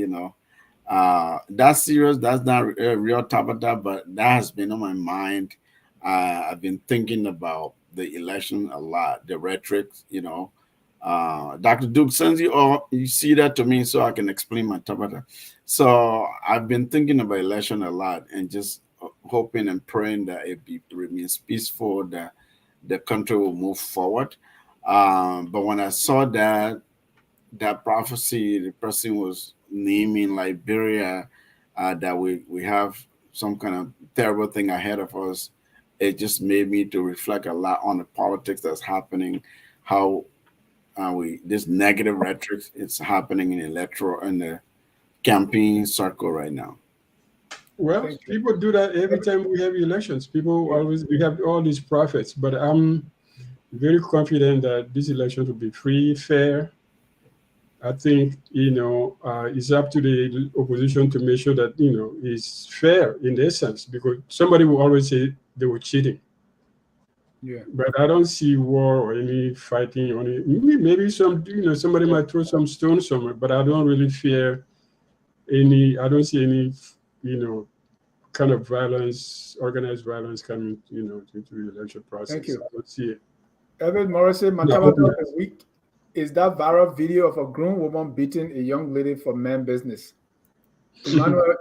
that's serious. That's not real Tabata," but that has been on my mind. I've been thinking about the election a lot, the rhetoric, Dr. Duke sends you see that to me so I can explain my Tabata. So I've been thinking about election a lot and just hoping and praying that it remains peaceful, that the country will move forward. But when I saw that prophecy, the person was naming Liberia, that we have some kind of terrible thing ahead of us. It just made me to reflect a lot on the politics that's happening, how this negative rhetoric it's happening in the campaign circle right now. Well, people do that every time we have elections. We have all these prophets, but I'm very confident that this election will be free, fair. I think, it's up to the opposition to make sure that, it's fair in essence, because somebody will always say they were cheating. Yeah. But I don't see war or any fighting on it. Maybe somebody might throw some stones somewhere, but I don't really fear I don't see any, kind of violence, organized violence coming, into the election process. Thank you. I don't see it. Evan Morrison, my Tabata of the week is that viral video of a grown woman beating a young lady for men business. Emmanuel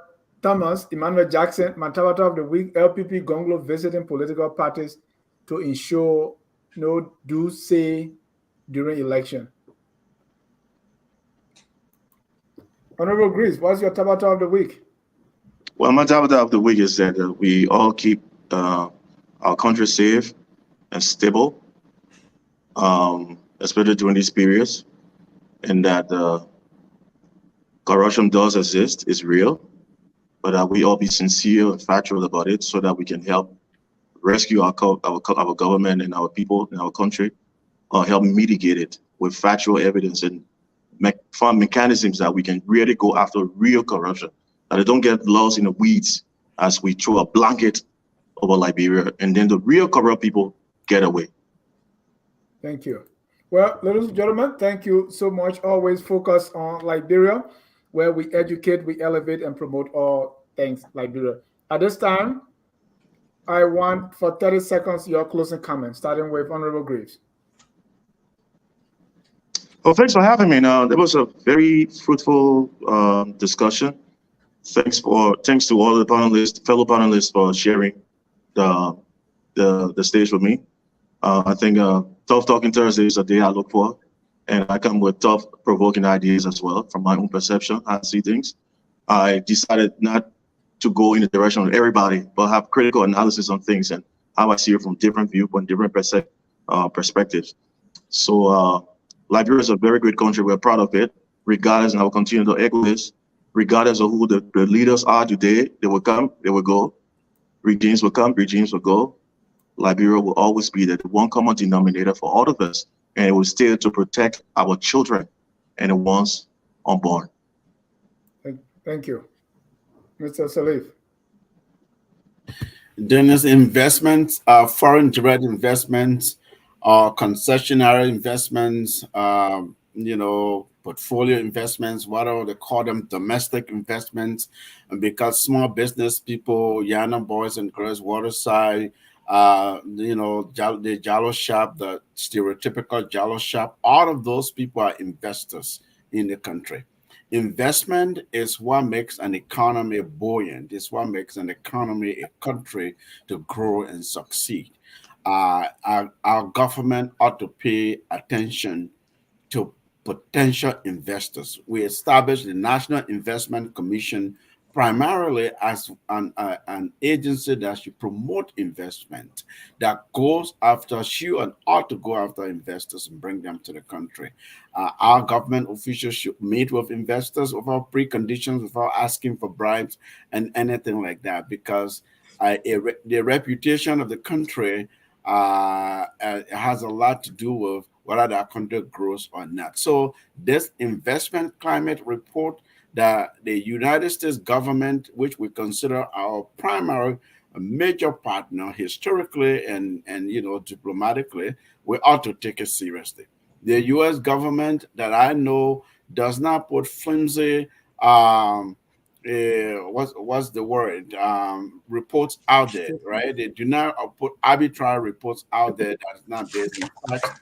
Jackson, my Tabata of the week, LPP Gonglo visiting political parties to ensure no do say during election. Honorable Greece, what's your Tabata of the week? Well, my Tabata of the week is that we all keep our country safe and stable, especially during these periods, and that corruption does exist, is real, but we all be sincere and factual about it so that we can help rescue our government and our people in our country, or help mitigate it with factual evidence and find mechanisms that we can really go after real corruption, that they don't get lost in the weeds as we throw a blanket over Liberia and then the real corrupt people get away. Thank you. Well, ladies and gentlemen, thank you so much. Always focus on Liberia, where we educate, we elevate, and promote all things Liberia. At this time, I want for 30 seconds your closing comments, starting with Honorable Greaves. Well, thanks for having me. Now, there was a very fruitful discussion. Thanks to all the fellow panelists, for sharing the stage with me. I think Tough Talking Thursday is a day I look for, and I come with tough, provoking ideas as well from my own perception. I see things. I decided not to go in the direction of everybody, but have critical analysis on things and how I see it from different viewpoints, different perspectives. So Liberia is a very great country. We're proud of it, regardless, and I will continue to echo this, regardless of who the leaders are today. They will come, they will go. Regimes will come, regimes will go. Liberia will always be the one common denominator for all of us, and it will stay to protect our children and the ones unborn. Thank you. Mr. Salif. Dennis, investments, foreign direct investments, concessionary investments, portfolio investments, whatever they call them, domestic investments, and because small business people, Yana boys and girls, Waterside, the Jalo shop, the stereotypical Jalo shop, all of those people are investors in the country. Investment is what makes an economy buoyant. It's what makes an economy, a country, to grow and succeed. Our government ought to pay attention to potential investors. We established the National Investment Commission primarily as an agency that should promote investment, that goes after, should ought to go after investors and bring them to the country. Our government officials should meet with investors without preconditions, without asking for bribes and anything like that, because the reputation of the country has a lot to do with whether that country grows or not. So this investment climate report that the United States government, which we consider our primary major partner historically and diplomatically, we ought to take it seriously. The U.S. government that I know does not put flimsy what's the word, reports out there, right? They do not put arbitrary reports out there that is not based in fact,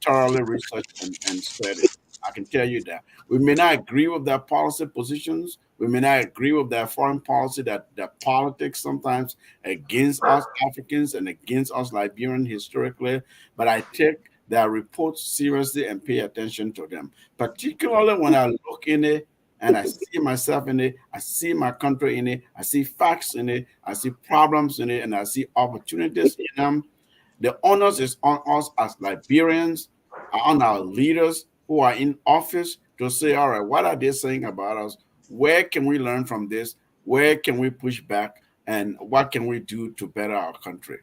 thoroughly researched and studied. I can tell you that. We may not agree with their policy positions. We may not agree with their foreign policy, that politics sometimes against us Africans and against us Liberians historically, but I take their reports seriously and pay attention to them, particularly when I look in it and I see myself in it, I see my country in it, I see facts in it, I see problems in it, and I see opportunities in them. The onus is on us as Liberians, on our leaders who are in office, to say, all right, what are they saying about us? Where can we learn from this? Where can we push back? And what can we do to better our country?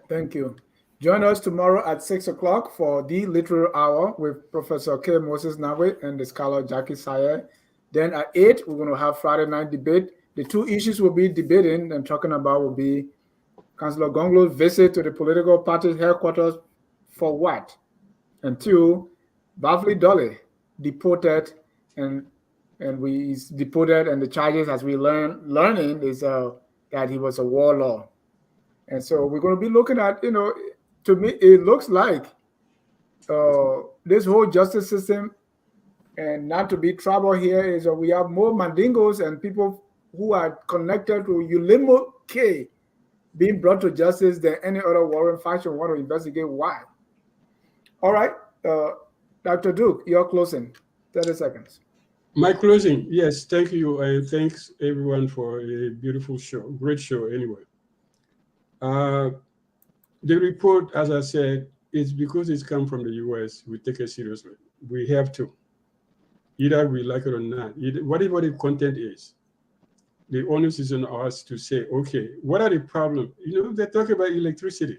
Thank you. Join us tomorrow at 6 o'clock for the Literary Hour with Professor K. Moses Nawe and the scholar Jackie Sayer. Then at 8, we're going to have Friday night debate. The two issues we'll be debating and talking about will be Councillor Gonglo's visit to the political party's headquarters for what? And 2, Bavli Dolly deported, and he's deported, and the charges, as we learning, is that he was a warlord. And so we're going to be looking at, to me, it looks like this whole justice system, and not to be trouble here, is that we have more Mandingos and people who are connected to Ulimo K being brought to justice than any other warring faction want to investigate why. All right, Dr. Duke, your closing, 30 seconds. My closing, yes, thank you. And thanks everyone for a beautiful show, great show anyway. The report, as I said, is because it's come from the US, we take it seriously. We have to, either we like it or not, whatever the content is. The onus is on us to say, okay, what are the problems? They talk about electricity.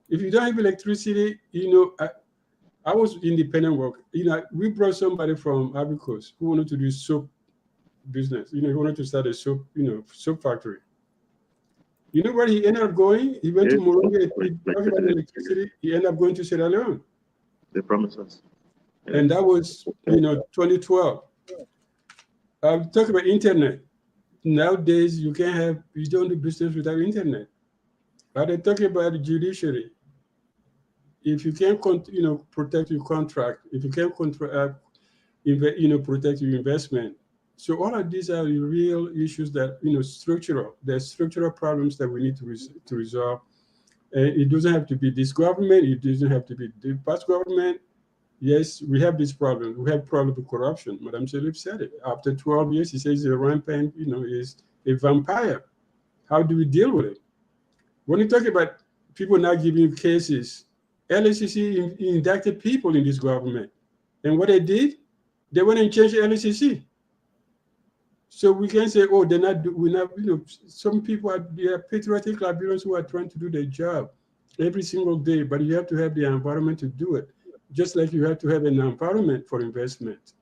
If you don't have electricity, I was independent work. We brought somebody from Ivory Coast who wanted to do soap business. He wanted to start a soap, soap factory. You know where he ended up going? He went to Moronga. He talked about electricity. He ended up going to Sierra Leone. They promised us. Yeah. And that was, 2012. Talk about internet. Nowadays, you don't do business without internet. But they talk about the judiciary. If you can't, protect your contract, if you can't protect your investment. So all of these are the real issues that, structural. There's structural problems that we need to resolve. And it doesn't have to be this government. It doesn't have to be the past government. Yes, we have this problem. We have problem with corruption. Madame Salif said it. After 12 years, he says the rampant, is a vampire. How do we deal with it? When you talk about people not giving cases, LCC indicted people in this government. And what they did, they went and changed LCC. So we can say, oh, they're not, we're not, some people are patriotic Liberians who are trying to do their job every single day, but you have to have the environment to do it, just like you have to have an environment for investment.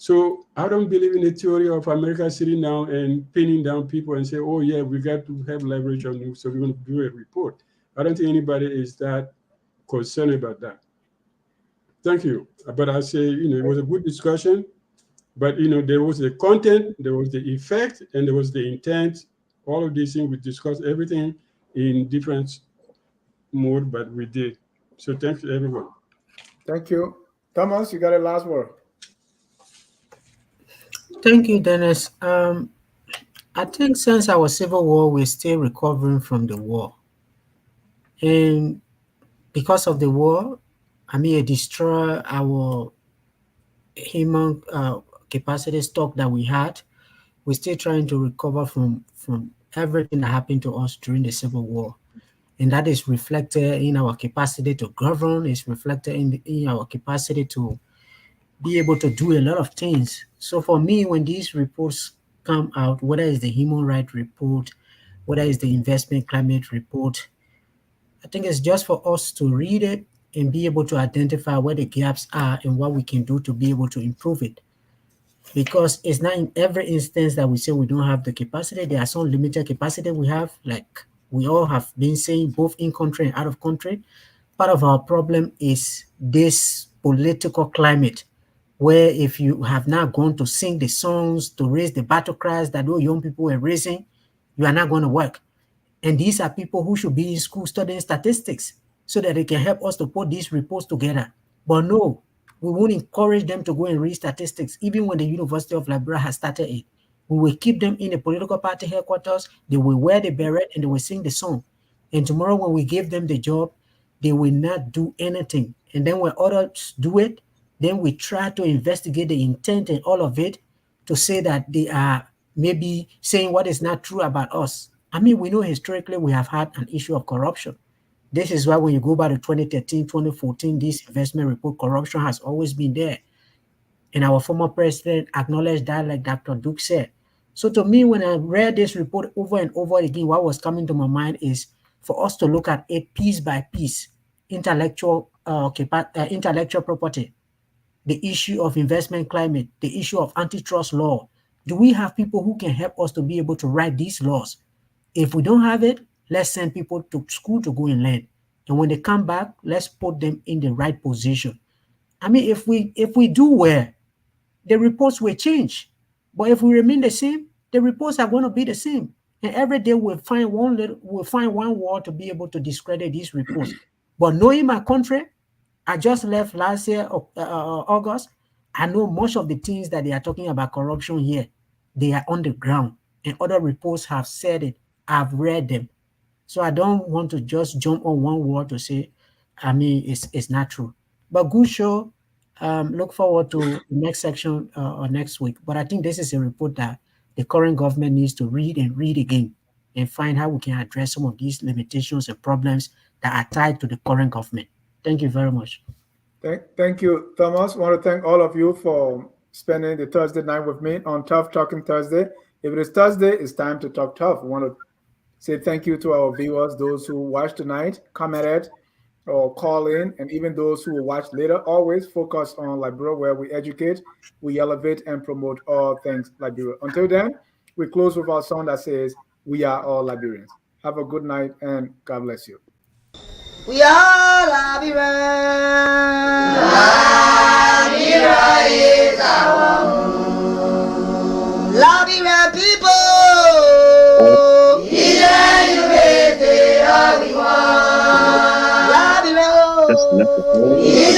So I don't believe in the theory of America sitting down and pinning down people and say, oh, yeah, we got to have leverage on you, so we're going to do a report. I don't think anybody is that concerned about that. Thank you. But I say, it was a good discussion, but, there was the content, there was the effect, and there was the intent. All of these things, we discussed everything in different mode, but we did. So thanks to everyone. Thank you. Thomas, you got a last word. Thank you, Dennis. I think since our civil war, we're still recovering from the war. And because of the war, it destroyed our human capacity stock that we had. We're still trying to recover from everything that happened to us during the civil war. And that is reflected in our capacity to govern, it's reflected in our capacity to be able to do a lot of things. So for me, when these reports come out, whether it's the human rights report, whether it's the investment climate report, I think it's just for us to read it and be able to identify where the gaps are and what we can do to be able to improve it. Because it's not in every instance that we say we don't have the capacity. There are some limited capacity we have, like we all have been saying, both in country and out of country. Part of our problem is this political climate, where if you have not gone to sing the songs, to raise the battle cries that those young people are raising, you are not going to work. And these are people who should be in school studying statistics so that they can help us to put these reports together. But no, we won't encourage them to go and read statistics, even when the University of Liberia has started it. We will keep them in the political party headquarters, they will wear the beret and they will sing the song. And tomorrow when we give them the job, they will not do anything. And then when others do it, then we try to investigate the intent and all of it to say that they are maybe saying what is not true about us. We know historically we have had an issue of corruption. This is why when you go back to 2013, 2014, this investment report, corruption has always been there. And our former president acknowledged that, like Dr. Duke said. So to me, when I read this report over and over again, what was coming to my mind is for us to look at it piece by piece, intellectual property, the issue of investment climate, the issue of antitrust law. Do we have people who can help us to be able to write these laws? If we don't have it, let's send people to school to go and learn. And when they come back, let's put them in the right position. If we do well, the reports will change. But if we remain the same, the reports are going to be the same. And every day we'll find one word to be able to discredit these reports. But knowing my country, I just left last year, August. I know much of the things that they are talking about corruption here, they are on the ground. And other reports have said it. I've read them. So I don't want to just jump on one word to say, it's not true. But good show. Look forward to the next section or next week. But I think this is a report that the current government needs to read and read again and find how we can address some of these limitations and problems that are tied to the current government. Thank you very much. Thank you, Thomas. I want to thank all of you for spending the Thursday night with me on Tough Talking Thursday. If it is Thursday, it's time to talk tough. We want to say thank you to our viewers, those who watched tonight, commented, or call in, and even those who will watch later. Always focus on Liberia, where we educate, we elevate, and promote all things Liberia. Until then, we close with our song that says, "We are all Liberians." Have a good night, and God bless you. We are Liberians. Liberia is our home. Liberian people. Is